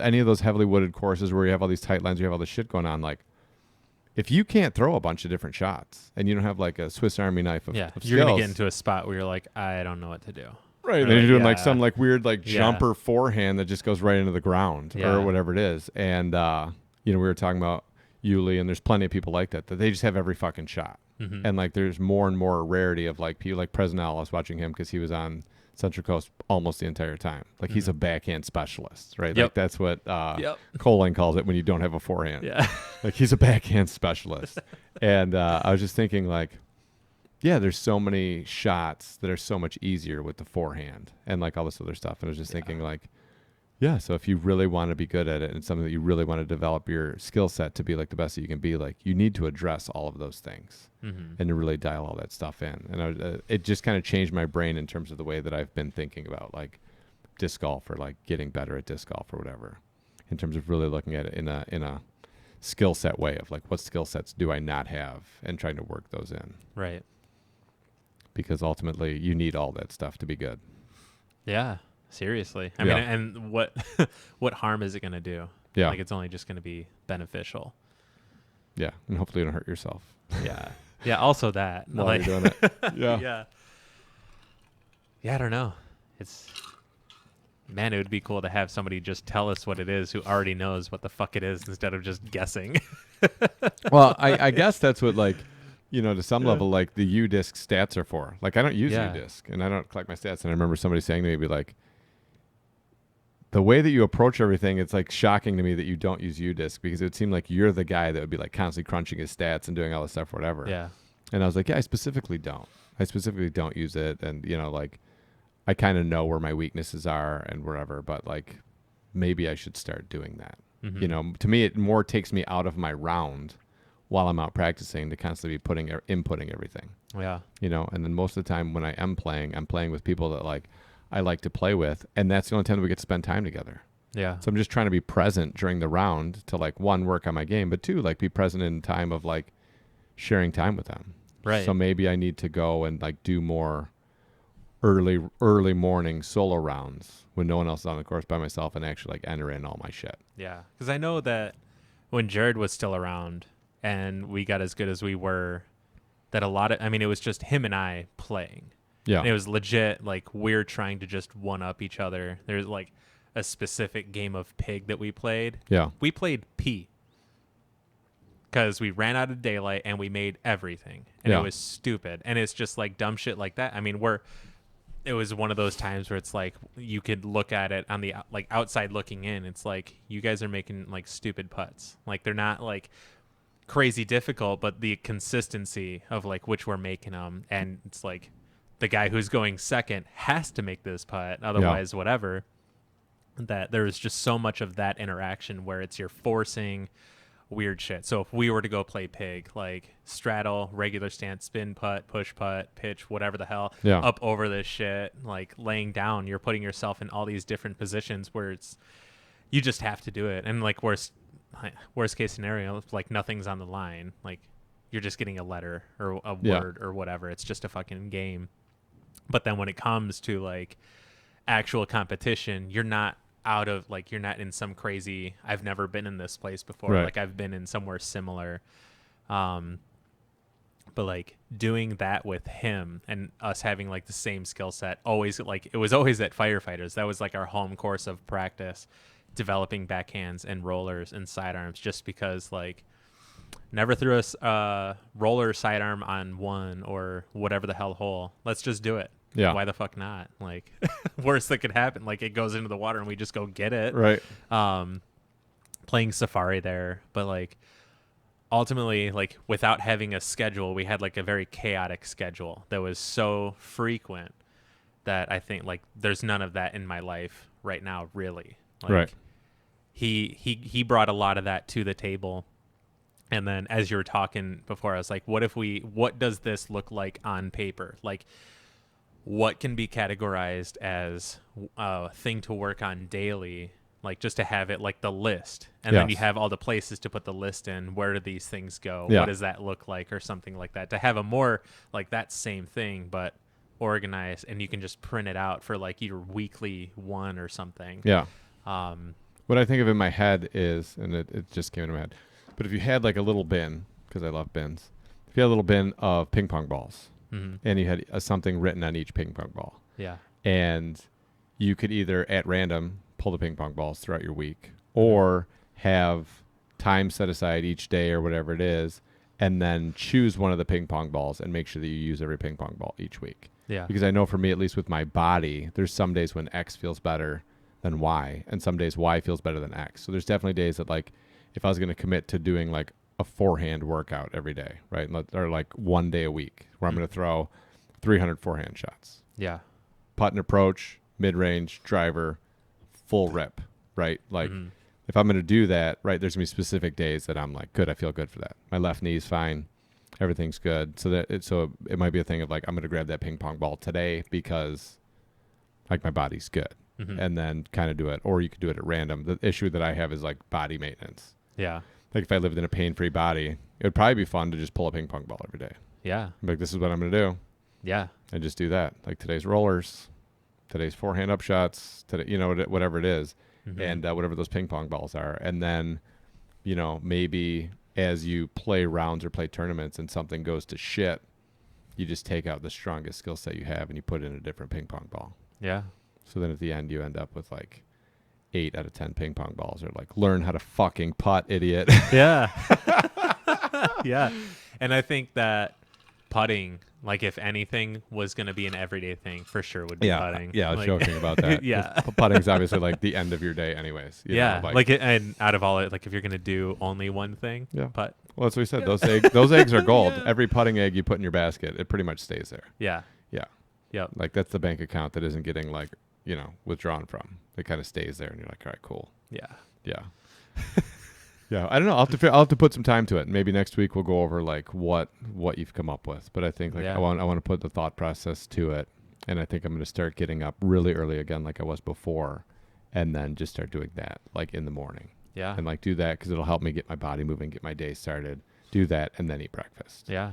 any of those heavily wooded courses where you have all these tight lines, you have all this shit going on. Like if you can't throw a bunch of different shots and you don't have like a Swiss Army knife of you're skills, gonna get into a spot where you're like, I don't know what to do. Right. And then you're doing like some like weird like jumper forehand that just goes right into the ground or whatever it is. And we were talking about Yuli, and there's plenty of people like that they just have every fucking shot. And like there's more and more rarity of like people like Presnell. I was watching him because he was on Central Coast almost the entire time. Like he's a backhand specialist, right? Yep. Like that's what Colin calls it when you don't have a forehand. Yeah. Like he's a backhand specialist. And I was just thinking like, yeah, there's so many shots that are so much easier with the forehand and like all this other stuff. And I was just thinking like, yeah, so if you really want to be good at it and something that you really want to develop your skill set to be like the best that you can be, like you need to address all of those things and to really dial all that stuff in. And it just kind of changed my brain in terms of the way that I've been thinking about like disc golf or like getting better at disc golf or whatever, in terms of really looking at it in a skill set way of like what skill sets do I not have and trying to work those in. Right. Because ultimately you need all that stuff to be good. Yeah. Seriously. I mean, and what harm is it going to do? Yeah. Like it's only just going to be beneficial. Yeah. And hopefully you don't hurt yourself. Yeah. Yeah. Also that. While like, you're doing it. Yeah. Yeah. Yeah. I don't know. Man, it would be cool to have somebody just tell us what it is who already knows what the fuck it is instead of just guessing. Well, I guess that's what like, to some level, like the U-Disc stats are for. Like I don't use U-Disc and I don't collect my stats. And I remember somebody saying to me, be like, the way that you approach everything, it's like shocking to me that you don't use U-Disc because it would seem like you're the guy that would be like constantly crunching his stats and doing all this stuff, whatever. Yeah. And I was like, yeah, I specifically don't use it. And, like I kind of know where my weaknesses are and whatever, but like maybe I should start doing that. To me, it more takes me out of my round while I'm out practicing to constantly be inputting everything. Yeah. And then most of the time when I am playing, I'm playing with people that like I like to play with, and that's the only time that we get to spend time together. Yeah. So I'm just trying to be present during the round to like one, work on my game, but two, like be present in time of like sharing time with them. Right. So maybe I need to go and like do more early morning solo rounds when no one else is on the course by myself and actually like enter in all my shit. Yeah. Because I know that when Jared was still around and we got as good as we were, that it was just him and I playing. Yeah. And it was legit, like, we're trying to just one-up each other. There's, like, a specific game of Pig that we played. Yeah. We played P. Because we ran out of daylight and we made everything. And it was stupid. And it's just, like, dumb shit like that. I mean, it was one of those times where it's, like, you could look at it on the, like, outside looking in. It's, like, you guys are making, like, stupid putts. Like, they're not, like, crazy difficult, but the consistency of, like, which we're making them. And it's, like, the guy who's going second has to make this putt, otherwise whatever. That there's just so much of that interaction where you're forcing weird shit. So if we were to go play Pig, like straddle, regular stance, spin putt, push putt, pitch, whatever the hell, up over this shit, like laying down, you're putting yourself in all these different positions where you just have to do it. And like worst case scenario, like nothing's on the line, like you're just getting a letter or a word or whatever. It's just a fucking game. But then when it comes to like actual competition, you're not you're not in some crazy, I've never been in this place before. Right. Like I've been in somewhere similar. But like doing that with him and us having like the same skill set, always like it was always at firefighters. That was like our home course of practice, developing backhands and rollers and sidearms, just because like never threw a roller sidearm on one or whatever the hell hole. Let's just do it. Yeah. Why the fuck not? Like worst that could happen, like it goes into the water and we just go get it. Right. Playing safari there, but like ultimately, like without having a schedule, we had like a very chaotic schedule that was so frequent that I think like there's none of that in my life right now, really. Like, right. He brought a lot of that to the table. And then as you were talking before, I was like, what does this look like on paper? Like what can be categorized as a thing to work on daily? Like just to have it like the list, and then you have all the places to put the list in. Where do these things go? What does that look like, or something like that? To have a more like that same thing, but organized, and you can just print it out for like your weekly one or something. Yeah. What I think of in my head is, and it just came into my head, but if you had like a little bin, because I love bins, if you had a little bin of ping pong balls, and you had something written on each ping pong ball, and you could either at random pull the ping pong balls throughout your week, or have time set aside each day or whatever it is, and then choose one of the ping pong balls and make sure that you use every ping pong ball each week. Yeah. Because I know for me, at least with my body, there's some days when X feels better than Y, and some days Y feels better than X. So there's definitely days that like if I was going to commit to doing like a forehand workout every day, right? Or like one day a week where I'm going to throw 300 forehand shots. Yeah. Putt and approach, mid-range, driver, full rip, right? Like if I'm going to do that, right, there's going to be specific days that I'm like, good, I feel good for that. My left knee's fine. Everything's good. So it might be a thing of like, I'm going to grab that ping pong ball today because like my body's good, and then kind of do it. Or you could do it at random. The issue that I have is like body maintenance. Yeah. Like if I lived in a pain-free body, it would probably be fun to just pull a ping pong ball every day. Yeah. Like this is what I'm going to do. Yeah. And just do that. Like today's rollers, today's forehand up shots, today, you know, whatever it is, and whatever those ping pong balls are. And then, you know, maybe as you play rounds or play tournaments and something goes to shit, you just take out the strongest skill set you have and you put in a different ping pong ball. Yeah. So then at the end you end up with like 8 out of 10 ping pong balls, or like learn how to fucking putt, idiot. Yeah. Yeah. And I think that putting, like if anything was going to be an everyday thing, for sure would be putting. Yeah, I was like, joking about that. Yeah. Putting's obviously like the end of your day anyways. You know, and out of all it, like if you're going to do only one thing, putt. Well, that's what we said. Those eggs are gold. Yeah. Every putting egg you put in your basket, it pretty much stays there. Yeah. Yeah. Yep. Like that's the bank account that isn't getting like, you know, withdrawn from. It kind of stays there and you're like, all right, cool. Yeah. Yeah. Yeah, I don't know. I'll have to put some time to it. Maybe next week we'll go over like what you've come up with. But I think like I want to put the thought process to it, and I think I'm going to start getting up really early again, like I was before, and then just start doing that like in the morning. Yeah. And like do that because it'll help me get my body moving, get my day started. Do that and then eat breakfast. Yeah.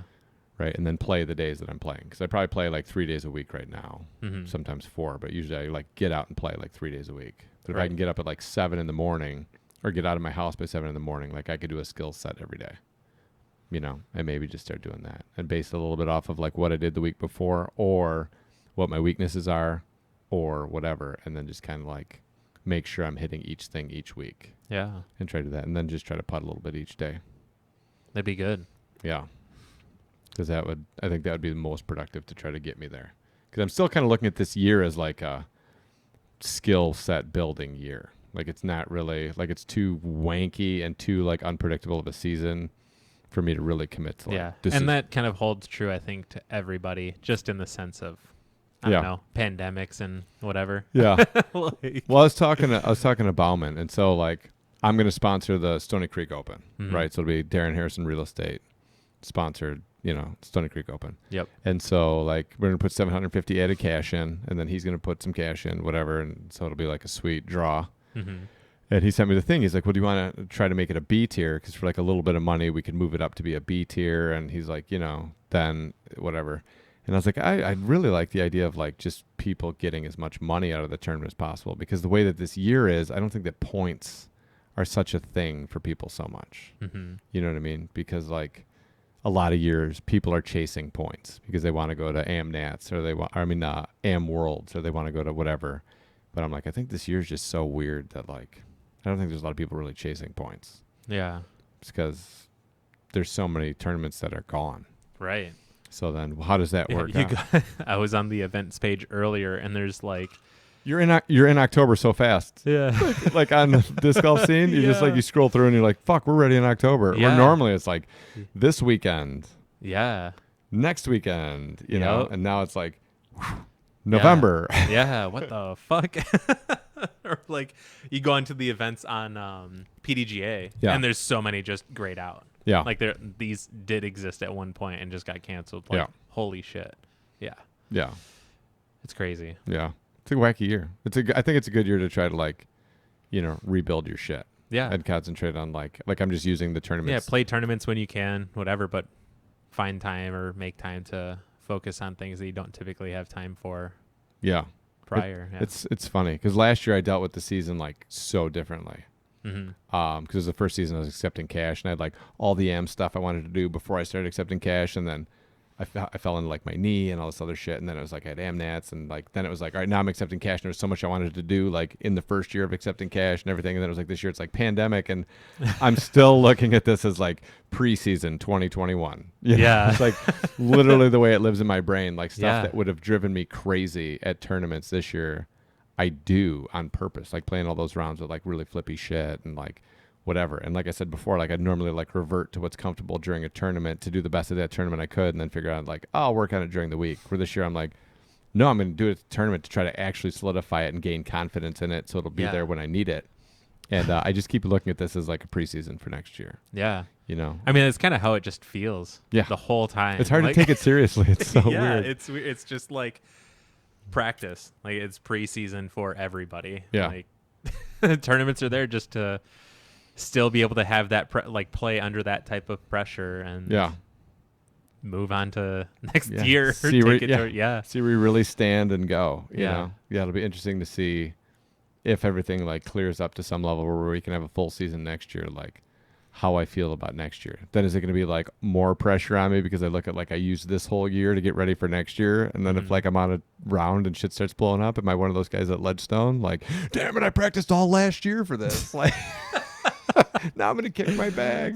Right, and then play the days that I'm playing, because I probably play like 3 days a week right now, sometimes 4, but usually I like get out and play like 3 days a week. But if I can get up at like 7 in the morning. Or get out of my house by 7 in the morning. Like I could do a skill set every day, you know, and maybe just start doing that and base it a little bit off of like what I did the week before or what my weaknesses are or whatever. And then just kind of like make sure I'm hitting each thing each week. Yeah. And try to do that. And then just try to putt a little bit each day. That'd be good. Yeah. Because I think that would be the most productive to try to get me there. Because I'm still kind of looking at this year as like a skill set building year. Like it's not really like it's too wanky and too like unpredictable of a season for me to really commit to. Like, and that kind of holds true, I think, to everybody, just in the sense of I don't know, pandemics and whatever. Yeah. Well, I was talking to Bauman, and so like I'm going to sponsor the Stony Creek Open, right? So it'll be Darren Harrison Real Estate sponsored, you know, Stony Creek Open. Yep. And so like we're going to put 750 added cash in, and then he's going to put some cash in, whatever, and so it'll be like a sweet draw. And he sent me the thing. He's like, well, do you want to try to make it a B tier? Because for like a little bit of money, we could move it up to be a B tier. And he's like, you know, then whatever. And I was like, I really like the idea of like just people getting as much money out of the tournament as possible, because the way that this year is, I don't think that points are such a thing for people so much. Mm-hmm. You know what I mean? Because like a lot of years people are chasing points because they want to go to AmNats or Am Worlds, or they want to go to whatever. But I'm like, I think this year's just so weird that like, I don't think there's a lot of people really chasing points. Yeah. It's because there's so many tournaments that are gone. Right. So then how does that work out? I was on the events page earlier, and there's like, You're in October so fast. yeah, like on the disc golf scene, you just like, you scroll through and you're like, fuck, we're ready in October. Yeah. Where normally it's like this weekend, yeah, next weekend, you know, and now it's like Yeah. November. Yeah, what the fuck? Or like you go into the events on PDGA, and there's so many just grayed out. Yeah. Like these did exist at one point and just got canceled. Like, holy shit. Yeah. Yeah. It's crazy. Yeah. It's a wacky year. I think it's a good year to try to like, you know, rebuild your shit. Yeah. And concentrate on like I'm just using the tournaments. Yeah, play tournaments when you can, whatever, but find time or make time to focus on things that you don't typically have time for. Yeah. Prior. It's funny because last year I dealt with the season like so differently. Mm-hmm. Because it was the first season I was accepting cash, and I had like all the AM stuff I wanted to do before I started accepting cash, and then I fell into like my knee and all this other shit, and then it was like I had AmNats, and like then it was like, all right, now I'm accepting cash, and there's so much I wanted to do like in the first year of accepting cash and everything, and then it was like this year it's like pandemic, and I'm still looking at this as like preseason 2021. Yeah. It's like literally the way it lives in my brain, like stuff that would have driven me crazy at tournaments this year, I do on purpose, like playing all those rounds with like really flippy shit and like whatever. And like I said before, like I'd normally like revert to what's comfortable during a tournament to do the best of that tournament I could, and then figure out like, oh, I'll work on it during the week. For this year, I'm like, no, I'm going to do it at the tournament to try to actually solidify it and gain confidence in it so it'll be there when I need it. And I just keep looking at this as like a preseason for next year. Yeah. You know? I mean, it's kind of how it just feels the whole time. It's hard to take it seriously. It's so weird. It's just like practice. Like it's preseason for everybody. Yeah. Like tournaments are there just to still be able to have that play under that type of pressure and move on to next year. See where you really stand and go. You know? Yeah, it'll be interesting to see if everything like clears up to some level where we can have a full season next year, like how I feel about next year. Then is it going to be like more pressure on me because I look at like I used this whole year to get ready for next year, and then if like I'm on a round and shit starts blowing up, am I one of those guys at Ledgestone like, damn it, I practiced all last year for this? Like now I'm going to kick my bag.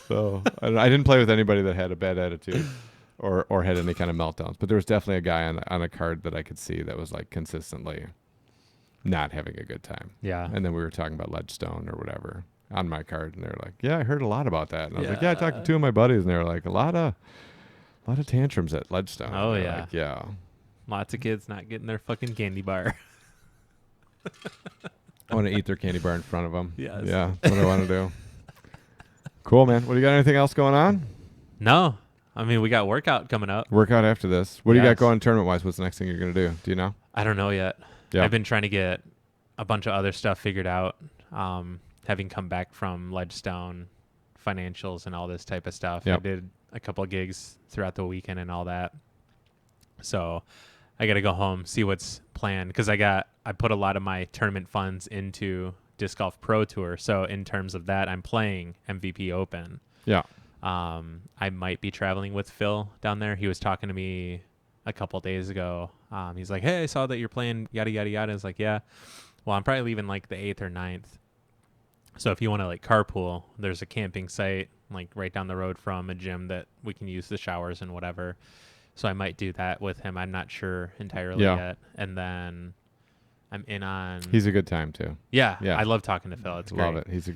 So I didn't play with anybody that had a bad attitude or had any kind of meltdowns, but there was definitely a guy on a card that I could see that was like consistently not having a good time. Yeah. And then we were talking about Ledgestone or whatever on my card, and they were like, yeah, I heard a lot about that. And I was like, yeah, I talked to two of my buddies, and they were like, a lot of tantrums at Ledgestone. Oh, yeah. like, yeah. Lots of kids not getting their fucking candy bar. I want to eat their candy bar in front of them. Yes. Yeah, that's what I want to do. Cool, man. What do you got? Anything else going on? No. I mean, we got workout coming up. Workout after this. What do you got going tournament-wise? What's the next thing you're going to do? Do you know? I don't know yet. Yeah. I've been trying to get a bunch of other stuff figured out. Having come back from Ledgestone, financials, and all this type of stuff. Yep. I did a couple of gigs throughout the weekend and all that. So I got to go home, see what's planned, because I put a lot of my tournament funds into Disc Golf Pro Tour. So in terms of that, I'm playing MVP Open. Yeah. I might be traveling with Phil down there. He was talking to me a couple of days ago. He's like, hey, I saw that you're playing yada, yada, yada. I was like, yeah. Well, I'm probably leaving like the 8th or 9th. So if you want to like carpool, there's a camping site like right down the road from a gym that we can use the showers and whatever. So I might do that with him. I'm not sure entirely yet. And then I'm in on. He's a good time too. Yeah. I love talking to Phil. It's great. Love it. He's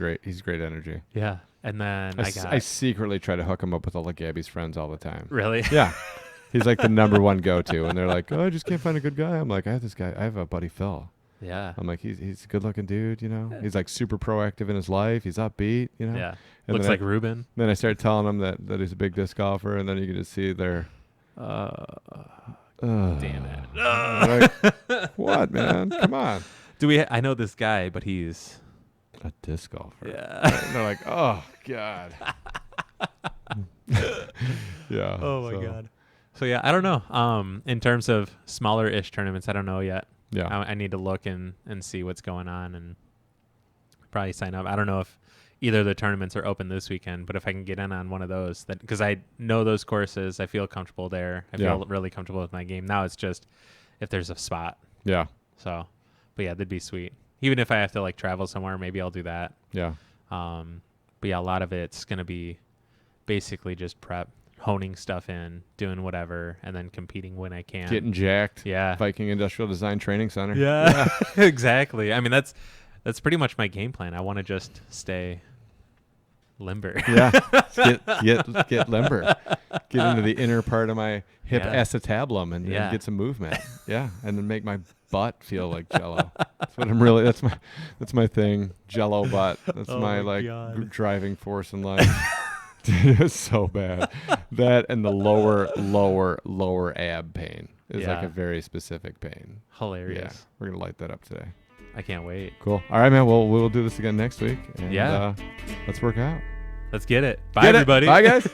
great energy. Yeah. And then I secretly try to hook him up with all of Gabby's friends all the time. Really? Yeah. He's like the number one go-to, and they're like, oh, I just can't find a good guy. I'm like, I have a buddy Phil. Yeah. I'm like, he's a good-looking dude, you know. He's like super proactive in his life. He's upbeat, you know. Yeah. And looks like Ruben. Then I started telling him that he's a big disc golfer, and then you can just see their. Damn it. Like, what, man? Come on. I know this guy, but he's a disc golfer. Yeah. And they're like, oh God. Yeah. Oh my God. So yeah, I don't know. In terms of smaller-ish tournaments, I don't know yet. Yeah. I need to look and see what's going on and probably sign up. I don't know if either of the tournaments are open this weekend, but if I can get in on one of those, that because I know those courses, I feel comfortable there. I feel really comfortable with my game. Now it's just if there's a spot. Yeah. So, but yeah, that'd be sweet. Even if I have to like travel somewhere, maybe I'll do that. Yeah. But yeah, a lot of it's gonna be basically just prep, honing stuff in, doing whatever, and then competing when I can. Getting jacked. Yeah. Viking Industrial Design Training Center. Yeah. Exactly. I mean, that's pretty much my game plan. I want to just stay limber. Yeah. Get limber. Get into the inner part of my hip acetabulum and get some movement. Yeah. And then make my butt feel like jello. That's what I'm really that's my thing. Jello butt. That's my driving force in life. It's so bad. That and the lower ab pain is like a very specific pain. Hilarious. Yeah. We're gonna light that up today. I can't wait. Cool. All right, man. Well, we'll do this again next week. And, let's work out. Let's get it. Bye, everybody. Bye, guys.